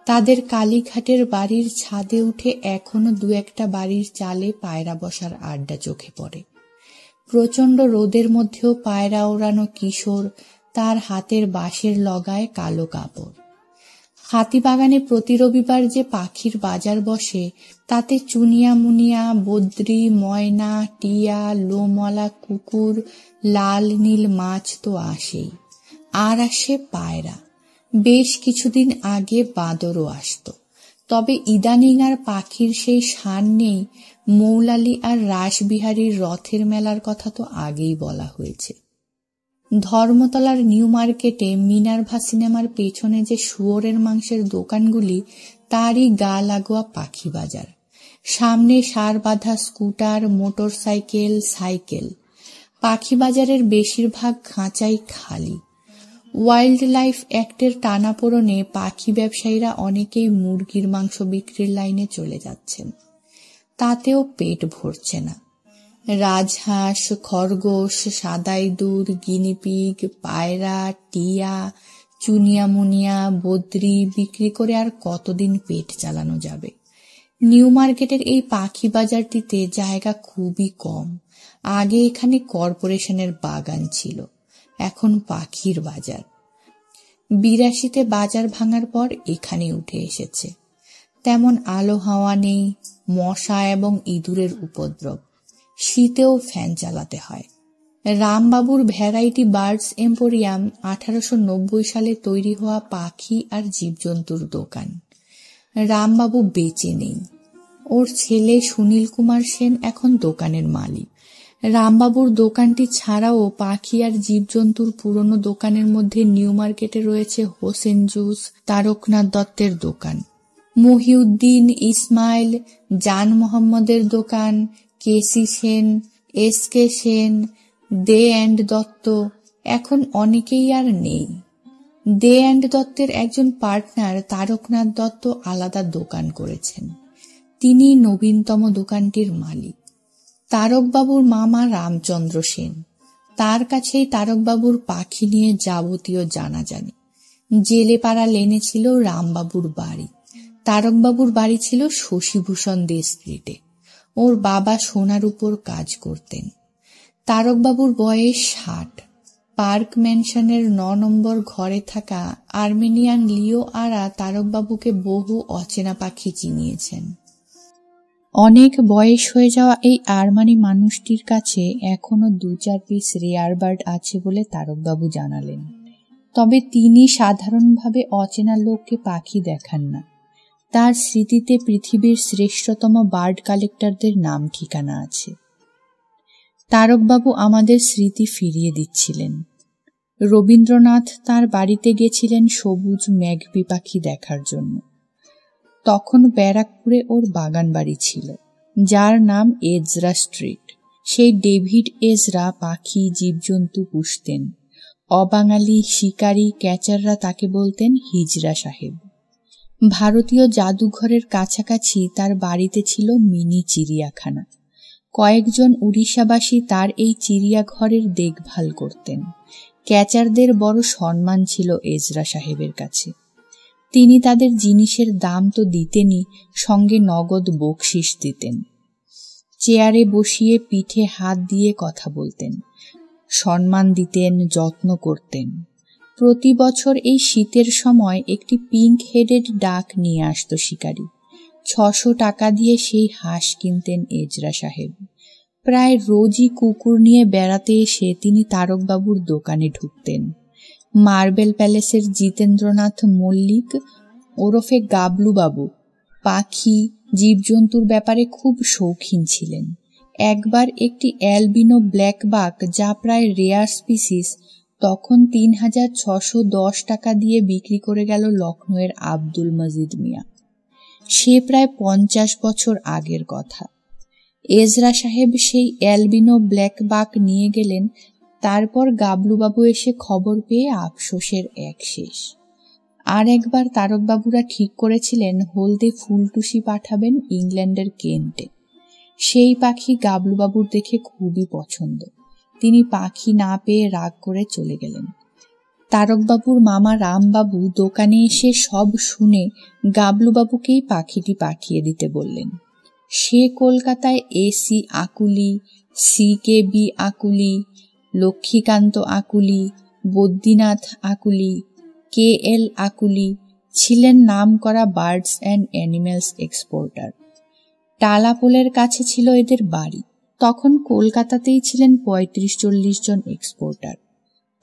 তাদের কালীঘাটের বাড়ির ছাদে উঠে এখনো 2-1টা বাড়ির চালে পায়রা বসার আড্ডা চোখে পড়ে। প্রচণ্ড রোদের মধ্যেও পায়রা ওড়ানো কিশোর, তার হাতের বাঁশের লগায় কালো কাপড়। হাতিবাগানে প্রতি রবিবার যে পাখির বাজার বসে, তাতে চুনিয়া মুনিয়া, বদ্রি, ময়না, টিয়া, লোমওয়ালা কুকুর, লাল নীল মাছ তো আসেই, আর আসে পায়রা। বেশ কিছুদিন আগে বাঁদরও আসত। তবে ইদানিং আর পাখির সেই শান নেই। মৌলালি আর রাসবিহারীর রথের মেলার কথা তো আগেই বলা হয়েছে। ধর্মতলার নিউ মার্কেটে মিনার্ভা সিনেমার পেছনে যে শুয়োরের মাংসের দোকানগুলি, তারই গা লাগোয়া পাখি বাজার। সামনে সার বাঁধা স্কুটার, মোটর সাইকেল, সাইকেল। পাখি বাজারের বেশিরভাগ খাঁচাই খালি। ওয়াইল্ড লাইফ অ্যাক্টের টানাপোড়েনে পাখি ব্যবসায়ীরা অনেকেই মুরগির মাংস বিক্রির লাইনে চলে যাচ্ছেন, তাতেও পেট ভরছে না। রাজহাঁস, খরগোশ, সাদা ইঁদুর, গিনিপিগ, পায়রা, টিয়া, চুনিয়া মুনিয়া, বদ্রি বিক্রি করে আর কতদিন পেট চালানো যাবে। নিউ মার্কেটের এই পাখি বাজারটিতে জায়গা খুবই কম। আগে এখানে কর্পোরেশনের বাগান ছিল, এখন পাখির বাজার। 82-তে বাজার ভাঙার পর এখানে উঠে এসেছে। তেমন আলো হাওয়া নেই, মশা এবং ইঁদুরের উপদ্রব। শীতেও ফ্যান চালাতে হয়। রামবাবুর ভ্যারাইটি বার্ডস এম্পোরিয়াম 1890 সালে তৈরি হওয়া পাখি আর জীবজন্তুর দোকান। রামবাবু বেঁচে নেই। ওর ছেলে সুনীল কুমার সেন এখন দোকানের মালিক। রামবাবুর দোকানটি ছাড়াও পাখি আর জীবজন্তুর পুরনো দোকানের মধ্যে নিউ মার্কেটে রয়েছে হোসেন জুস, তারকনাথ দত্তের দোকান, মহিউদ্দিন, ইসমাইল, জান মোহাম্মদের দোকান, KC Sen, SK Sen, De and Dutta. এখন অনেকেই আর নেই। দে অ্যান্ড দত্তের একজন পার্টনার তারকনাথ দত্ত আলাদা দোকান করেছেন। তিনি নবীনতম দোকানটির মালিক। তারকবাবুর মামা রামচন্দ্র সেন। তার কাছেই তারকবাবুর পাখি নিয়ে যাবতীয় জানাজানি। জেলেপাড়া লেনে ছিল রামবাবুর বাড়ি। তারকবাবুর বাড়ি ছিল শশীভূষণ দে স্ট্রিটে। ওর বাবা সোনার উপর কাজ করতেন। তারকবাবুর বয়স 60। পার্ক ম্যানশনের 9 নম্বর ঘরে থাকা আর্মেনিয়ান লিও আরা তারকবাবুকে বহু অচেনা পাখি চিনিয়েছেন। অনেক বয়স হয়ে যাওয়া এই আরমানি মানুষটির কাছে এখনো 2-4 পিস রেয়ার বার্ড আছে বলে তারকবাবু জানালেন। তবে তিনি সাধারণভাবে অচেনা লোককে পাখি দেখান না। তার স্মৃতিতে পৃথিবীর শ্রেষ্ঠতম বার্ড কালেক্টরদের নাম ঠিকানা আছে। তারকবাবু আমাদের স্মৃতি ফিরিয়ে দিচ্ছিলেন। রবীন্দ্রনাথ তার বাড়িতে গেছিলেন সবুজ ম্যাগপি পাখি দেখার জন্য। তখন ব্যারাকপুরে ওর বাগান বাড়ি ছিল, যার নাম এজরা স্ট্রিট। সেই ডেভিড এজরা পাখি জীবজন্তু পুষতেন। অবাঙালি শিকারী ক্যাচাররা তাকে বলতেন হিজরা সাহেব। ভারতীয় জাদুঘরের কাছাকাছি তার বাড়িতে ছিল মিনি চিড়িয়াখানা। কয়েকজন উড়িষ্যাবাসী তার এই চিড়িয়াঘরের দেখভাল করতেন। ক্যাচারদের বড় সম্মান ছিল এজরা সাহেবের কাছে। তিনি তাদের জিনিসের দাম তো দিতেনই, সঙ্গে নগদ বকশিস দিতেন। চেয়ারে বসিয়ে পিঠে হাত দিয়ে কথা বলতেন, সম্মান দিতেন, যত্ন করতেন। প্রতি বছর এই শীতের সময় একটি পিঙ্ক হেডেড ডাক নিয়ে আসত শিকারী। 600 টাকা দিয়ে সেই হাঁস কিনতেন এজরা সাহেব। প্রায় রোজই কুকুর নিয়ে বেড়াতে এসে তিনি তারকবাবুর দোকানে ঢুকতেন। মার্বেল প্যালেসের জিতেন্দ্রনাথ মল্লিক ওরফে গাবলুবাবু পাখি জীবজন্তুর ব্যাপারে খুব শৌখিন ছিলেন। একবার একটি অ্যালবিনো ব্ল্যাক বাক, যা প্রায় রেয়ার স্পিসিস, তখন 3610 টাকা দিয়ে বিক্রি করে গেল লখনৌয়ের আব্দুল মজিদ মিয়া। সে প্রায় 50 বছর আগের কথা। এজরা সাহেব সেই অ্যালবিনো ব্ল্যাক বাক নিয়ে গেলেন। তারপর গাবলুবাবু এসে খবর পেয়ে আফসোসের এক শেষ। আর একবার তারকবাবুরা ঠিক করেছিলেন হলদে ফুলটুসি পাঠাবেন ইংল্যান্ডের কেন্টে। সেই পাখি গাবলুবাবুর দেখে খুবই পছন্দ। তিনি পাখি না পেয়ে রাগ করে চলে গেলেন। তারকবাবুর মামা রামবাবু দোকানে এসে সব শুনে গাবলুবাবুকেই পাখিটি পাঠিয়ে দিতে বললেন। সে কলকাতায় AC Akuli, CKB Akuli, Lakshmikanta Akuli, Badrinath Akuli, KL Akuli ছিলেন নামকরা বার্ডস অ্যান্ড অ্যানিমেলস এক্সপোর্টার। টালাপোলের কাছে ছিল এদের বাড়ি। তখন কলকাতাতেই ছিলেন 35-40 জন এক্সপোর্টার।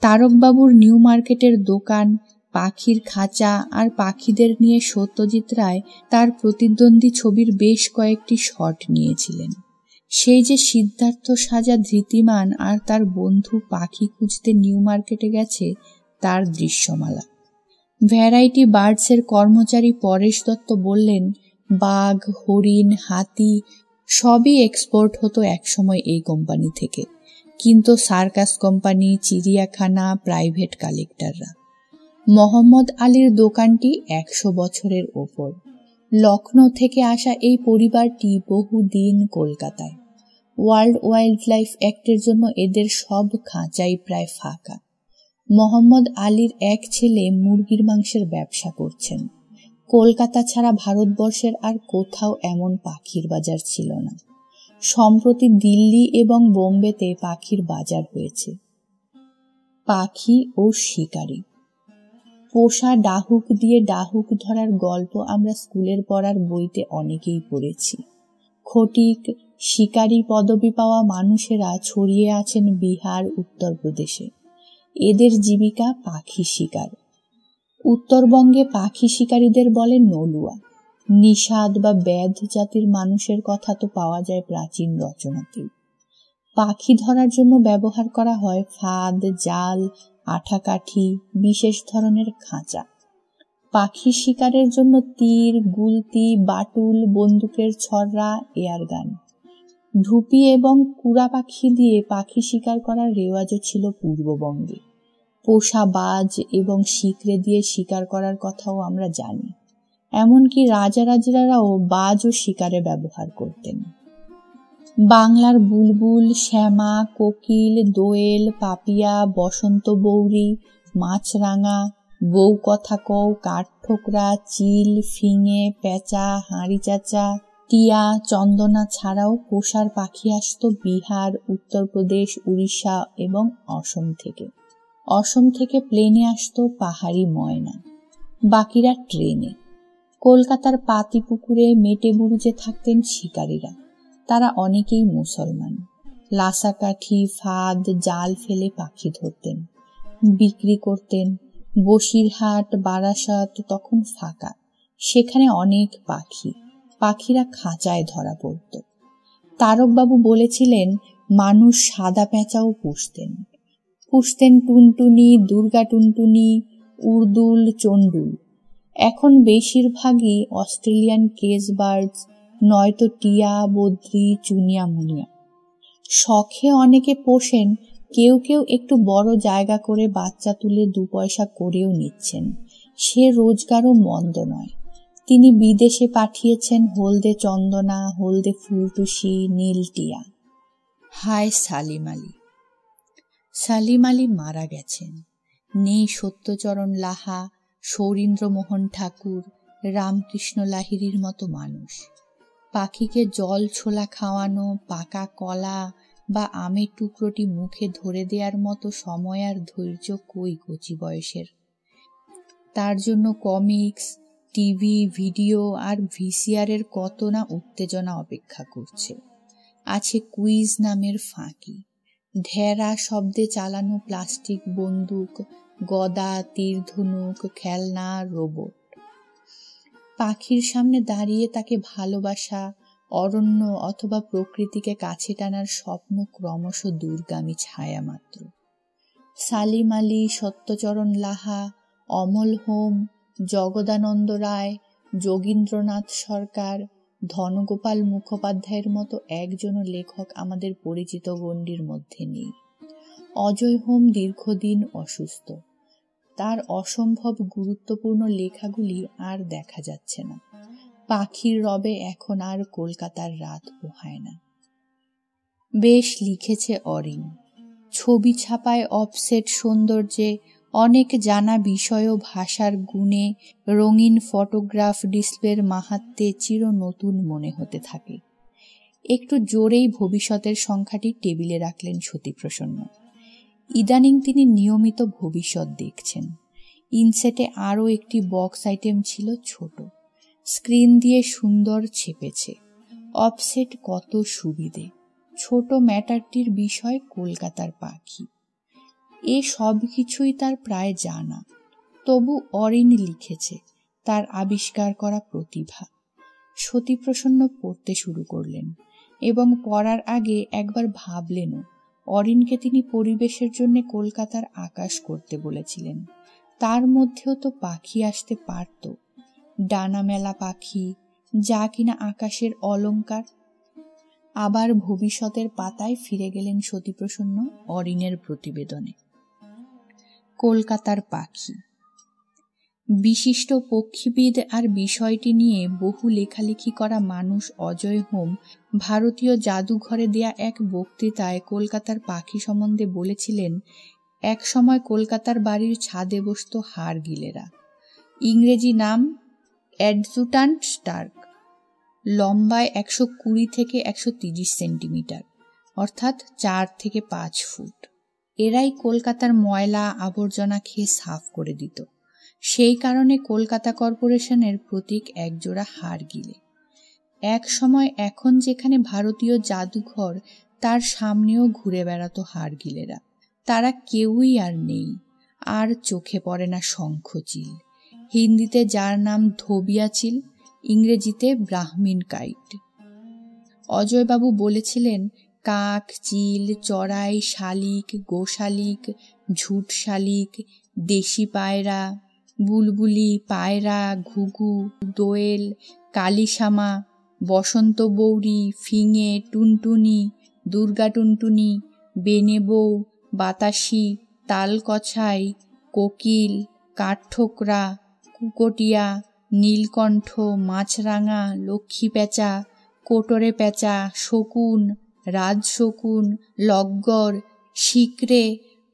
তারকবাবুর নিউ মার্কেটের দোকান, পাখির খাঁচা আর পাখিদের নিয়ে সত্যজিৎ রায় তার প্রতিদ্বন্দ্বী ছবির বেশ কয়েকটি শট নিয়েছিলেন। সেই যে সিদ্ধার্থ সাজা ধৃতিমান আর তার বন্ধু পাখি খুঁজতে নিউ মার্কেটে গেছে, তার দৃশ্যমালা। ভ্যারাইটি বার্ডসের কর্মচারী পরেশ দত্ত বললেন, বাঘ, হরিণ, হাতি সবই এক্সপোর্ট হতো একসময় এই কোম্পানি থেকে, কিন্তু সার্কাস কোম্পানি, চিড়িয়াখানা, প্রাইভেট কালেক্টররা মোহাম্মদ আলীর দোকানটি 100 বছরের ওপর। লখনৌ থেকে আসা এই পরিবারটি বহুদিন কলকাতায়। ওয়ার্ল্ড ওয়াইল্ড লাইফ অ্যাক্টের জন্য এদের সব খাঁচাই প্রায় ফাঁকা। মোহাম্মদ আলীর এক ছেলে মুরগির মাংসের ব্যবসা করছেন। কলকাতা ছাড়া ভারতবর্ষের আর কোথাও এমন পাখির বাজার ছিল না। সম্প্রতি দিল্লি এবং বোম্বেতে পাখির বাজার হয়েছে। পাখি ও শিকারী। পোষা ডাহুক দিয়ে ডাহুক ধরার গল্প আমরা স্কুলের পড়ার বইতে অনেকেই পড়েছি। খটিক, শিকারী পদবি পাওয়া মানুষেরা ছড়িয়ে আছেন বিহার, উত্তরপ্রদেশে। এদের জীবিকা পাখি শিকার। উত্তরবঙ্গে পাখি শিকারীদের বলে নলুয়া। নিষাদ বা ব্যাধ জাতির মানুষের কথা তো পাওয়া যায় প্রাচীন রচনাতেই। পাখি ধরার জন্য ব্যবহার করা হয় ফাঁদ, জাল, আঠাকাঠি, বিশেষ ধরনের খাঁচা। পাখি শিকারের জন্য তীর, গুলতি, বাটুল, বন্দুকের ছড়া, এয়ারগান। ধুপি এবং কুড়া পাখি দিয়ে পাখি শিকার করার রেওয়াজও ছিল পূর্ববঙ্গে। পোষা বাজ এবং শিকরে দিয়ে শিকার করার কথাও আমরা জানি। এমনকি রাজারাজরাও বাজ ও শিকারে ব্যবহার করতেন। বাংলার বুলবুল, শ্যামা, কোকিল, দোয়েল, পাপিয়া, বসন্ত বৌরি, মাছরাঙা, বউ কথা কও, কাঠঠোকরা, চিল, ফিঙে, পেঁচা, হাঁড়ি চাচা, টিয়া, চন্দনা ছাড়াও পোষার পাখি আসতো বিহার, উত্তরপ্রদেশ, উড়িষ্যা এবং অসম থেকে। অসম থেকে প্লেনে আসতো পাহাড়ি ময়না, বাকিরা ট্রেনে। কলকাতার পাতিপুকুরে, মেটেবুরুজে থাকতেন শিকারীরা। তারা অনেকেই মুসলমান। লাসাকাঠি, ফাঁদ, জাল ফেলে পাখি ধরতেন, বিক্রি করতেন। বসিরহাট, বারাসাত তখন ফাঁকা। সেখানে অনেক পাখি। পাখিরা খাঁচায় ধরা পড়ত। তারকবাবু বলেছিলেন মানুষ সাদা পেঁচাও পুষতেন। টুনটুনি, দুর্গা টুনটুনি, উর্দুল, চন্ডুল। এখন বেশিরভাগই অস্ট্রেলিয়ান কেস বার্ডস, নয়তো টিয়া, বদ্রি, চুনিয়া মুনিয়া। শখে অনেকে পোষেন, কেউ কেউ একটু বড় জায়গা করে বাচ্চা তুলে 2 পয়সা করেও নিচ্ছেন। সে রোজগারও মন্দ নয়। তিনি বিদেশে পাঠিয়েছেন হলদে চন্দনা, হলদে ফুলটুসি, নীল টিয়া। হায় সালিম আলী। সালিম আলী মারা গেছেন। নেই সত্যচরণ লাহা, সৌরীন্দ্রমোহন ঠাকুর, রামকৃষ্ণ লাহিড়ীর মতো মানুষ। পাখিকে জল ছোলা খাওয়ানো, পাকা কলা বা আমের টুকরোটি মুখে ধরে দেওয়ার মতো সময় আর ধৈর্য কই কচি বয়সের। তার জন্য কমিক্স, টিভি, ভিডিও আর ভিসিআরের কত না উত্তেজনা অপেক্ষা করছে। আছে কুইজ নামের ফাঁকি, ঢেরা শব্দে চালানো প্লাস্টিক বন্দুক, গদা, তীরধনুক, খেলনা, রোবট। পাখির সামনে দাঁড়িয়ে তাকে ভালোবাসা, অরণ্য অথবা প্রকৃতিকে কাছে টানার স্বপ্ন ক্রমশ দূরগামী ছায়া মাত্র। সালিম আলী, সত্যচরণ লাহা, অমল হোম, জগদানন্দ রায়, যোগীন্দ্রনাথ সরকার, ধনগোপাল মুখোপাধ্যায়ের মতো একজনও লেখক আমাদের পরিচিত গণ্ডির মধ্যে নেই। অজয় হোম দীর্ঘদিন অসুস্থ। তার অসম্ভব গুরুত্বপূর্ণ লেখাগুলি আর দেখা যাচ্ছে না। পাখির রবে এখন আর কলকাতার রাত পোহায় না। বেশ লিখেছে অরিন। ছবি ছাপায় অফসেট সৌন্দর্যে, অনেক জানা বিষয় ও ভাষার গুণে, রঙিন ফটোগ্রাফ ডিসপ্লের মাহাত্ম্যে চির নতুন মনে হতে থাকে। একটু জোরেই ভবিষ্যতের সংখ্যাটি টেবিলে রাখলেন সতীপ্রসন্ন। ইদানিং তিনি নিয়মিত ভবিষ্যৎ দেখছেন। ইনসেটে আরও একটি বক্স আইটেম ছিল, ছোট স্ক্রিন দিয়ে সুন্দর ছেপেছে। অফসেট কত সুবিধে। ছোট ম্যাটারটির বিষয় কলকাতার পাখি। এ সব কিছুই তার প্রায় জানা। তবু অরিন লিখেছে, তার আবিষ্কার করা প্রতিভা। সতীপ্রসন্ন পড়তে শুরু করলেন এবং পড়ার আগে একবার ভাবলেনও অরিনকে তিনি পরিবেশের জন্য কলকাতার আকাশ করতে বলেছিলেন। তার মধ্যেও তো পাখি আসতে পারত, ডানা মেলা পাখি, যা কিনা আকাশের অলংকার। আবার ভবিষ্যতের পাতায় ফিরে গেলেন সতীপ্রসন্ন অরিনের প্রতিবেদনে। কলকাতার পাখি। বিশিষ্ট পক্ষীবিদ আর বিষয়টি নিয়ে বহু লেখালেখি করা মানুষ অজয় হোম ভারতীয় জাদুঘরে দেয়া এক বক্তৃতায় কলকাতার পাখি সম্বন্ধে বলেছিলেন, এক সময় কলকাতার বাড়ির ছাদে বসত হাড়গিলেরা। ইংরেজি নাম অ্যাডজুট্যান্ট স্টার্ক। লম্বায় 120 থেকে 130 সেন্টিমিটার, অর্থাৎ 4 থেকে 5 ফুট। এরাই কলকাতার ময়লা আবর্জনা খেয়ে সাফ করে দিত। সেই কারণে কলকাতা কর্পোরেশনের প্রতীক একজোড়া হাড়গিলে। এক সময় এখন যেখানে ভারতীয় জাদুঘর, তার সামনেও ঘুরে বেড়াতো হাড়গিলেরা। তারা কেউই আর নেই। আর চোখে পড়ে না শঙ্খচিল, হিন্দিতে যার নাম ধোবিয়া চিল, ইংরেজিতে ব্রাহ্মীণ কাইট। অজয়বাবু বলেছিলেন, কাক, চিল, চড়াই, শালিক, গোশালিক, ঝুট শালিক, দেশি পায়রা, বুলবুলি, পায়রা, ঘুঘু, দোয়েল, কালিশামা, বসন্ত বৌরি, ফিঙে, টুনটুনি, দুর্গা টুনটুনি, বেনে বউ, বাতাসি, তালকছাই, কোকিল, কাঠঠোকরা, কুকটিয়া, নীলকণ্ঠ, মাছরাঙা, লক্ষ্মী পেঁচা, কোটরে পেঁচা, শকুন, রাজশকুন, লগ্গর, শিকরে,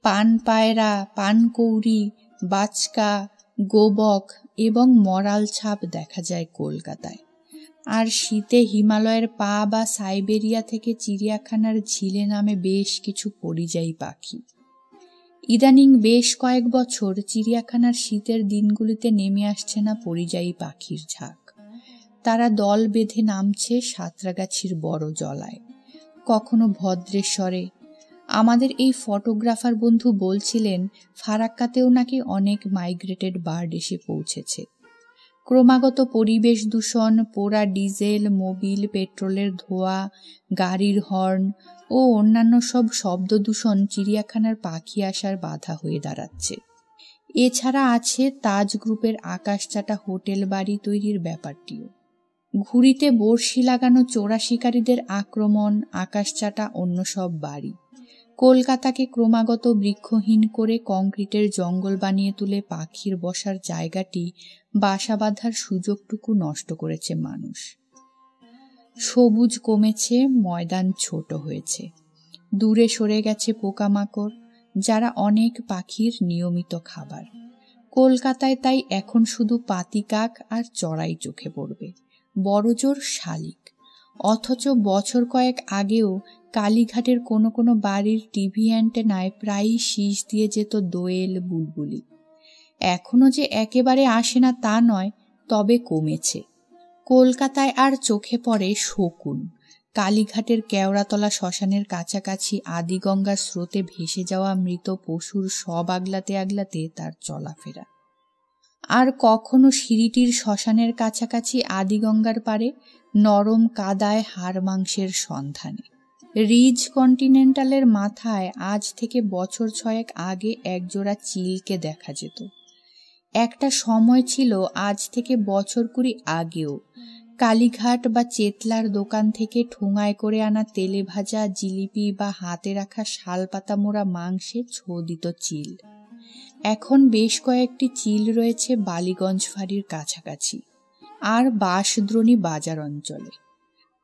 পান পায়রা, পানকৌড়ি, বাচকা, গোবক এবং মরাল ছাপ দেখা যায় কলকাতায়। আর শীতে হিমালয়ের পা বা সাইবেরিয়া থেকে চিড়িয়াখানার ঝিলে নামে বেশ কিছু পরিযায়ী পাখি। ইদানিং বেশ কয়েক বছর চিড়িয়াখানার শীতের দিনগুলিতে নেমে আসছে না পরিযায়ী পাখির ঝাঁক। তারা দল বেঁধে নামছে সাঁতরাগাছির বড় জলায়, কখনো ভদ্রেশ্বরে। আমাদের এই ফটোগ্রাফার বন্ধু বলছিলেন, ফারাক্কাতেও নাকি অনেক মাইগ্রেটেড বার্ড এসে পৌঁছেছে। ক্রমাগত পরিবেশ দূষণ, পোড়া ডিজেল, মোবিল, পেট্রোলের ধোঁয়া, গাড়ির হর্ন ও অন্যান্য সব শব্দ দূষণ চিড়িয়াখানার পাখি আসার বাধা হয়ে দাঁড়াচ্ছে। এছাড়া আছে তাজ গ্রুপের আকাশচাটা হোটেল বাড়ি তৈরির ব্যাপারটিও। ঘুড়িতে বড়শি লাগানো চোরা শিকারীদের আক্রমণ, আকাশচাটা অন্য সব বাড়ি। কলকাতাকে ক্রমাগত বৃক্ষহীন করে কংক্রিটের জঙ্গল বানিয়ে তুলে পাখির বসার জায়গাটি, বাসা বাঁধার সুযোগটুকু নষ্ট করেছে মানুষ। সবুজ কমেছে, ময়দান ছোট হয়েছে, দূরে সরে গেছে পোকামাকড়, যারা অনেক পাখির নিয়মিত খাবার। কলকাতায় তাই এখন শুধু পাতিকাক আর চড়াই চোখে পড়বে, বড়জোর শালিক। অথচ বছর কয়েক আগেও কালীঘাটের কোনো কোনো বাড়ির টিভি অ্যান্টেনায় প্রায়ই শীষ দিয়ে যেত দোয়েল, বুলবুলি। এখনো যে একেবারে আসে না তা নয়, তবে কমেছে। কলকাতায় আর চোখে পড়ে শকুন। কালীঘাটের কেওড়াতলা শ্মশানের কাছাকাছি আদিগঙ্গার স্রোতে ভেসে যাওয়া মৃত পশুর সব আগলাতে আগলাতে তার চলাফেরা। আর কখনো সিঁড়িটির শ্মশানের কাছাকাছি আদিগঙ্গার পারে নরম কাদায় হাড় মাংসের সন্ধানে। রিজ কন্টিনেন্টালের মাথায় আজ থেকে বছর 6 আগে একজোড়া চিলকে দেখা যেত। একটা সময় ছিল আজ থেকে বছর 20 আগেও কালীঘাট বা চেতলার দোকান থেকে ঠোঙায় করে আনা তেলে ভাজা জিলিপি বা হাতে রাখা শালপাতা মোড়া মাংসে ছো দিত চিল। এখন বেশ কয়েকটি চিল রয়েছে বালিগঞ্জ ফাঁড়ির কাছাকাছি আর বাঁশদ্রোণী বাজার অঞ্চলে।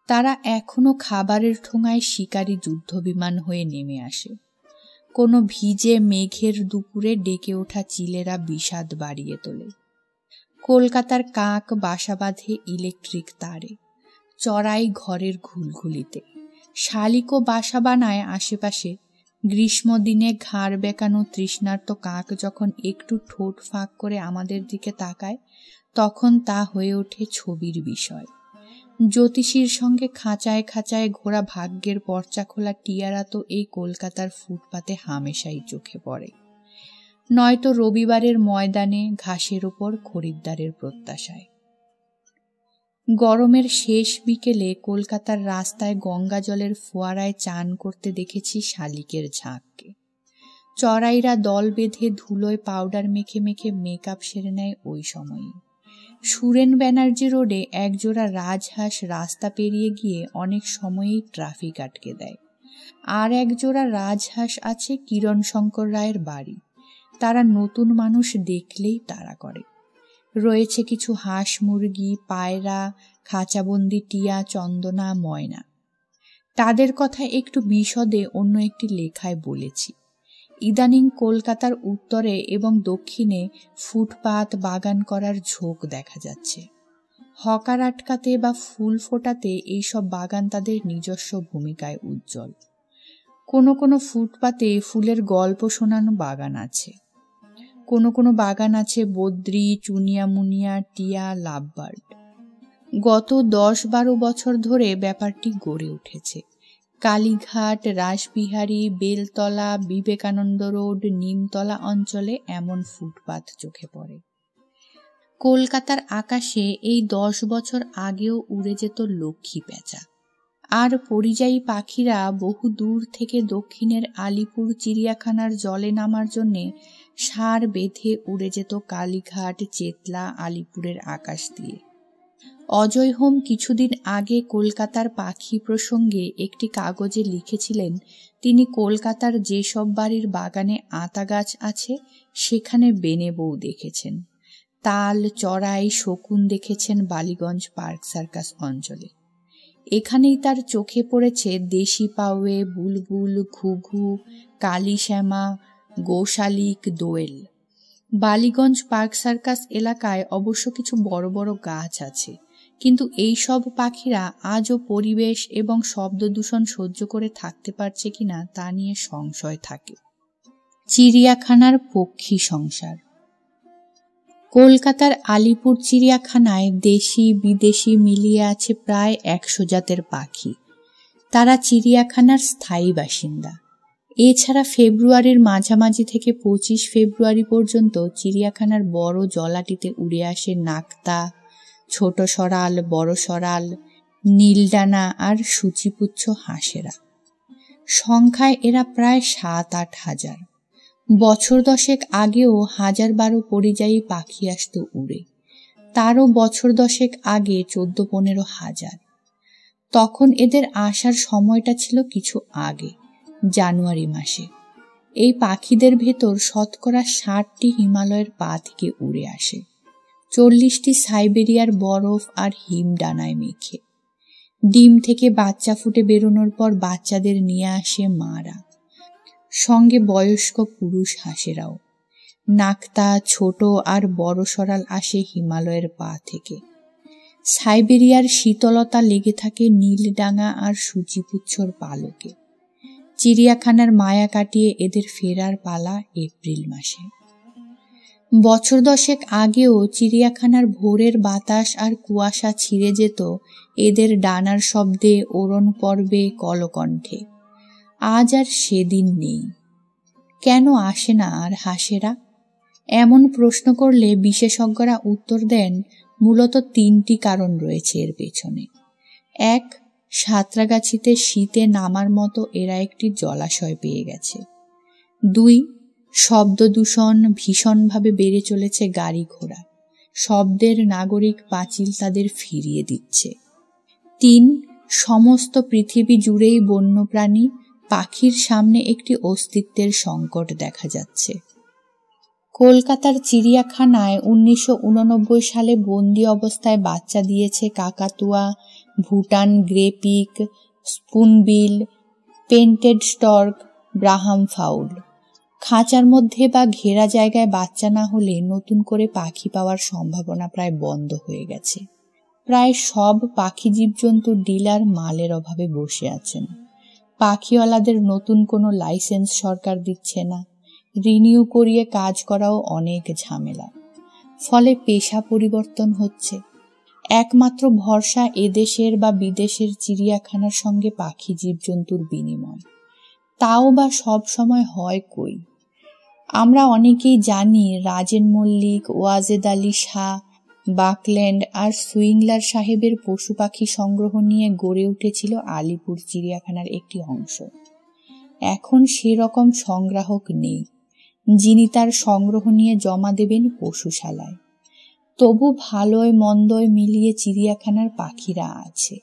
তারা এখনো খাবারের ঠোঙায় শিকারী যুদ্ধবিমান হয়ে নেমে আসে। কোনো ভিজে মেঘের দুপুরে ডেকে ওঠা চিলেরা বিষাদ বাড়িয়ে তোলে। কলকাতার কাক বাসা বাঁধে ইলেকট্রিক তারে, চড়াই ঘরের ঘুলঘুলিতে, শালিকও বাসা বানায় আশেপাশে। গ্রীষ্মদিনে ঘাড় বেঁকানো তৃষ্ণার্ত কাক যখন একটু ঠোঁট ফাঁক করে আমাদের দিকে তাকায়, তখন তা হয়ে ওঠে ছবির বিষয়। জ্যোতিষীর সঙ্গে খাঁচায় খাঁচায় ঘোরা ভাগ্যের পর্চা খোলা টিয়ারা তো এই কলকাতার ফুটপাতে হামেশাই চোখে পড়ে, নয়তো রবিবারের ময়দানে ঘাসের ওপর খরিদ্দারের প্রত্যাশায়। গরমের শেষ বিকেলে কলকাতার রাস্তায় গঙ্গা জলের ফোয়ারায় চান করতে দেখেছি শালিকের ঝাঁককে। চড়াইরা দল বেঁধে ধুলোয় পাউডার মেখে মেখে মেকআপ সেরে নেয় ওই সময়ই। সুরেন ব্যানার্জি রোডে একজোড়া রাজহাঁস রাস্তা পেরিয়ে গিয়ে অনেক সময়ই ট্রাফিক আটকে দেয়। আর একজোড়া রাজহাঁস আছে কিরণ শঙ্কর রায়ের বাড়ি। তারা নতুন মানুষ দেখলেই তাড়া করে। রয়েছে কিছু হাঁস, মুরগি, পায়রা, খাঁচাবন্দি টিয়া, চন্দনা, ময়না। তাদের কথা একটু বিশদে অন্য একটি লেখায় বলেছি। ইদানিং কলকাতার উত্তরে এবং দক্ষিণে ফুটপাত বাগান করার ঝোঁক দেখা যাচ্ছে। হকার আটকাতে বা ফুল ফোটাতে এইসব বাগান তাদের নিজস্ব ভূমিকায় উজ্জ্বল। কোনো কোনো ফুটপাতে ফুলের গল্প শোনানো বাগান আছে। কোনো কোনো বাগান আছে বদ্রি, চুনিয়া মুনিয়া, টিয়া, লাভবার্ড। গত 10-12 বছর ধরে ব্যাপারটি গড়ে উঠেছে। কালীঘাট, রাসবিহারী, বেলতলা, বিবেকানন্দ রোড, নিমতলা অঞ্চলে এমন ফুটপাত চোখে পড়ে। কলকাতার আকাশে এই 10 বছর আগেও উড়ে যেত লক্ষ্মী পেঁচা, আর পরিযায়ী পাখিরা বহু দূর থেকে দক্ষিণের আলিপুর চিড়িয়াখানার জলে নামার জন্যে সার বেঁধে উড়ে যেত কালীঘাট, চেতলা, আলিপুরের আকাশ দিয়ে। অজয় হোম কিছুদিন আগে কলকাতার পাখি প্রসঙ্গে একটি কাগজে লিখেছিলেন তিনি কলকাতার যেসব বাড়ির বাগানে আতা গাছ আছে সেখানে বেনে বউ দেখেছেন। তাল, চড়াই, শকুন দেখেছেন বালিগঞ্জ পার্ক সার্কাস অঞ্চলে। এখানেই তার চোখে পড়েছে দেশি পাউয়ে, বুলবুল, ঘুঘু, কালীশ্যামা, গোশালিক, দোয়েল। বালিগঞ্জ পার্ক সার্কাস এলাকায় অবশ্য কিছু বড় বড় গাছ আছে, কিন্তু এই সব পাখিরা আজও পরিবেশ এবং শব্দ দূষণ সহ্য করে থাকতে পারছে কিনা তা নিয়ে সংশয় থাকে। চিড়িয়াখানার পক্ষী সংসার। কলকাতার আলিপুর চিড়িয়াখানায় দেশি বিদেশি মিলিয়ে আছে প্রায় 100 জাতের পাখি। তারা চিড়িয়াখানার স্থায়ী বাসিন্দা। এছাড়া ফেব্রুয়ারির মাঝামাঝি থেকে 25 ফেব্রুয়ারি পর্যন্ত চিড়িয়াখানার বড় জলাটিতে উড়ে আসে নাকতা, ছোট সরাল, বড় সরাল, নীলডানা আর সূচিপুচ্ছ হাঁসেরা। সংখ্যায় এরা প্রায় 7-8 হাজার। বছর 10 আগেও 1012 পরিযায়ী পাখি আসতো উড়ে। তারও বছর 10 আগে 14-15 হাজার। তখন এদের আসার সময়টা ছিল কিছু আগে, জানুয়ারি মাসে। এই পাখিদের ভেতর শতকরা 60টি হিমালয়ের পা থেকে উড়ে আসে, 40টি সাইবেরিয়ার বরফ আর হিম ডানায় মেখে। ডিম থেকে বাচ্চা ফুটে বেরোনোর পর বাচ্চাদের নিয়ে আসে মারা, সঙ্গে বয়স্ক পুরুষ হাঁসেরাও। নাকতা, ছোট আর বড় সরাল আসে হিমালয়ের পা থেকে। সাইবেরিয়ার শীতলতা লেগে থাকে নীলডাঙা আর সূচিপুচ্ছর পালকে। চিড়িয়াখানার মায়া কাটিয়ে এদের ফেরার পালা এপ্রিল মাসে। বছর 10 আগেও চিড়িয়াখানার ভোরের বাতাস আর কুয়াশা ছিঁড়ে যেত এদের ডানার শব্দে, ওড়ন পর্বে, কলকণ্ঠে। আজ আর সেদিন নেই। কেন আসে না আর হাঁসেরা? এমন প্রশ্ন করলে বিশেষজ্ঞরা উত্তর দেন মূলত 3টি কারণ রয়েছে এর পেছনে। 1. সাঁতরাগাছিতে শীতে নামার মতো এরা একটি জলাশয় পেয়ে গেছে। 2. শব্দ দূষণ ভীষণভাবে বেড়ে চলেছে গাড়ি ঘোড়া। শব্দের নাগরিক পাঁচিল তাদের ফিরিয়ে দিচ্ছে। 3. সমস্ত পৃথিবী জুড়েই বন্যপ্রাণী পাখির সামনে একটি অস্তিত্বের সংকট দেখা যাচ্ছে। কলকাতার চিড়িয়াখানায় 1989 সালে বন্দি অবস্থায় বাচ্চা দিয়েছে কাকাতুয়া, ভুটান গ্রেপিক, spoonbill, painted stork, Brahma fowl. খাঁচার মধ্যে বা ঘেরা জায়গায় বাচ্চা না হলে নতুন করে পাখি পাওয়ার সম্ভাবনা প্রায় বন্ধ হয়ে গেছে। প্রায় সব পাখি জীবজন্তুর ডিলার মালের অভাবে বসে আছেন। পাখিওয়ালাদের নতুন কোনো লাইসেন্স সরকার দিচ্ছে না। রিনিউ করিয়ে কাজ করাও অনেক ঝামেলা। ফলে পেশা পরিবর্তন হচ্ছে। একমাত্র ভরসা এদেশের বা বিদেশের চিড়িয়াখানার সঙ্গে পাখি জীবজন্তুর বিনিময়। তাও বা সব সময় হয় কই? আমরা অনেকেই জানি রাজেন মল্লিক, ওয়াজেদ আলী শাহ, বাকল্যান্ড আর সুইংলার সাহেবের পশু পাখি সংগ্রহ নিয়ে গড়ে উঠেছিল আলিপুর চিড়িয়াখানার একটি অংশ। এখন সেরকম সংগ্রাহক নেই, যিনি তার সংগ্রহ নিয়ে জমা দেবেন পশুশালায়। তবু ভালোয় মন্দয় মিলিয়ে চিড়িয়াখানার পাখিরা আছে।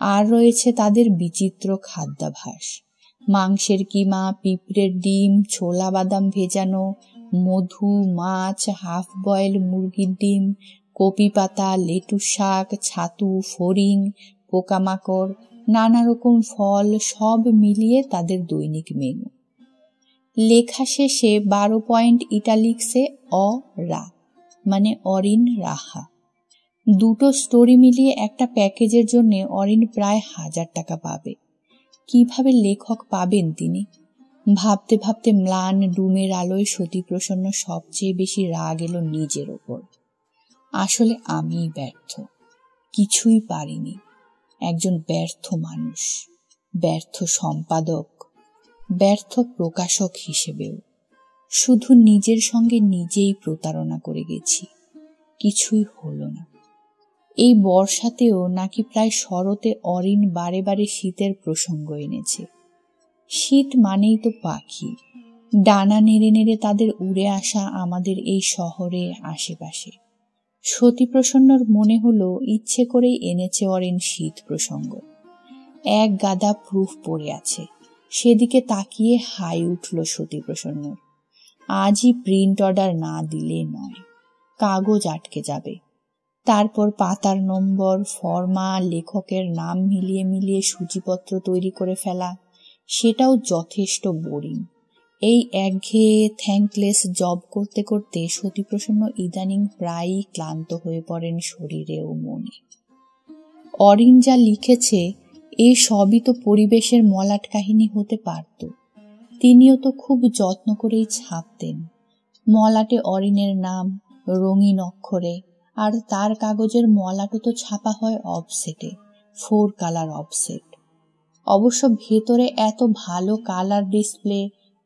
আর রয়েছে তাদের বিচিত্র খাদ্যাভ্যাস। মাংসের কিমা, পিঁপড়ের ডিম, ছোলা বাদাম ভেজানো, মধু, মাছ, হাফ বয়েল মুরগির ডিম, কপি পাতা, লেটুস শাক, ছাতু, ফড়িং, পোকামাকড়, নানা রকম ফল, সব মিলিয়ে তাদের দৈনিক মেনু। লেখা শেষে 12 পয়েন্ট ইটালিক্সে রা, মানে অরিন রাহা। দুটো স্টোরি মিলিয়ে একটা প্যাকেজের জন্য অরিন প্রায় 1000 টাকা পাবে। কিভাবে লেখক পাবেন তিনি? ভাবতে ভাবতে ম্লান ডুমের আলোয় সতীপ্রসন্ন সবচেয়ে বেশি রাগ এলো নিজের ওপর। আসলে আমিই ব্যর্থ, কিছুই পারিনি। একজন ব্যর্থ মানুষ, ব্যর্থ সম্পাদক, ব্যর্থ প্রকাশক হিসেবেও। শুধু নিজের সঙ্গে নিজেই প্রতারণা করে গেছি, কিছুই হলো না। এই বর্ষাতেও নাকি প্রায় শরতে অরিন বারে বারে শীতের প্রসঙ্গ এনেছে। শীত মানেই তো পাখি, ডানা নেড়ে নেড়ে তাদের উড়ে আসা আমাদের এই শহরের আশেপাশে। সতীপ্রসন্নর মনে হলো ইচ্ছে করেই এনেছে অরিন শীত প্রসঙ্গ। এক গাদা প্রুফ পড়ে আছে, সেদিকে তাকিয়ে হাই উঠল সতীপ্রসন্নর। আজই প্রিন্ট অর্ডার না দিলে নয়, কাগজ আটকে যাবে। তারপর পাতার নম্বর, ফর্মা, লেখকের নাম মিলিয়ে মিলিয়ে সূচিপত্র তৈরি করে ফেলা, সেটাও যথেষ্ট বোরিং। এই একঘেয়ে থ্যাঙ্কলেস জব করতে করতে সতীপ্রসন্ন ইদানিং প্রায়ই ক্লান্ত হয়ে পড়েন শরীরে ও মনে। অরিন যা লিখেছে এই সবই তো পরিবেশের মলাট কাহিনী হতে পারত। তিনিও তো খুব যত্ন করেই ছাপতেন। মলাটে অরিনের নাম রঙিন অক্ষরে, আর তার কাগজের মলাটও তো ছাপা হয় অফসেটে, 4 কালার অফসেট। অবশ্য ভেতরে এত ভালো কালার ডিসপ্লে,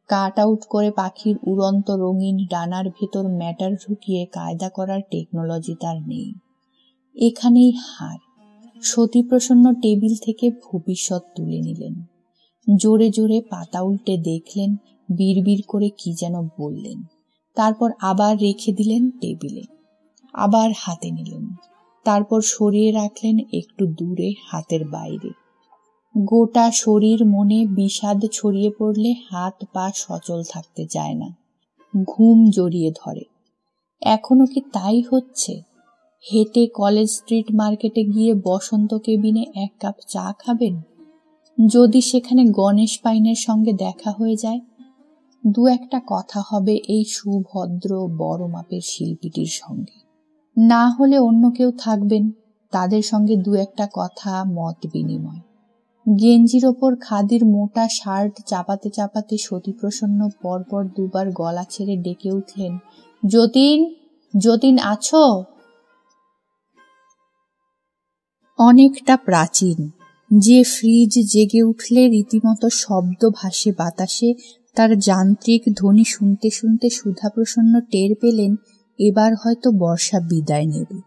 কাট আউট করে পাখির উড়ন্ত রঙিন ডানার ভেতর ম্যাটার ঢুকিয়ে কায়দা করার টেকনোলজি তার নেই। এখানেই হার। সতীপ্রসন্ন টেবিল থেকে ভবিষ্যৎ তুলে নিলেন, জোরে জোরে পাতা উল্টে দেখলেন, বিড়বিড় করে কি যেন বললেন, তারপর আবার রেখে দিলেন টেবিলে, আবার হাতে নিলেন, তারপর সরিয়ে রাখলেন একটু দূরে হাতের বাইরে। গোটা শরীর মনে বিষাদ ছড়িয়ে পড়লে হাত পা সচল থাকতে চায় না, ঘুম জড়িয়ে ধরে। এখনো কি তাই হচ্ছে? হেঁটে কলেজ স্ট্রিট মার্কেটে গিয়ে বসন্ত কেবিনে 1 কাপ চা খাবেন? যদি সেখানে গণেশ পাইনের সঙ্গে দেখা হয়ে যায়, 2-1টা কথা হবে এই সুভদ্র বড় মাপের শিল্পীটির সঙ্গে। না হলে অন্য কেউ থাকবেন, তাদের সঙ্গে 2-1টা কথা, মত বিনিময়। গেঞ্জির ওপর খাদির মোটা শার্ট চাপাতে চাপাতে সতীপ্রসন্ন পরপর 2বার গলা ছেড়ে ডেকে উঠলেন, যতীন, যতীন আছো? অনেকটা প্রাচীন, যে ফ্রিজ জেগে উঠলে রীতিমতো শব্দ ভাসে বাতাসে, তার যান্ত্রিক ধ্বনি শুনতে শুনতে সুধাপ্রসন্ন টের পেলেন এবার হয়তো বর্ষা বিদায় নেবে।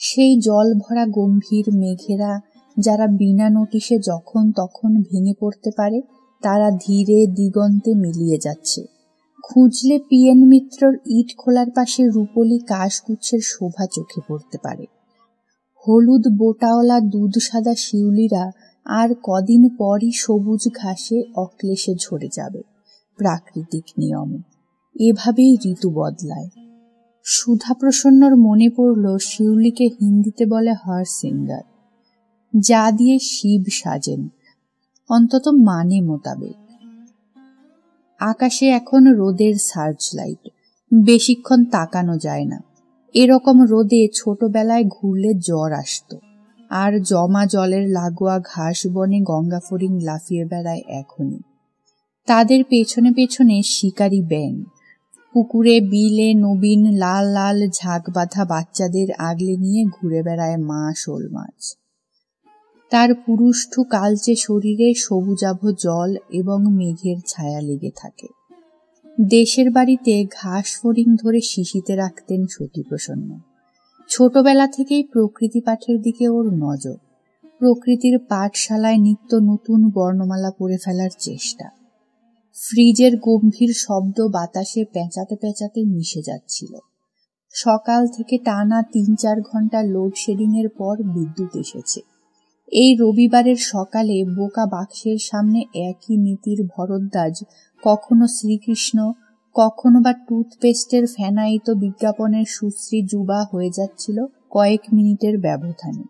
সেই জল ভরা গম্ভীর মেঘেরা, যারা বিনা নোটিশে যখন তখন ভেঙে পড়তে পারে, তারা ধীরে দিগন্তে মিলিয়ে যাচ্ছে। খুঁজলে পিএন মিত্রর ইট খোলার পাশে রূপলি কাশগুচ্ছের শোভা চোখে পড়তে পারে। হলুদ বোটাওয়ালা দুধ সাদা শিউলিরা আর কদিন পরই সবুজ ঘাসে অক্লেশে ঝরে যাবে, প্রাকৃতিক নিয়মে। এভাবেই ঋতু বদলায়। সুধাপ্রসন্নর মনে পড়ল শিউলিকে হিন্দিতে বলে হরসিঙ্গার, যা দিয়ে শিব সাজেন, অন্তত মানে মোতাবেক। আকাশে এখন রোদের সার্চ লাইট, বেশিক্ষণ তাকানো যায় না। এরকম রোদে ছোটবেলায় ঘুরলে জ্বর আসত, আর জমা জলের লাগোয়া ঘাস বনে গঙ্গা ফড়িং লাফিয়ে বেড়ায় এখনই। তাদের পেছনে পেছনে শিকারী ব্যাঙ, পুকুরে বিলে নবীন লাল লাল ঝাঁক বাঁধা বাচ্চাদের আগলে নিয়ে ঘুরে বেড়ায় মা শোল মাছ। তার পুরুষ্ঠু কালচে শরীরে সবুজাভ জল এবং মেঘের ছায়া লেগে থাকে। দেশের বাড়িতে ঘাস ফড়িং ধরে শিশিতে রাখতেন সতীপ্রসন্ন। ছোটবেলা থেকেই প্রকৃতি পাঠের দিকে ওর নজর। প্রকৃতির পাঠশালায় নিত্য নতুন বর্ণমালা পড়ে ফেলার চেষ্টা। ফ্রিজের গম্ভীর শব্দ বাতাসে পেঁচাতে পেঁচাতে মিশে যাচ্ছিল। সকাল থেকে টানা 3-4 ঘন্টা লোডশেডিং এর পর বিদ্যুৎ এসেছে। এই রবিবারের সকালে বোকা বাক্সের সামনে একই নীতির ভরদ্বাজ কখনো শ্রীকৃষ্ণ, কখনো বা টুথপেস্টের ফেনায়িত বিজ্ঞাপনের সুশ্রী যুবা হয়ে যাচ্ছিল কয়েক মিনিটের ব্যবধানে।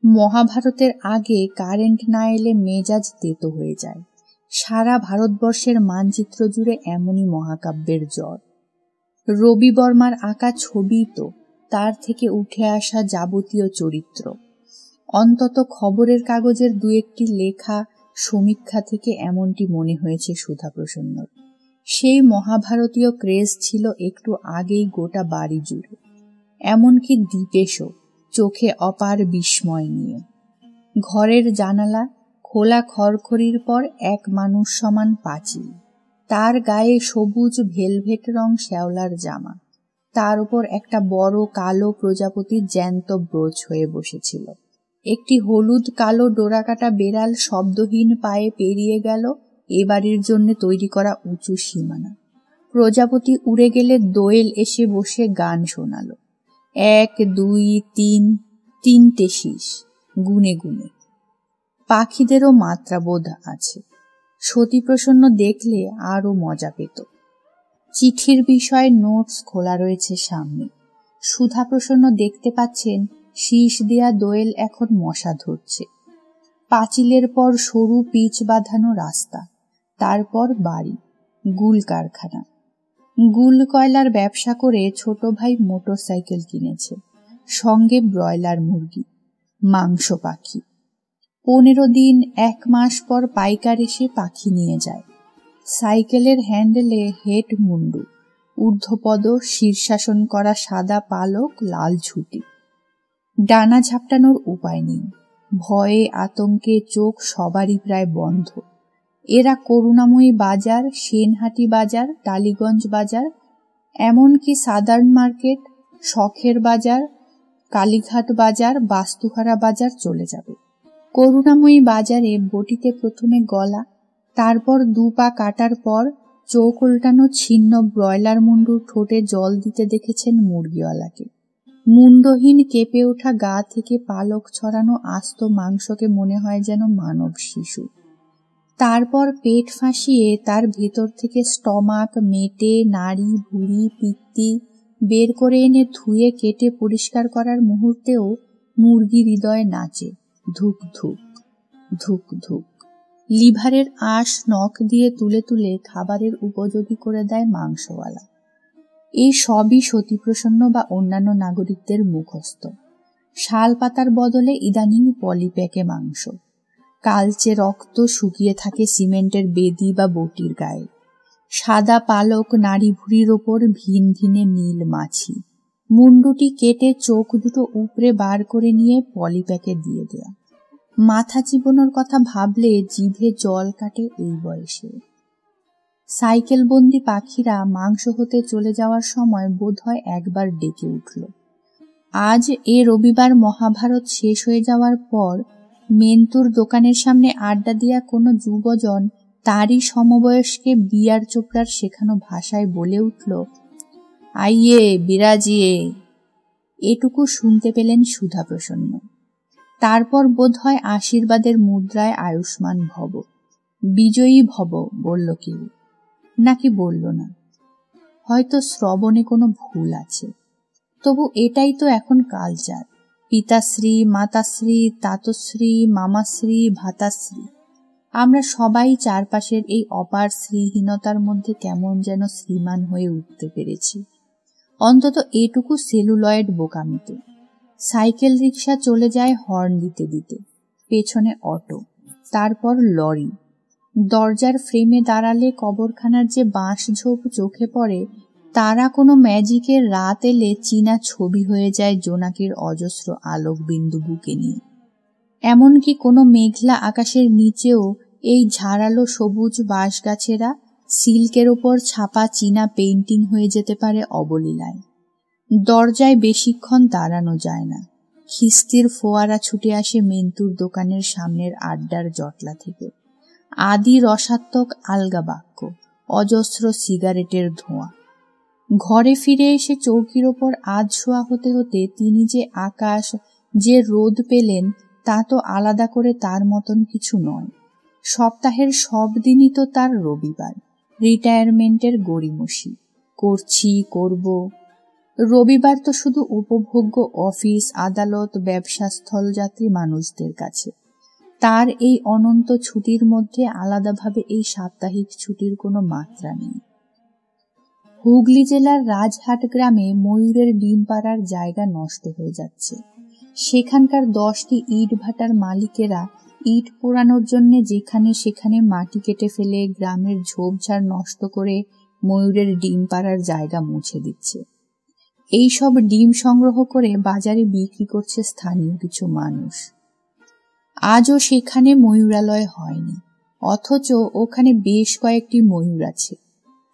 মহাভারতের আগে কারেন্ট না এলে মেজাজ তেতো হয়ে যায়। সারা ভারতবর্ষের মানচিত্র জুড়ে এমনই মহাকাব্যের জ্বর। রবি বর্মার আঁকা ছবি তো, তার থেকে উঠে আসা যাবতীয় চরিত্র, অন্তত খবরের কাগজের দু একটি লেখা সমীক্ষা থেকে এমনটি মনে হয়েছে সুধাপ্রসন্নর। সেই মহাভারতীয় ক্রেজ ছিল একটু আগেই গোটা বাড়ি জুড়ে, এমনকি দীপেশও চোখে অপার বিস্ময় নিয়ে। ঘরের জানালা খোলা, খড়খড়ির পর এক মানুষ সমান পাঁচিল, তার গায়ে সবুজ ভেলভেট রং শ্যাওলার জামা, তার উপর একটা বড় কালো প্রজাপতির জ্যান্ত ব্রোচ হয়ে বসেছিল। একটি হলুদ কালো ডোরাকাটা বেড়াল শব্দহীন পায়ে পেরিয়ে গেল এ বাড়ির জন্য তৈরি করা উঁচু সীমানা। প্রজাপতি উড়ে গেলে দোয়েল এসে বসে গান শোনাল। 1 2 3, 3টে শীষ, গুনে গুনে। পাখিদেরও মাত্রাবোধ আছে। সতীপ্রসন্ন দেখলে আরো মজা পেত। চিঠির বিষয়ে নোটস খোলা রয়েছে সামনে। সুধাপ্রসন্ন দেখতে পাচ্ছেন শীষ দেয়া দোয়েল এখন মশা ধরছে। পাঁচিলের পর সরু পিচ বাঁধানো রাস্তা, তারপর বাড়ি, গুল কারখানা। গুল কয়লার ব্যবসা করে ছোট ভাই মোটর সাইকেল কিনেছে, সঙ্গে ব্রয়লার মুরগি, মাংস পাখি। 15 দিন 1 মাস পর পাইকার এসে পাখি নিয়ে যায়। সাইকেলের হ্যান্ডেলে হেড মুন্ডু, ঊর্ধ্বপদ শীর্ষাসন করা সাদা পালক, লাল ঝুঁটি। ডানা ঝাপটানোর উপায় নেই। ভয়ে আতঙ্কে চোখ সবারই প্রায় বন্ধ। এরা করুণাময়ী বাজার, সেনহাটি বাজার, টালিগঞ্জ বাজার, এমনকি সাদার্ন মার্কেট, শখের বাজার, কালীঘাট বাজার, বাস্তুহারা বাজার চলে যাবে। করুণাময়ী বাজারে বটিতে প্রথমে গলা, তারপর 2 পা কাটার পর চোখ উল্টানো ছিন্ন ব্রয়লার মুন্ডুর ঠোঁটে জল দিতে দেখেছেন মুরগিওয়ালাকে। মুন্ডহীন কেঁপে ওঠা গা থেকে পালক ছড়ানো আস্ত মাংসকে মনে হয় যেন মানব শিশু। তারপর পেট ফাঁসিয়ে তার ভেতর থেকে স্টমাক, মেটে, নাড়ি, ভুঁড়ি, পিত্তি বের করে এনে ধুয়ে কেটে পরিষ্কার করার মুহূর্তেও মুরগি হৃদয়ে নাচে, ধুক ধুক ধুক ধুক। লিভারের আঁশ নখ দিয়ে তুলে তুলে খাবারের উপযোগী করে দেয় মাংসওয়ালা। এই সবই সতীপ্রসন্ন বা অন্যান্য নাগরিকদের মুখস্থ। শাল পাতার বদলে ইদানিং পলিপ্যাকে মাংস। কালচে রক্ত শুকিয়ে থাকে সিমেন্টের বেদি বা বটির গায়ে। সাদা পালক, নাড়ি ভুঁড়ির ওপর ভিন ভিনে নীল মাছি। মুন্ডুটি কেটে চোখ দুটো উপড়ে বার করে নিয়ে পলিপ্যাকে দিয়ে দেয়া। মাথা চিবোনোর কথা ভাবলে জিভে জল কাটে এই বয়সে। সাইকেল বন্দি পাখিরা মাংস হতে চলে যাওয়ার সময় বোধহয় একবার ডেকে উঠল। আজ এ রবিবার মহাভারত শেষ হয়ে যাওয়ার পর মেন্তুর দোকানের সামনে আড্ডা দিয়া কোনো যুবজন তারই সমবয়স্কে বিয়ার চোপড়ার শেখানো ভাষায় বলে উঠল, আইয়ে বিরাজিয়ে। এটুকু শুনতে পেলেন সুধাপ্রসন্ন। তারপর বোধহয় আশীর্বাদের মুদ্রায় আয়ুষ্মান ভব, বিজয়ী ভব বলল কেউ, নাকি বলল না। হয়তো শ্রবণে কোনো ভুল আছে। তবু এটাই তো এখন কালচার। পিতাশ্রী, মাতাশ্রী, তাতশ্রী, মামাশ্রী, ভাতাশ্রী। আমরা সবাই চারপাশের এই অপার শ্রীহীনতার মধ্যে কেমন যেন শ্রীমান হয়ে উঠতে পেরেছি, অন্তত এটুকু সেলুলয়েড বোকামিতে। সাইকেল রিক্সা চলে যায় হর্ন দিতে দিতে, পেছনে অটো, তারপর লরি। দরজার ফ্রেমে দাঁড়ালে কবরখানার যে বাঁশ ঝোপ চোখে পড়ে, তারা কোনো ম্যাজিকের রাত এলে চীনা ছবি হয়ে যায় জোনাকির অজস্র আলোক বিন্দু বুকে নিয়ে। এমনকি কোনো মেঘলা আকাশের নিচেও এই ঝাড়ালো সবুজ বাঁশ গাছেরা সিল্কের ওপর ছাপা চীনা পেইন্টিং হয়ে যেতে পারে অবলীলায়। দরজায় বেশিক্ষণ দাঁড়ানো যায় না। খিস্তির ফোয়ারা ছুটে আসে মেন্তুর দোকানের সামনের আড্ডার জটলা থেকে। আদি রসাত্মক আলগা বাক্য, অজস্র সিগারেটের ধোঁয়া। ঘরে ফিরে এসে চৌকির ওপর আধ শোয়া হতে হতে তিনি যে আকাশ, যে রোদ পেলেন তা তো আলাদা করে তার মতন কিছু নয়। সপ্তাহের সব দিনই তো তার রবিবার, রিটায়ারমেন্টের গড়িমসি। করব। রবিবার তো শুধু উপভোগ্য অফিস, আদালত, ব্যবসাস্থল যাত্রী মানুষদের কাছে। তার এই অনন্ত ছুটির মধ্যে আলাদাভাবে এই সাপ্তাহিক ছুটির কোনো মাত্রা নেই। হুগলি জেলার রাজহাট গ্রামে ময়ূরের ডিম পাড়ার জায়গা নষ্ট হয়ে যাচ্ছে। সেখানকার 10টি ইট ভাটার মালিকেরা ইট পোড়ানোর জন্য যেখানে সেখানে মাটি কেটে ফেলে গ্রামের ঝোপঝাড় নষ্ট করে ময়ূরের ডিম পাড়ার জায়গা মুছে দিচ্ছে। এই সব ডিম সংগ্রহ করে বাজারে বিক্রি করছে স্থানীয় কিছু মানুষ। আজও সেখানে ময়ূরালয় হয়নি, অথচ ওখানে বেশ কয়েকটি ময়ূর আছে।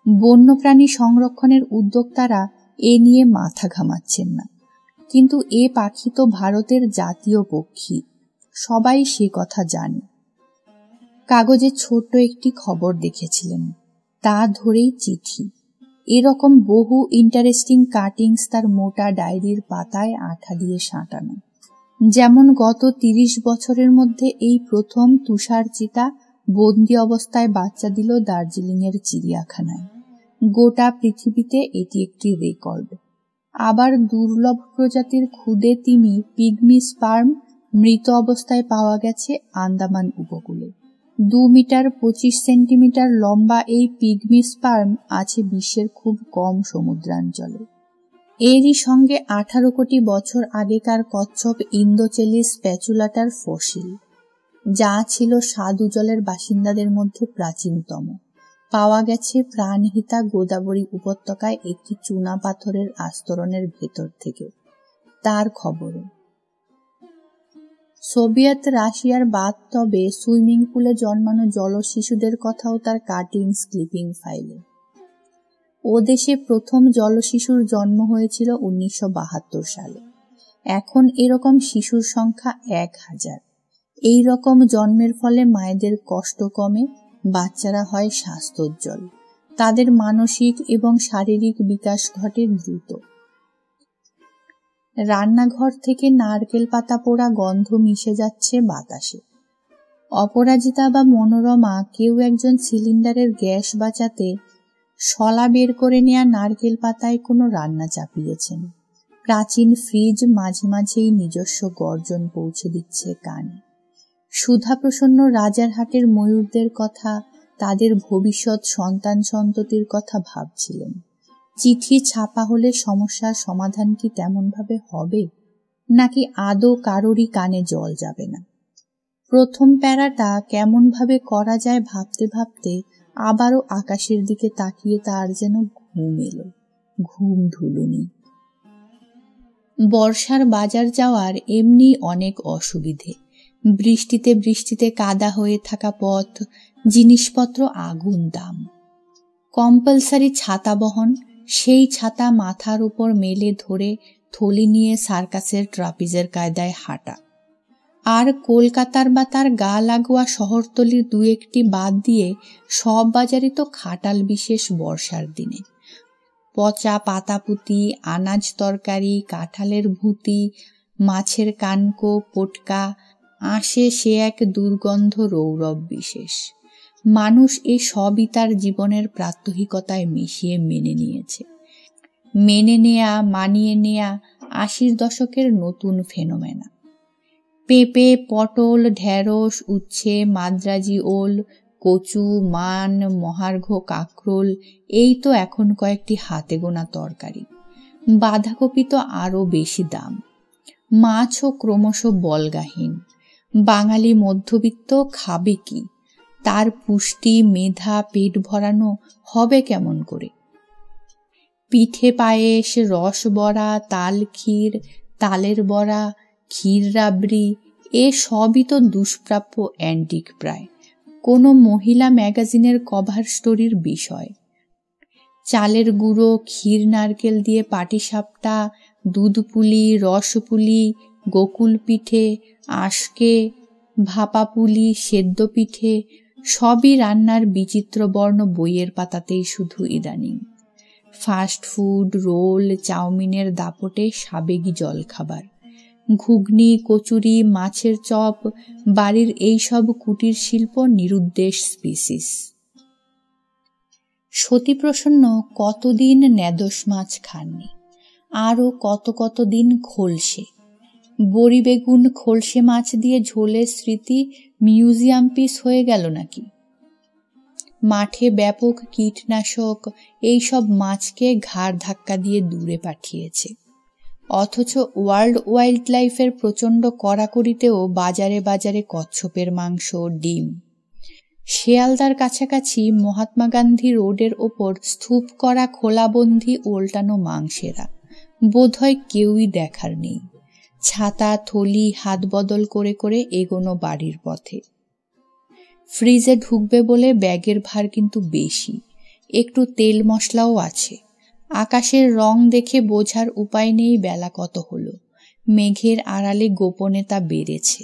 বন্যপ্রাণী সংরক্ষণের উদ্যোক্তারা এ নিয়ে মাথা ঘামাচ্ছেন না, কিন্তু এ পাখি তো ভারতের জাতীয় পক্ষী, সবাই সে কথা জানে। কাগজে ছোট্ট একটি খবর দেখেছিলেন, তা ধরেই চিঠি। এরকম বহু ইন্টারেস্টিং কাটিংস তার মোটা ডায়েরির পাতায় আঠা দিয়ে সাঁটানো। যেমন গত 30 বছরের মধ্যে এই প্রথম তুষার চিতা বন্দি অবস্থায় বাচ্চা দিল দার্জিলিংয়ের চিড়িয়াখানায়। গোটা পৃথিবীতে এটি একটি রেকর্ড। আবার দুর্লভ প্রজাতির ক্ষুদে তিমি পিগমি স্পার্ম মৃত অবস্থায় পাওয়া গেছে আন্দামান উপকূলে। 2 মিটার 25 সেন্টিমিটার লম্বা এই পিগমি স্পার্ম আছে বিশ্বের খুব কম সমুদ্রাঞ্চলে। এরই সঙ্গে 18 কোটি বছর আগেকার কচ্ছপ ইন্দোচেলিস স্প্যাচুলাটার ফসিল, যা ছিল স্বাদু জলের বাসিন্দাদের মধ্যে প্রাচীনতম। পাওয়া গেছে প্রাণহিতা গোদাবরী উপত্যকায় একটি চুনা পাথরের আস্তরণের ভেতর থেকে। তার খবরও সোভিয়েত রাশিয়ার বাথটবে সুইমিং পুলে জন্মানো জলশিশুদের কথাও তার কাটিংস ক্লিপিং ফাইলে। ও দেশে প্রথম জলশিশুর জন্ম হয়েছিল 1972 সালে। এখন এরকম শিশুর সংখ্যা 1000। এই রকম জন্মের ফলে মায়েদের কষ্ট কমে, বাচ্চারা হয় স্বাস্থ্যোজ্জ্বল, তাদের মানসিক এবং শারীরিক বিকাশ ঘটে দ্রুত। রান্নাঘর থেকে নারকেল পাতা পোড়া গন্ধ মিশে যাচ্ছে বাতাসে। অপরাজিতা বা মনোরমা কেউ একজন সিলিন্ডারের গ্যাস বাঁচাতে শলা বের করে নেয়া নারকেল পাতায় কোনো রান্না চাপিয়েছেন। প্রাচীন ফ্রিজ মাঝে মাঝেই নিজস্ব গর্জন পৌঁছে দিচ্ছে কানে। সুধাপ্রসন্ন রাজারহাটের ময়ূরদের কথা, তাদের ভবিষ্যৎ সন্তান সন্ততির কথা ভাবছিলেন। চিঠি ছাপা হলে সমস্যার সমাধান কি তেমনভাবে হবে, নাকি আদৌ কারোরই কানে জল যাবে না? প্রথম প্যারাটা কেমনভাবে করা যায় ভাবতে ভাবতে আবারও আকাশের দিকে তাকিয়ে তার যেন ঘুম এলো, ঘুম ঢুলুনি। বর্ষার বাজার যাওয়ার এমনি অনেক অসুবিধে। বৃষ্টিতে কাদা হয়ে থাকা পথ, জিনিসপত্র আগুন দাম। কম্পালসারি ছাতা বহন, সেই ছাতা মাথার উপর মেলে ধরে থলি নিয়ে সার্কাসের ট্রাপিজের কায়দায় হাঁটা। আর কলকাতার বা তার গা লাগোয়া শহরতলির 2-1টি বাদ দিয়ে সব বাজারই তো খাটাল বিশেষ বর্ষার দিনে। পচা পাতাপুতি, আনাজ তরকারি, কাঁঠালের ভুতি, মাছের কানকো, পটকা, আসে সে এক দুর্গন্ধ রৌরব বিশেষ। মানুষ এ সবই তার জীবনের প্রাত্যহিকতায় মিশিয়ে মেনে নিয়েছে। মেনে নেয়া, মানিয়ে নেয়া 80 দশকের নতুন ফেনোমেনা। পেঁপে, পটল, ঢেঁড়স, উচ্ছে, মাদ্রাজি ওল, কচু, মান, মহার্ঘ কাঁকরোল, এই তো এখন কয়েকটি হাতে গোনা তরকারি। বাঁধাকপি তো আরো বেশি দাম। মাছও ক্রমশ বলগাহীন। বাঙালি মধ্যবিত্ত খাবে কি? তার পুষ্টি, মেধা, পেট ভরানো হবে কেমন করে? পিঠে পায়েস, রস বড়া, তাল ক্ষীর, তালের বড়া, ক্ষীর রাবড়ি, এ সবই তো দুষ্প্রাপ্য অ্যান্টিক প্রায়, কোনো মহিলা ম্যাগাজিনের কভার স্টোরির বিষয়। চালের গুঁড়ো, ক্ষীর নারকেল দিয়ে পাটিসাপটা, দুধপুলি, রসপুলি, গোকুল পিঠে, আশকে, ভাপা পুলি, সেদ্ধ পিঠে, সবই রান্নার বিচিত্র বর্ণ বইয়ের পাতাতেই শুধু ইদানিং। ফাস্ট ফুড, রোল, চাউমিনের দাপটে সাবেগী জলখাবার, ঘুগনি, কচুরি, মাছের চপ, বাড়ির এই সব কুটির শিল্প নিরুদ্দেশ স্পিসিস। সতীপ্রসন্ন কতদিন নেদস মাছ খাননি, আরও কত দিন খোলসে, বড়ি বেগুন খোলসে মাছ দিয়ে ঝোলের স্মৃতি মিউজিয়াম পিস হয়ে গেল নাকি? মাঠে ব্যাপক কীটনাশক এইসব মাছকে ঘাড় ধাক্কা দিয়ে দূরে পাঠিয়েছে, অথচ ওয়ার্ল্ড ওয়াইল্ড লাইফের প্রচণ্ড কড়াকড়িতেও বাজারে বাজারে কচ্ছপের মাংস, ডিম। শিয়ালদার কাছাকাছি মহাত্মা গান্ধী রোডের ওপর স্তূপ করা খোলাবন্দি ওল্টানো মাংসেরা বোধহয় কেউই দেখার নেই। ছাতা থলি হাত বদল করে করে এগোনো বাড়ির পথে। ফ্রিজে ঢুকবে বলে ব্যাগের ভার কিন্তু বেশি, একটু তেল মশলাও আছে। আকাশের রং দেখে বোঝার উপায় নেই বেলা কত হলো। মেঘের আড়ালে গোপনে তা বেড়েছে,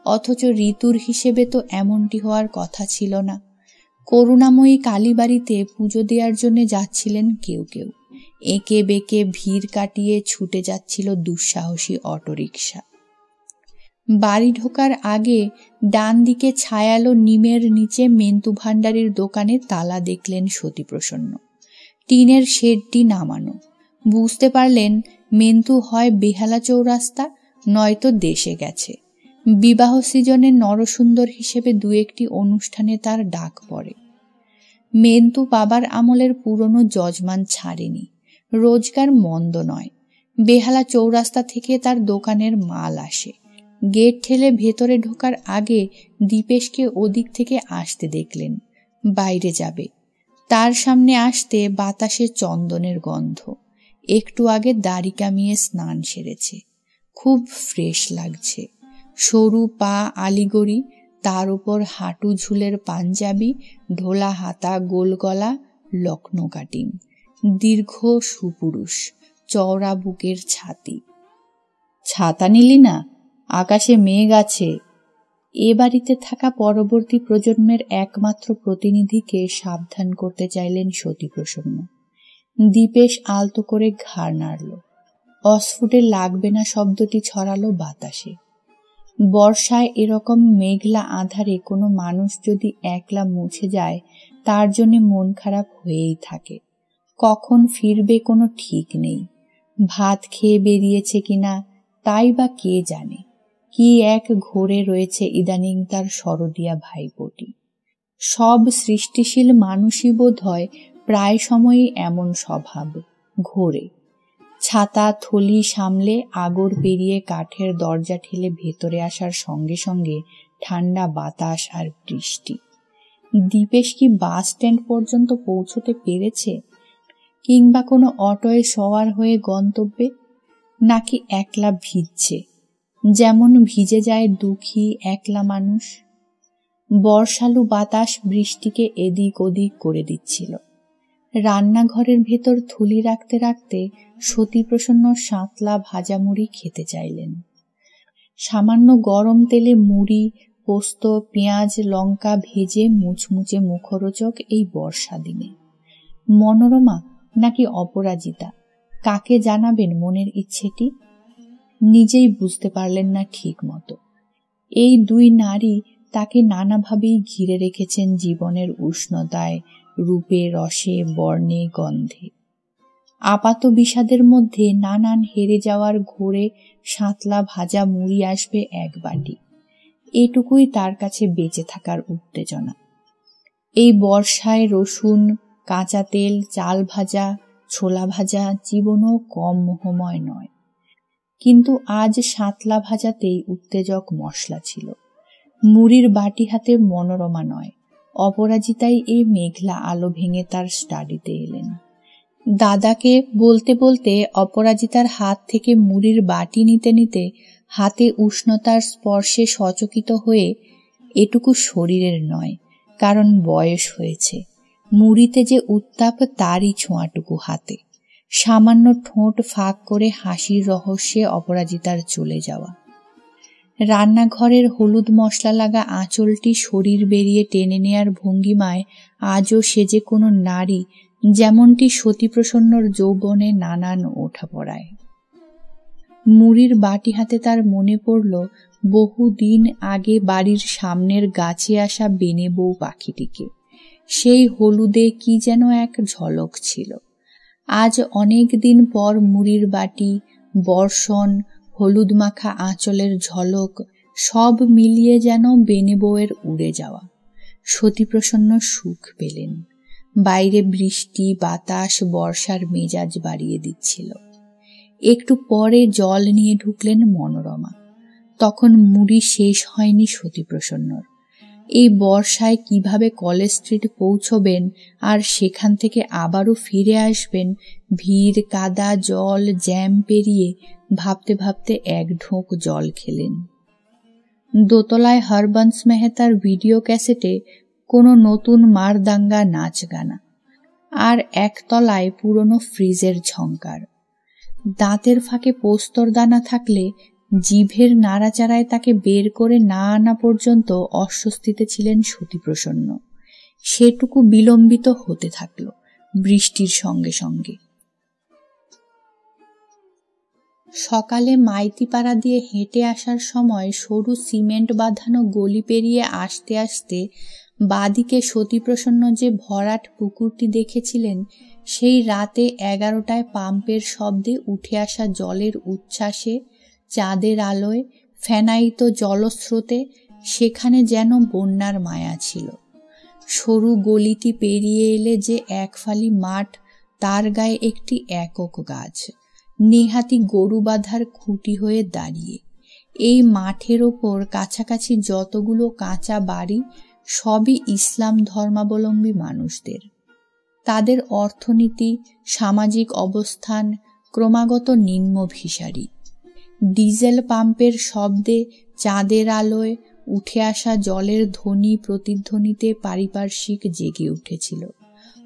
অথচ ঋতুর হিসেবে তো এমনটি হওয়ার কথা ছিল না। করুণাময়ী কালীবাড়িতে পুজো দেওয়ার জন্য যাচ্ছিলেন কেউ কেউ, এঁকে বেঁকে ভিড় কাটিয়ে ছুটে যাচ্ছিল দুঃসাহসী অটোরিকশা। বাড়ি ঢোকার আগে ডান দিকে ছায়ালো নিমের নিচে মেন্তু ভাণ্ডারীর দোকানে তালা দেখলেন সতীপ্রসন্ন। টিনের শেডটি নামানো। বুঝতে পারলেন মেন্তু হয় বেহালা চৌরাস্তা, নয়তো দেশে গেছে। বিবাহ সিজনে নরসুন্দর হিসেবে দু একটি অনুষ্ঠানে তার ডাক পড়ে। মেন্তু বাবার আমলের পুরনো যজমান ছাড়েনি, রোজগার মন্দ নয়। বেহালা চৌরাস্তা থেকে তার দোকানের মাল আসে। গেট ঠেলে ভেতরে ঢোকার আগে দীপেশকে ওদিক থেকে আসতে দেখলেন। বাইরে যাবে, তার সামনে আসতে বাতাসে চন্দনের গন্ধ। একটু আগে দাড়ি কামিয়ে স্নান সেরেছে, খুব ফ্রেশ লাগছে। সরু পা আলিগড়ি, তার উপর হাঁটু ঝুলের পাঞ্জাবি, ঢোলা হাতা, গোল গলা, লক্ষ্ণৌ কাটিং, দীর্ঘ সুপুরুষ, চওড়া বুকের ছাতি। ছাতা নিলি না? আকাশে মেঘ আছে। এ বাড়িতে থাকা পরবর্তী প্রজন্মের একমাত্র প্রতিনিধিকে সাবধান করতে চাইলেন সতীপ্রসন্ন। দীপেশ আলতো করে ঘাড় নাড়ল। অস্ফুটে লাগবে না শব্দটি ছড়ালো বাতাসে। বর্ষায় এরকম মেঘলা আঁধারে কোনো মানুষ যদি একলা মুছে যায়, তার জন্য মন খারাপ হয়েই থাকে। কখন ফিরবে কোনো ঠিক নেই। ভাত খেয়ে বেরিয়েছে কিনা তাই বা কে জানে। কি এক ঘোরে রয়েছে ইদানিং তার শরদিয়া ভাইপোটি। সব সৃষ্টিশীল মানুষই বোধ হয় প্রায় সময়ই এমন স্বভাব, ঘোরে। ছাতা থলি সামলে আগর পেরিয়ে কাঠের দরজা ঠেলে ভেতরে আসার সঙ্গে সঙ্গে ঠান্ডা বাতাস আর বৃষ্টি। দীপেশ কি বাস স্ট্যান্ড পর্যন্ত পৌঁছতে পেরেছে, কিংবা কোনো অটোয় সওয়ার হয়ে গন্তব্যে, নাকি একলা ভিজছে, যেমন ভিজে যায় দুঃখী একলা মানুষ? বর্ষালু বাতাস বৃষ্টিকে এদিক ওদিক করে দিচ্ছিল। রান্নাঘরের ভেতর থলি রাখতে রাখতে সতীপ্রসন্ন সাঁতলা ভাজা মুড়ি খেতে চাইলেন। সামান্য গরম তেলে মুড়ি, পোস্ত, পেঁয়াজ, লঙ্কা ভেজে মুচমুচে মুখরোচক এই বর্ষা দিনে। মনোরমা নাকি অপরাজিতা, কাকে জানাবেন মনের ইচ্ছেটি? নিজেই বুঝতে পারলেন না ঠিক মতো। এই দুই নারী তাকে নানাভাবেই ঘিরে রেখেছেন জীবনের উষ্ণতায়, রূপে, রসে, বর্ণে, গন্ধে। আপাত বিষাদের মধ্যে নানান হেরে যাওয়ার ঘোরে সাঁতলা ভাজা মুড়ি আসবে এক বাটি, এটুকুই তার কাছে বেঁচে থাকার উত্তেজনা। এই বর্ষায় রসুন, কাঁচা তেল, চাল ভাজা, ছোলা ভাজা জীবনও কম মোহময় নয়। কিন্তু আজ সাঁতলা ভাজাতেই উত্তেজক মশলা ছিল। মুড়ির বাটি হাতে মনোরমা নয়, অপরাজিতাই এই মেঘলা আলো ভেঙে তার স্টাডিতে এলেন। দাদাকে বলতে বলতে অপরাজিতার হাত থেকে মুড়ির বাটি নিতে নিতে হাতে উষ্ণতার স্পর্শে সচকিত হয়ে, এটুকু শরীরের নয়, কারণ বয়স হয়েছে, মুড়িতে যে উত্তাপ তারই ছোঁয়াটুকু হাতে। সামান্য ঠোঁট ফাঁক করে হাসির রহস্যে অপরাজিতার চলে যাওয়া। রান্নাঘরের হলুদ মশলা লাগা আঁচলটি শরীর বেরিয়ে টেনে নেয়ার ভঙ্গিমায় আজও সেজে কোনো নারী, যেমনটি সতীপ্রসন্নর যৌবনে নানান ওঠাপড়ায়। মুড়ির বাটি হাতে তার মনে পড়ল বহুদিন আগে বাড়ির সামনের গাছে আসা বেনে বউ পাখিটিকে। সেই হলুদে কি যেন এক ঝলক ছিল। আজ অনেক দিন পর মুড়ির বাটি, বর্ষণ, হলুদ মাখা আঁচলের ঝলক সব মিলিয়ে যেন বেনে বউয়ের উড়ে যাওয়া। সতীপ্রসন্ন সুখ পেলেন। বাইরে বৃষ্টি, বাতাস বর্ষার মেজাজ বাড়িয়ে দিচ্ছিল। একটু পরে জল নিয়ে ঢুকলেন মনোরমা। তখন মুড়ি শেষ হয়নি সতীপ্রসন্নর। এই বর্ষায় কিভাবে কলেজ স্ট্রিট পৌঁছবেন আর সেখান থেকে আবারও ফিরে আসবেন, ভিড়, কাদা, জল, জ্যাম পেরিয়ে ভাবতে ভাবতে এক ঢোক জল খেলেন। দোতলায় হরবংশ মেহতার ভিডিও ক্যাসেটে কোনো নতুন মারদাঙ্গা নাচ গানা, আর একতলায় পুরনো ফ্রিজের ঝংকার। দাঁতের ফাঁকে পোস্তর দানা থাকলে জিভের নাড়াচাড়ায় তাকে বের করে না আনা পর্যন্ত অস্বস্তিতে ছিলেন সতীপ্রসন্ন। সেটুকু বিলম্বিত হতে থাকল বৃষ্টির সঙ্গে সঙ্গে। সকালে মাইতিপাড়া দিয়ে হেঁটে আসার সময় সরু সিমেন্ট বাঁধানো গলি পেরিয়ে আসতে আসতে বাদিকে সতীপ্রসন্ন যে ভরাট পুকুরটি দেখেছিলেন, সেই রাতে 11টায় পাম্পের শব্দে উঠে আসা জলের উচ্ছ্বাসে, চাঁদের আলোয়, ফেনায়িত জলস্রোতে সেখানে যেন বন্যার মায়া ছিল। সরু গলিটি পেরিয়ে এলে যে একফালি মাঠ, তার গায়ে একটি একক গাছ নেহাতি গরু বাঁধার খুঁটি হয়ে দাঁড়িয়ে। এই মাঠের ওপর কাছাকাছি যতগুলো কাঁচা বাড়ি, সবই ইসলাম ধর্মাবলম্বী মানুষদের। তাদের অর্থনীতি, সামাজিক অবস্থান ক্রমাগত নিম্নভিসারী। ডিজেল পাম্পের শব্দে, চাঁদের আলোয়, উঠে আসা জলের ধ্বনি প্রতিধ্বনিতে পারিপার্শ্বিক জেগে উঠেছিল,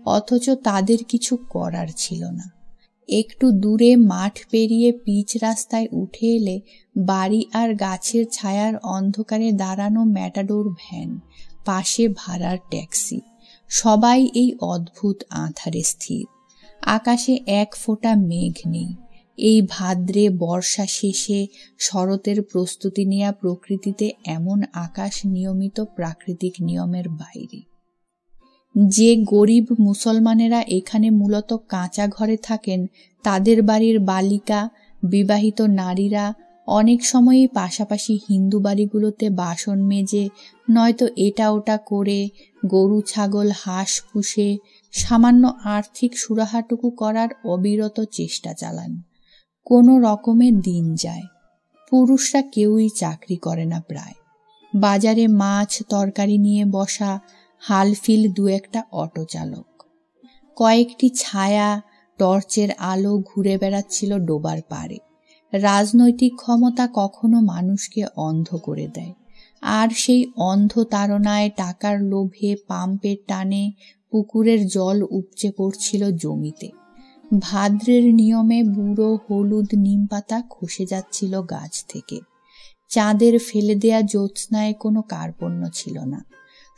অথচ তাদের কিছু করার ছিল না। একটু দূরে মাঠ পেরিয়ে পিচ রাস্তায় উঠে এলে বাড়ি আর গাছের ছায়ার অন্ধকারে দাঁড়ানো ম্যাটাডোর ভ্যান, পাশে ভাড়ার ট্যাক্সি, সবাই এই অদ্ভুত আঁধারে স্থির। আকাশে এক ফোঁটা মেঘ নেই। এই ভাদ্রে বর্ষা শেষে শরতের প্রস্তুতি নেয়া প্রকৃতিতে এমন আকাশ নিয়মিত প্রাকৃতিক নিয়মের বাইরে। যে গরিব মুসলমানেরা এখানে মূলত কাঁচা ঘরে থাকেন, তাদের বাড়ির বালিকা, বিবাহিত নারীরা অনেক সময়ই পাশাপাশি হিন্দু বাড়িগুলোতে বাসন মেজে, নয়তো এটা ওটা করে, গরু ছাগল হাঁস পুষে সামান্য আর্থিক সুরাহাটুকু করার অবিরত চেষ্টা চালান। কোনো রকমে দিন যায়। পুরুষরা কেউই চাকরি করে না প্রায়। বাজারে মাছ তরকারি নিয়ে বসা হালফিল দু একটা অটো চালক, কয়েকটি ছায়া, টর্চের আলো ঘুরে বেড়াচ্ছিল ডোবার পাড়ে। রাজনৈতিক ক্ষমতা কখনো মানুষকে অন্ধ করে দেয়, আর সেই অন্ধ তাড়নায়, টাকার লোভে, পাম্পের টানে পুকুরের জল উপচে পড়ছিল জমিতে। ভাদ্রের নিয়মে বুড়ো হলুদ নিম পাতা খসে যাচ্ছিল গাছ থেকে। চাঁদের ফেলে দেয়া জ্যোৎস্নায় কোনো কার্পণ্য ছিল না।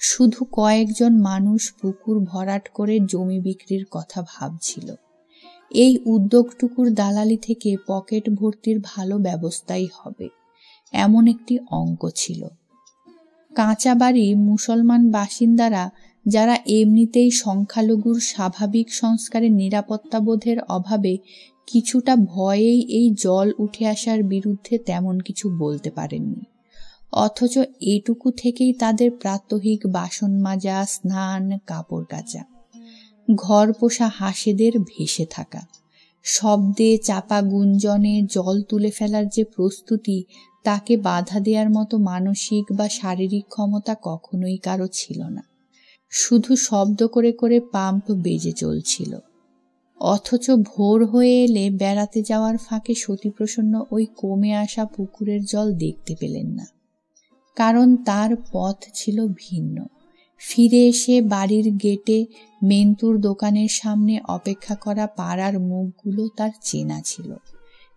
শুধু কয়েকজন মানুষ পুকুর ভরাট করে জমি বিক্রির কথা ভাবছিল। এই উদ্যোগটুকুর দালালি থেকে পকেট ভর্তির ভালো ব্যবস্থাই হবে, এমন একটি অঙ্ক ছিল। কাঁচা বাড়ি মুসলমান বাসিন্দারা, যারা এমনিতেই সংখ্যালঘুর স্বাভাবিক সংস্কারের নিরাপত্তাবোধের অভাবে কিছুটা ভয়েই এই জল উঠে আসার বিরুদ্ধে তেমন কিছু বলতে পারেননি, অথচ এটুকু থেকেই তাদের প্রাত্যহিক বাসন মাজা, স্নান, কাপড় কাচা, ঘর পোষা হাঁসেদের ভেসে থাকা, শব্দে, চাপা গুঞ্জনে জল তুলে ফেলার যে প্রস্তুতি, তাকে বাধা দেওয়ার মতো মানসিক বা শারীরিক ক্ষমতা কখনোই কারো ছিল না। শুধু শব্দ করে করে পাম্প বেজে চলছিল। অথচ ভোর হয়ে এলে বেড়াতে যাওয়ার ফাঁকে সতীপ্রসন্ন ওই কমে আসা পুকুরের জল দেখতে পেলেন না, কারণ তার পথ ছিল ভিন্ন। ফিরে এসে বাড়ির গেটে মেন্তুর দোকানের সামনে অপেক্ষা করা পাড়ার মুখগুলো তার চেনা ছিল।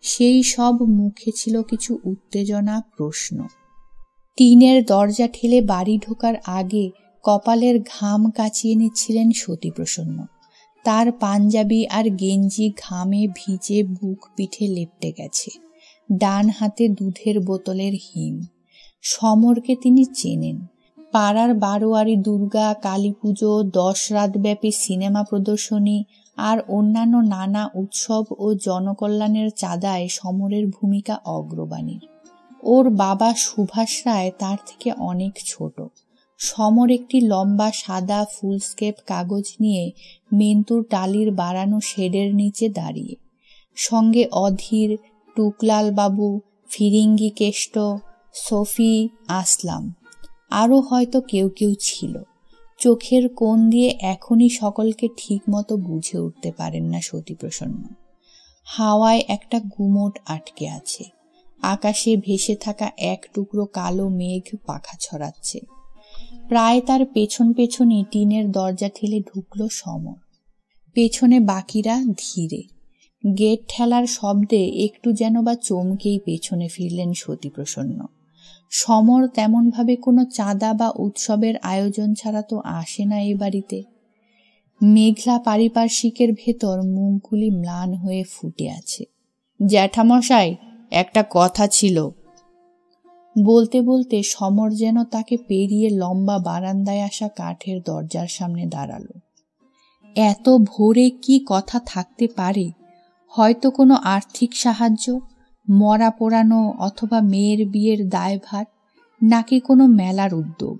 সেই সব মুখে ছিল কিছু উত্তেজনা, প্রশ্ন। টিনের দরজা ঠেলে বাড়ি ঢোকার আগে কপালের ঘাম কাচিয়ে নিচ্ছিলেন সতীপ্রসন্ন। তার পাঞ্জাবি আর গেঞ্জি ঘামে ভিজে বুক পিঠে লেপ্টে গেছে। ডান হাতে দুধের বোতলের হিম। সমরকে তিনি চেনেন। পাড়ার বারোয়ারি দুর্গা, কালী পুজো, 10 রাতব্যাপী সিনেমা প্রদর্শনী আর অন্যান্য নানা উৎসব ও জনকল্যাণের চাঁদায় সমরের ভূমিকা অগ্রগণ্য। ওর বাবা সুভাষ রায় তার থেকে অনেক ছোট। সমর একটি লম্বা সাদা ফুলস্কেপ কাগজ নিয়ে মেন্তুর টালির বাড়ানো শেডের নিচে দাঁড়িয়ে, সঙ্গে অধীর, টুকলাল বাবু, ফিরিঙ্গি কেষ্ট, সফি, আসলাম, আরও হয়তো কেউ কেউ ছিল। চোখের কোণ দিয়ে এখনই সকলকে ঠিক মতো বুঝে উঠতে পারেন না সতীপ্রসন্ন। হাওয়ায় একটা গুমোট আটকে আছে, আকাশে ভেসে থাকা এক টুকরো কালো মেঘ পাখা ছড়াচ্ছে। প্রায় তার পেছন পেছনই টিনের দরজা ঠেলে ঢুকল সমর। পেছনে বাকিরা ধীরে। গেট ঠেলার শব্দে একটু যেন বা চমকেই পেছনে ফিরলেন সতীপ্রসন্ন। সমর তেমনভাবে কোনো চাঁদা বা উৎসবের আয়োজন ছাড়া তো আসে না এ বাড়িতে। মেঘলা পারিপার্শ্বিকের ভেতর মুখগুলি ম্লান হয়ে ফুটে আছে। জ্যাঠামশাই, একটা কথা ছিল। বলতে বলতে সমর যেন তাকে পেরিয়ে লম্বা বারান্দায় আসা কাঠের দরজার সামনে দাঁড়ালো। এত ভোরে কি কথা থাকতে পারে? হয়তো কোনো আর্থিক সাহায্য, মরা পোড়ানো অথবা মেয়ের বিয়ের দায়ভার, নাকি কোনো মেলার উদ্যোগ,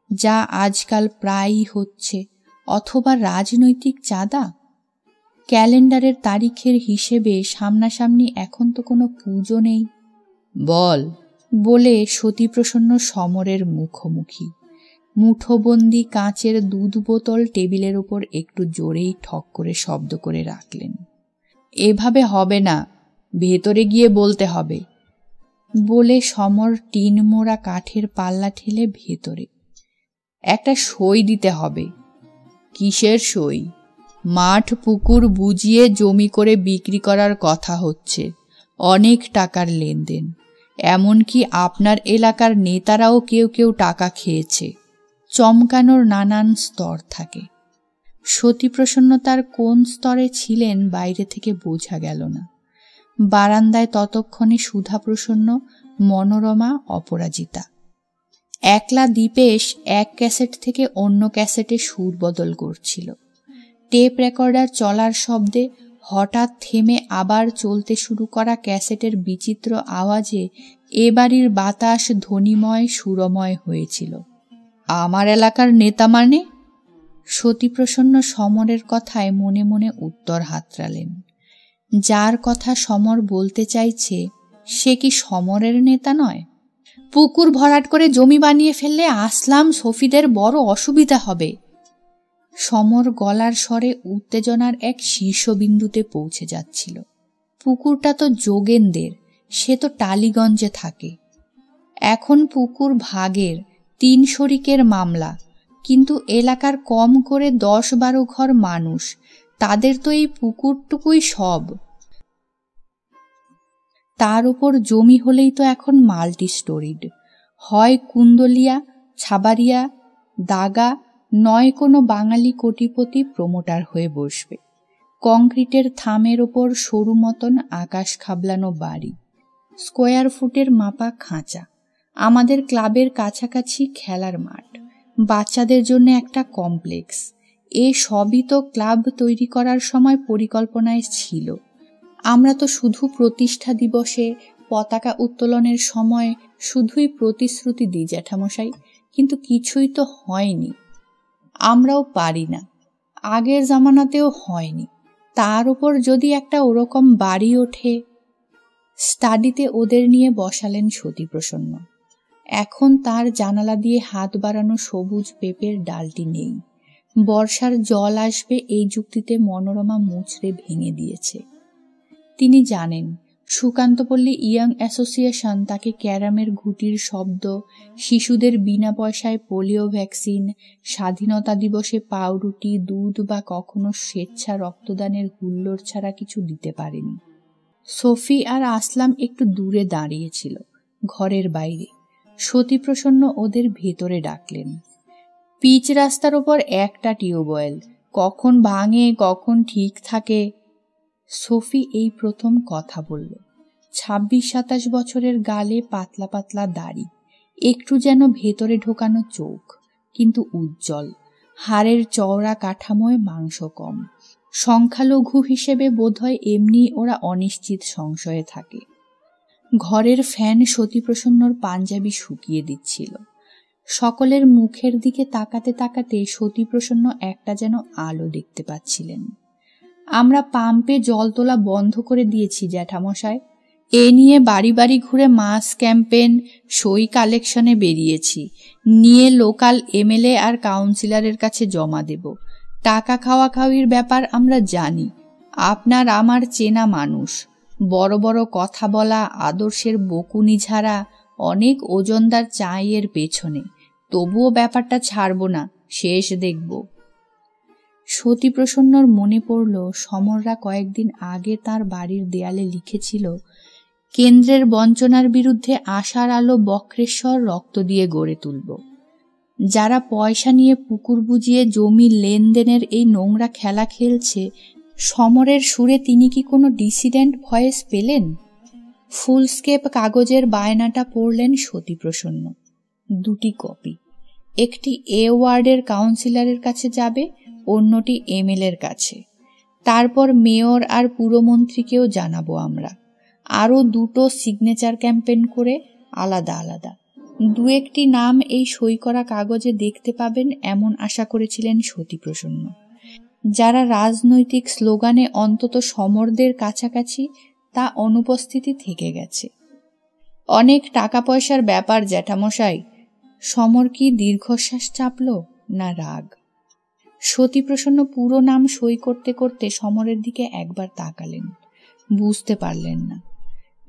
যা আজকাল প্রায়ই হচ্ছে, অথবা রাজনৈতিক চাঁদা। ক্যালেন্ডারের তারিখের হিসেবে সামনাসামনি এখন তো কোনো পুজো নেই। বল, বলে সতীপ্রসন্ন সমরের মুখোমুখি। মুঠোবন্দি কাঁচের দুধ বোতল টেবিলের ওপর একটু জোরেই ঠক করে শব্দ করে রাখলেন। এভাবে হবে না, ভেতরে গিয়ে বলতে হবে, বলে সমর টিন মোড়া কাঠের পাল্লা ঠেলে ভেতরে। একটা সই দিতে হবে। কিসের সই? মাঠ পুকুর বুঝিয়ে জমি করে বিক্রি করার কথা হচ্ছে, অনেক টাকার লেনদেন, এমনকি আপনার এলাকার নেতারাও কেউ কেউ টাকা খেয়েছে। চমকানোর নানান স্তর থাকে। সতীপ্রসন্নতার কোন স্তরে ছিলেন বাইরে থেকে বোঝা গেল না। বারান্দায় ততক্ষণে সুধাপ্রসন্ন, মনোরমা, অপরাজিতা। একলা দীপেশ এক ক্যাসেট থেকে অন্য ক্যাসেটে সুর বদল করছিল। টেপ রেকর্ডার চলার শব্দে হঠাৎ থেমে আবার চলতে শুরু করা ক্যাসেটের বিচিত্র আওয়াজে এ বাড়ির বাতাস ধ্বনিময়, সুরময় হয়েছিল। আমার এলাকার নেতা মানে? সতীপ্রসন্ন সমরের কথায় মনে মনে উত্তর হাতড়ালেন। যার কথা সমর বলতে চাইছে সে কি সমরের নেতা নয়? পুকুর ভরাট করে জমি বানিয়ে ফেললে আসলাম সফিদের বড় অসুবিধা হবে। সমর গলার স্বরে উত্তেজনার এক শীর্ষবিন্দুতে পৌঁছে যাচ্ছিল। পুকুরটা তো যোগেনদের, সে তো টালিগঞ্জে থাকে। এখন পুকুর ভাগের, 3 শরিকের মামলা, কিন্তু এলাকার কম করে 10-12 ঘর মানুষ, তাদের তো এই পুকুরটুকুই সব। তার উপর জমি হলেই তো এখন মাল্টি স্টোরিড, হয় কুন্দলিয়া, ছাবারিয়া, দাগা, নয় কোনো বাঙালি কোটিপতি প্রমোটার হয়ে বসবে। কংক্রিটের থামের ওপর সরু মতন আকাশ খাবলানো বাড়ি, স্কোয়ার ফুটের মাপা খাঁচা, আমাদের ক্লাবের কাছাকাছি খেলার মাঠ, বাচ্চাদের জন্য একটা কমপ্লেক্স, এ সবই তো ক্লাব তৈরি করার সময় পরিকল্পনায় ছিল। আমরা তো শুধু প্রতিষ্ঠা দিবসে, পতাকা উত্তোলনের সময় শুধুই প্রতিশ্রুতি দিই জ্যাঠামশাই, কিন্তু কিছুই তো হয়নি। আমরাও পারি না, আগের জামানাতেও হয়নি। তার উপর যদি একটা ওরকম বাড়ি ওঠে। স্টাডিতে ওদের নিয়ে বসালেন সতীপ্রসন্ন। এখন তার জানালা দিয়ে হাত বাড়ানো সবুজ পেঁপের ডালটি নেই। বর্ষার জল আসবে এই যুক্তিতে মনোরমা মুচড়ে ভেঙে দিয়েছে। তিনি জানেন সুকান্তপল্লী ইয়ং অ্যাসোসিয়েশন তাকে ক্যারামের ঘুঁটির শব্দ, শিশুদের বিনা পয়সায় পোলিও ভ্যাকসিন, স্বাধীনতা দিবসে পাউরুটি, দুধ বা কখনো স্বেচ্ছা রক্তদানের হুল্লোড় ছাড়া কিছু দিতে পারেনি। সফি আর আসলাম একটু দূরে দাঁড়িয়েছিল, ঘরের বাইরে। সতীপ্রসন্ন ওদের ভেতরে ডাকলেন। পিচ রাস্তার ওপর একটা টিউবওয়েল, কখন ভাঙে কখন ঠিক থাকে। সফি এই প্রথম কথা বলল। 26-27 বছরের গালে পাতলা পাতলা দাড়ি, একটু যেন ভেতরে ঢোকানো চোখ, কিন্তু উজ্জ্বল, হাড়ের চওড়া কাঠামোয় মাংস কম। সংখ্যালঘু হিসেবে বোধহয় এমনি ওরা অনিশ্চিত সংশয়ে থাকে। ঘরের ফ্যান সতীপ্রসন্নর পাঞ্জাবি শুকিয়ে দিচ্ছিল। সকলের মুখের দিকে তাকাতে তাকাতে সতীপ্রসন্ন একটা যেন আলো দেখতে পাচ্ছিলেন। আমরা পাম্পে জল তোলা বন্ধ করে দিয়েছি জ্যাঠামশাই। এ নিয়ে বাড়ি বাড়ি ঘুরে মাস ক্যাম্পেন, সই কালেকশনে বেরিয়েছি। নিয়ে লোকাল এমএলএ আর কাউন্সিলরের কাছে জমা দেব। টাকা খাওয়াখাওয়ির ব্যাপার আমরা জানি। আপনার আমার চেনা মানুষ। বড় বড় কথা বলা, আদর্শের বকুনি ঝাড়া, অনেক ওজনদার চাঁইয়ের পেছনে। তবুও ব্যাপারটা ছাড়ব না, শেষ দেখব। সতীপ্রসন্নর মনে পড়ল সমররা কয়েকদিন আগে তার বাড়ির দেয়ালে লিখেছিল, কেন্দ্রের বঞ্চনার বিরুদ্ধে আশার আলো বক্রেশ্বর রক্ত দিয়ে গড়ে তুলব। যারা পয়সা নিয়ে পুকুর বুজিয়ে জমি লেনদেনের এই নোংরা খেলা খেলছে, সমরের সুরে তিনি কি কোনো ডিসিডেন্ট ভয়েস পেলেন? ফুলস্কেপ কাগজের বায়নাটা পড়লেন সতীপ্রসন্ন। 2টি কপি। একটি এ ওয়ার্ডের কাউন্সিলরের কাছে যাবে, অন্যটি এমএলএর কাছে। তারপর মেয়র আর পুরমন্ত্রীকেও জানাবো আমরা। আরও 2টো সিগনেচার ক্যাম্পেন করে আলাদা আলাদা। 2-1টি নাম এই সই করা কাগজে দেখতে পাবেন এমন আশা করেছিলেন সতীপ্রসন্ন। যারা রাজনৈতিক স্লোগানে অন্তত সমরদের কাছাকাছি, তা অনুপস্থিতি থেকে গেছে। অনেক টাকা পয়সার ব্যাপার জ্যাঠামশাই। সমর কি দীর্ঘশ্বাস চাপল না রাগ? সতীপ্রসন্ন পুরো নাম সই করতে করতে সমরের দিকে একবার তাকালেন। বুঝতে পারলেন না।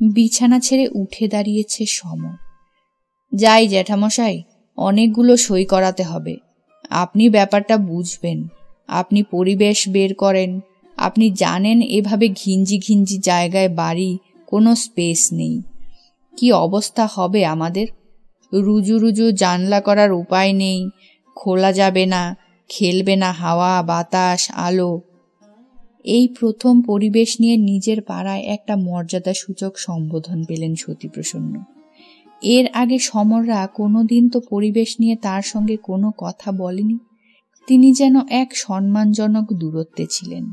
বিছানা ছেড়ে উঠে দাঁড়িয়েছে সমর। যাই জ্যাঠামশাই, অনেকগুলো সই করাতে হবে। আপনি ব্যাপারটা বুঝবেন। আপনি পরিবেশ বের করেন। আপনি জানেন এভাবে ঘিঞ্জি ঘিঞ্জি জায়গায় বাড়ি, কোনো স্পেস নেই। কি অবস্থা হবে আমাদের? রুজু রুজু জানলা করার উপায় নেই, খোলা যাবে না, খেলবে না হাওয়া বাতাস আলো। এই প্রথম পরিবেশ নিয়ে নিজের পাড়ায় একটা মর্যাদাসূচক সম্বোধন পেলেন সতীপ্রসন্ন। এর আগে সমররা কোনোদিন তো পরিবেশ নিয়ে তার সঙ্গে কোনো কথা বলেনি। তিনি যেন এক সম্মানজনক দূরত্বে ছিলেন।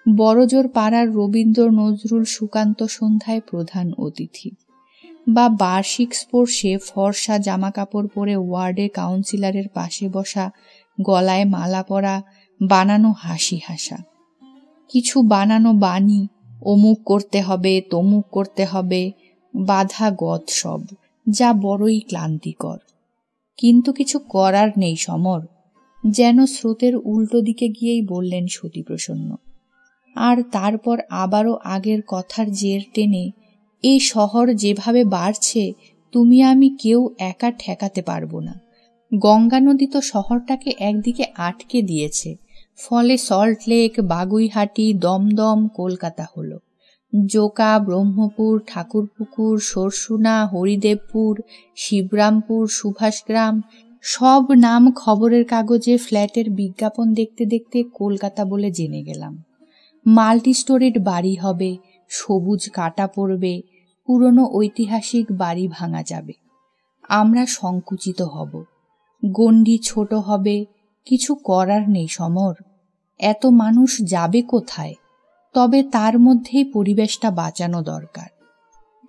বড়জোর পাড়ার রবীন্দ্র নজরুল সুকান্ত সন্ধ্যায় প্রধান অতিথি, বা বার্ষিক স্পর্শে ফর্সা জামাকাপড় পরে ওয়ার্ডে কাউন্সিলরের পাশে বসা, গলায় মালা পরা, বানানো হাসি হাসা। কিছু বানানো বাণী, অমুক করতে হবে তমুক করতে হবে, বাধা গদ সব, যা বড়ই ক্লান্তিকর। কিন্তু কিছু করার নেই সমর, যেন স্রোতের উল্টো দিকে গিয়েই বললেন সতীপ্রসন্ন। আর তারপর আবারও আগের কথার জের টেনে, এই শহর যেভাবে বাড়ছে তুমি আমি কেউ একা ঠেকাতে পারবো না। গঙ্গা নদী তো শহরটাকে একদিকে আটকে দিয়েছে। ফলে সল্টলেক, বাগুইহাটি, দমদম কলকাতা হলো। জোকা, ব্রহ্মপুর, ঠাকুরপুকুর, সরসুনা, হরিদেবপুর, শিবরামপুর, সুভাষগ্রাম, সব নাম খবরের কাগজে ফ্ল্যাটের বিজ্ঞাপন দেখতে দেখতে কলকাতা বলে জেনে গেলাম। মাল্টি স্টোরিড বাড়ি হবে, সবুজ কাটা পড়বে, পুরনো ঐতিহাসিক বাড়ি ভাঙা যাবে। আমরা সংকুচিত হব, গণ্ডি ছোট হবে। কিছু করার নেই সমর। এত মানুষ যাবে কোথায়? তবে তার মধ্যেই পরিবেশটা বাঁচানো দরকার।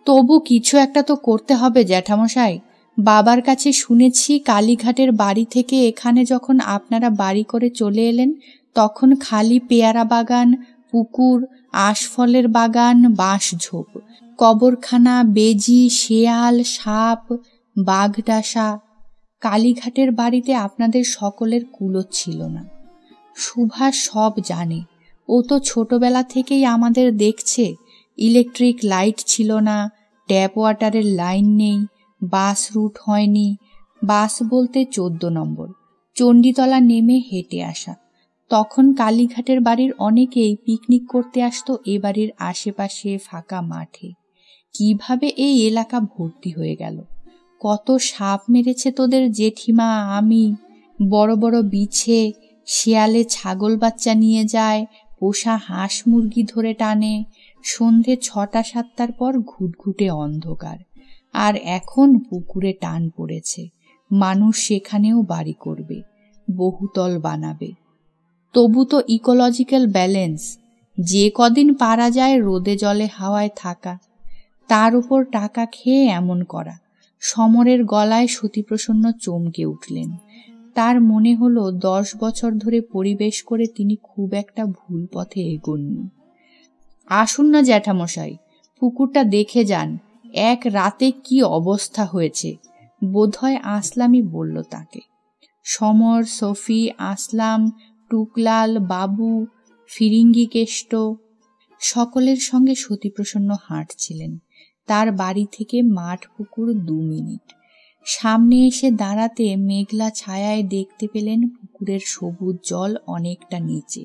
তবু কিছু একটা তো করতে হবে জ্যাঠামশাই। বাবার কাছে শুনেছি কালীঘাটের বাড়ি থেকে এখানে যখন আপনারা বাড়ি করে চলে এলেন, তখন খালি পেয়ারা বাগান, পুকুর, আশফলের বাগান, বাঁশঝোপ, কবরখানা, বেজি, শেয়াল, সাপ, বাঘডাসা। কালীঘাটের বাড়িতে আপনাদের সকলের কুলোচ্ছিল না। সুভাষ সব জানে। ও তো ছোটবেলা থেকেই আমাদের দেখছে। ইলেকট্রিক লাইট ছিল না, ট্যাপ ওয়াটারের লাইন নেই, বাস রুট হয়নি। বাস বলতে 14 নম্বর, চণ্ডীতলা নেমে হেঁটে আসা। তখন কালীঘাটের বাড়ির অনেকেই পিকনিক করতে আসতো এ বাড়ির আশেপাশে ফাঁকা মাঠে। কিভাবে এই এলাকা ভর্তি হয়ে গেল! কত সাপ মেরেছে তোদের জেঠিমা, আমি। বড় বড় বিছে, শেয়ালে ছাগল বাচ্চা নিয়ে যায়, পোষা হাঁস মুরগি ধরে টানে। সন্ধে 6টা-7টার পর ঘুটঘুটে অন্ধকার। আর এখন পুকুরে টান পড়েছে, মানুষ সেখানেও বাড়ি করবে। বহুতল বানাবে। তবু তো ইকোলজিক্যাল ব্যালেন্স, যে কদিন পারা যায় রোদে জলে হাওয়ায় থাকা, তার উপর টাকা খেয়ে এমন করা। সমরের গলায় সতীপ্রসন্ন চমকে উঠলেন। তার মনে হলো 10 বছর ধরে পরিবেশ করে তিনি খুব একটা ভুল পথে এগোননি। আসুন না জ্যাঠামশাই, পুকুরটা দেখে যান, এক রাতে কি অবস্থা হয়েছে। বোধহয় আসলামই বলল তাকে। সমর, সফি, আসলাম, টুকলাল, বাবু, ফিরিঙ্গি কেষ্ট সকলের সঙ্গে সতীপ্রসন্ন হাঁটছিলেন। তার বাড়ি থেকে মাঠ পুকুর 2 মিনিট। সামনে এসে দাঁড়াতে মেঘলা ছায়ায় দেখতে পেলেন পুকুরের সবুজ জল অনেকটা নিচে।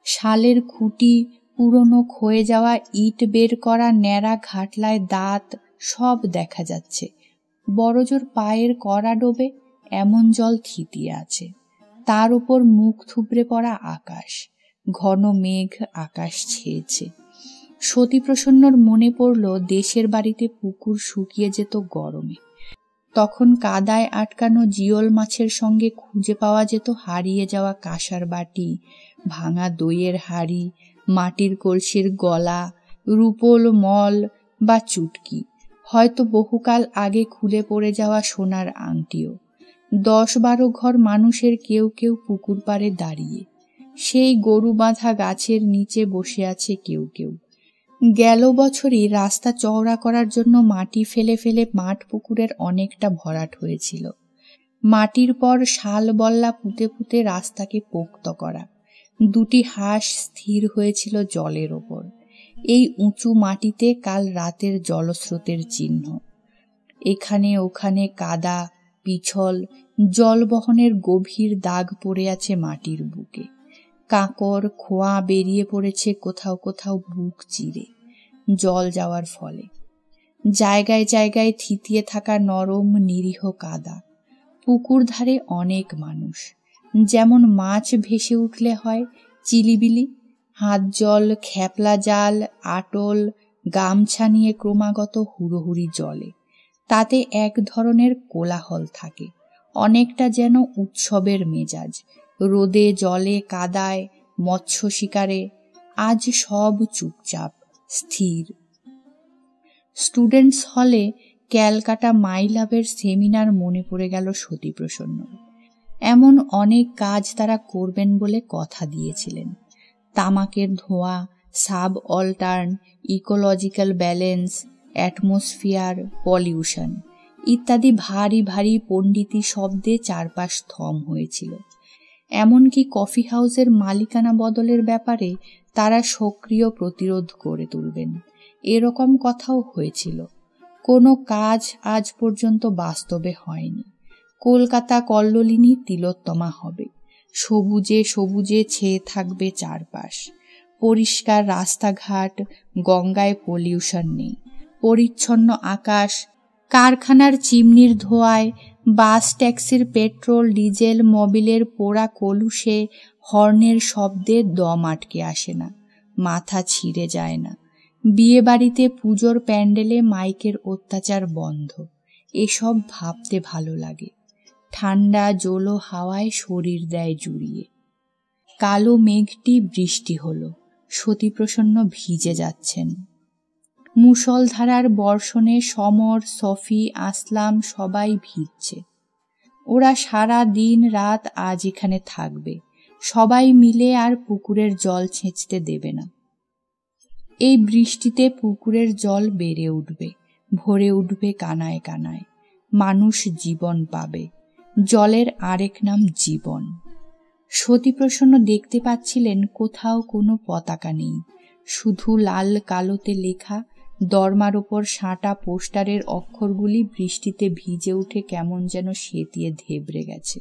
শালের খুঁটি, পুরনো ক্ষয়ে যাওয়া ইট বের করা ন্যাড়া ঘাটলায় দাঁত সব দেখা যাচ্ছে। বড়জোর পায়ের কড়া ডোবে এমন জল থিতিয়ে আছে। তার উপর মুখ থুবড়ে পড়া আকাশ, ঘন মেঘ আকাশ ছেয়েছে। সতীপ্রসন্নর মনে পড়ল দেশের বাড়িতে পুকুর শুকিয়ে যেত গরমে। তখন কাদায় আটকানো জিওল মাছের সঙ্গে খুঁজে পাওয়া যেত হারিয়ে যাওয়া কাঁসার বাটি, ভাঙা দইয়ের হাঁড়ি, মাটির কলসির গলা, রুপোল মল বা চুটকি, হয়তো বহুকাল আগে খুলে পড়ে যাওয়া সোনার আংটিও। 10-12 ঘর মানুষের কেউ কেউ পুকুর পাড়ে দাঁড়িয়ে, সেই গরু বাঁধা গাছের নিচে বসে আছে কেউ কেউ। গেল বছরই রাস্তা চওড়া করার জন্য মাটি ফেলে ফেলে মাঠ পুকুরের অনেকটা ভরাট হয়েছিল। মাটির পর শাল বল্লা পুঁতে পুঁতে রাস্তাকে পোক্ত করা। 2টি হাঁস স্থির হয়েছিল জলের ওপর। এই উঁচু মাটিতে কাল রাতের জলস্রোতের চিহ্ন। এখানে ওখানে কাদা, পিছল, জল বহনের গভীর দাগ পড়ে আছে মাটির বুকে। কাঁকর, খোয়া বেরিয়ে পড়েছে কোথাও কোথাও বুক চিরে, জল যাওয়ার ফলে। জায়গায় জায়গায় থিতিয়ে থাকা নরম নিরীহ কাদা। পুকুর ধারে অনেক মানুষ, যেমন মাছ ভেসে উঠলে হয় চিলিবিলি, হাত জল, খেপলা জাল, আটল, গামছা নিয়ে ক্রমাগত হুড়োহুড়ি জলে। তাতে এক ধরনের কোলাহল থাকে, অনেকটা যেন উৎসবের মেজাজ। রোদে জলে কাদায়, মৎস্য শিকারে আজ সব চুপচাপ, স্থির। স্টুডেন্টস হলে ক্যালকাটা মাইলাভের সেমিনার মনে পড়ে গেল সতীপ্রসন্ন। এমন অনেক কাজ তারা করবেন বলে কথা দিয়েছিলেন। তামাকের ধোঁয়া, subaltern, ecological balance, atmosphere, pollution ইত্যাদি ভারী ভারী পণ্ডিতি শব্দে চারপাশ থম হয়েছিল। এমনকি কফি হাউসের মালিকানা বদলের ব্যাপারে তারা সক্রিয় প্রতিরোধ করে তুলবেন, এরকম কথাও হয়েছিল। কোনো কাজ আজ পর্যন্ত বাস্তবে হয়নি। কলকাতা কল্লোলিনী তিলোত্তমা হবে, সবুজে সবুজে ছেয়ে থাকবে চারপাশ। পরিষ্কার রাস্তাঘাট, গঙ্গায় পলিউশন নেই, পরিচ্ছন্ন আকাশ, কারখানার চিমনির ধোঁয়ায়, বাস ট্যাক্সির পেট্রোল ডিজেল মোবিলের পোড়া কলুষে হর্নের শব্দে দম আটকে আসে না, মাথা ছিঁড়ে যায় না। বিয়ে বাড়িতে পুজোর প্যান্ডেলে মাইকের অত্যাচার বন্ধ। এসব ভাবতে ভালো লাগে। ঠান্ডা জোলো হাওয়ায় শরীর দেয় জুড়িয়ে। কালো মেঘটি বৃষ্টি হলো, সতীপ্রসন্ন ভিজে যাচ্ছেন। মুষলধারার বর্ষণে সমর, সফি, আসলাম সবাই ভিজছে। ওরা সারা দিন রাত আজ এখানে থাকবে, সবাই মিলে আর পুকুরের জল ছেঁচতে দেবে না। এই বৃষ্টিতে পুকুরের জল বেড়ে উঠবে, ভরে উঠবে কানায় কানায়। মানুষ জীবন পাবে। জলের আরেক নাম জীবন। সতীপ্রসন্ন দেখতে পাচ্ছিলেন কোথাও কোনো পতাকা নেই, শুধু লাল কালোতে লেখা দরমার ওপর সাঁটা পোস্টারের অক্ষরগুলি বৃষ্টিতে ভিজে উঠে কেমন যেন সেতিয়ে ধেবড়ে গেছে।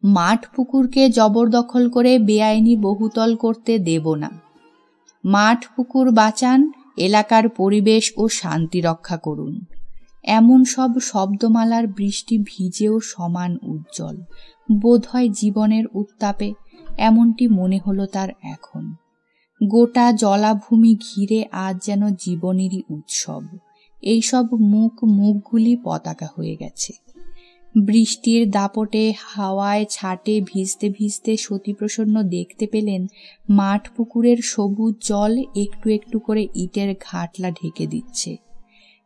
মাঠ পুকুরকে জবরদখল করে বেআইনি বহুতল করতে দেব না। মাঠ পুকুর বাঁচান, এলাকার পরিবেশ ও শান্তি রক্ষা করুন। এমন সব শব্দমালার বৃষ্টি ভিজেও সমান উজ্জ্বল, বোধহয় জীবনের উত্তাপে, এমনটি মনে হলো তার এখন। গোটা জলাভূমি ঘিরে আজ যেন জীবনেরই উৎসব। এইসব মুখগুলি পতাকা হয়ে গেছে। বৃষ্টির দাপটে হাওয়ায় ছাটে ভিজতে ভিজতে সতীপ্রসন্ন দেখতে পেলেন মাঠ পুকুরের সবুজ জল একটু একটু করে ইটের ঘাটলা ঢেকে দিচ্ছে।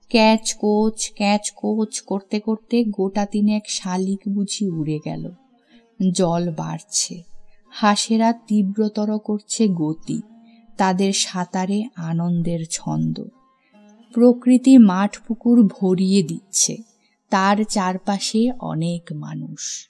ক্যাচ কোচ করতে করতে গোটা তিনেক শালিক বুঝি উড়ে গেল। জল বাড়ছে, হাঁসেরা তীব্রতর করছে গতি, তাদের সাঁতারে আনন্দের ছন্দ। প্রকৃতি মাঠ পুকুর ভরিয়ে দিচ্ছে, তার চারপাশে অনেক মানুষ।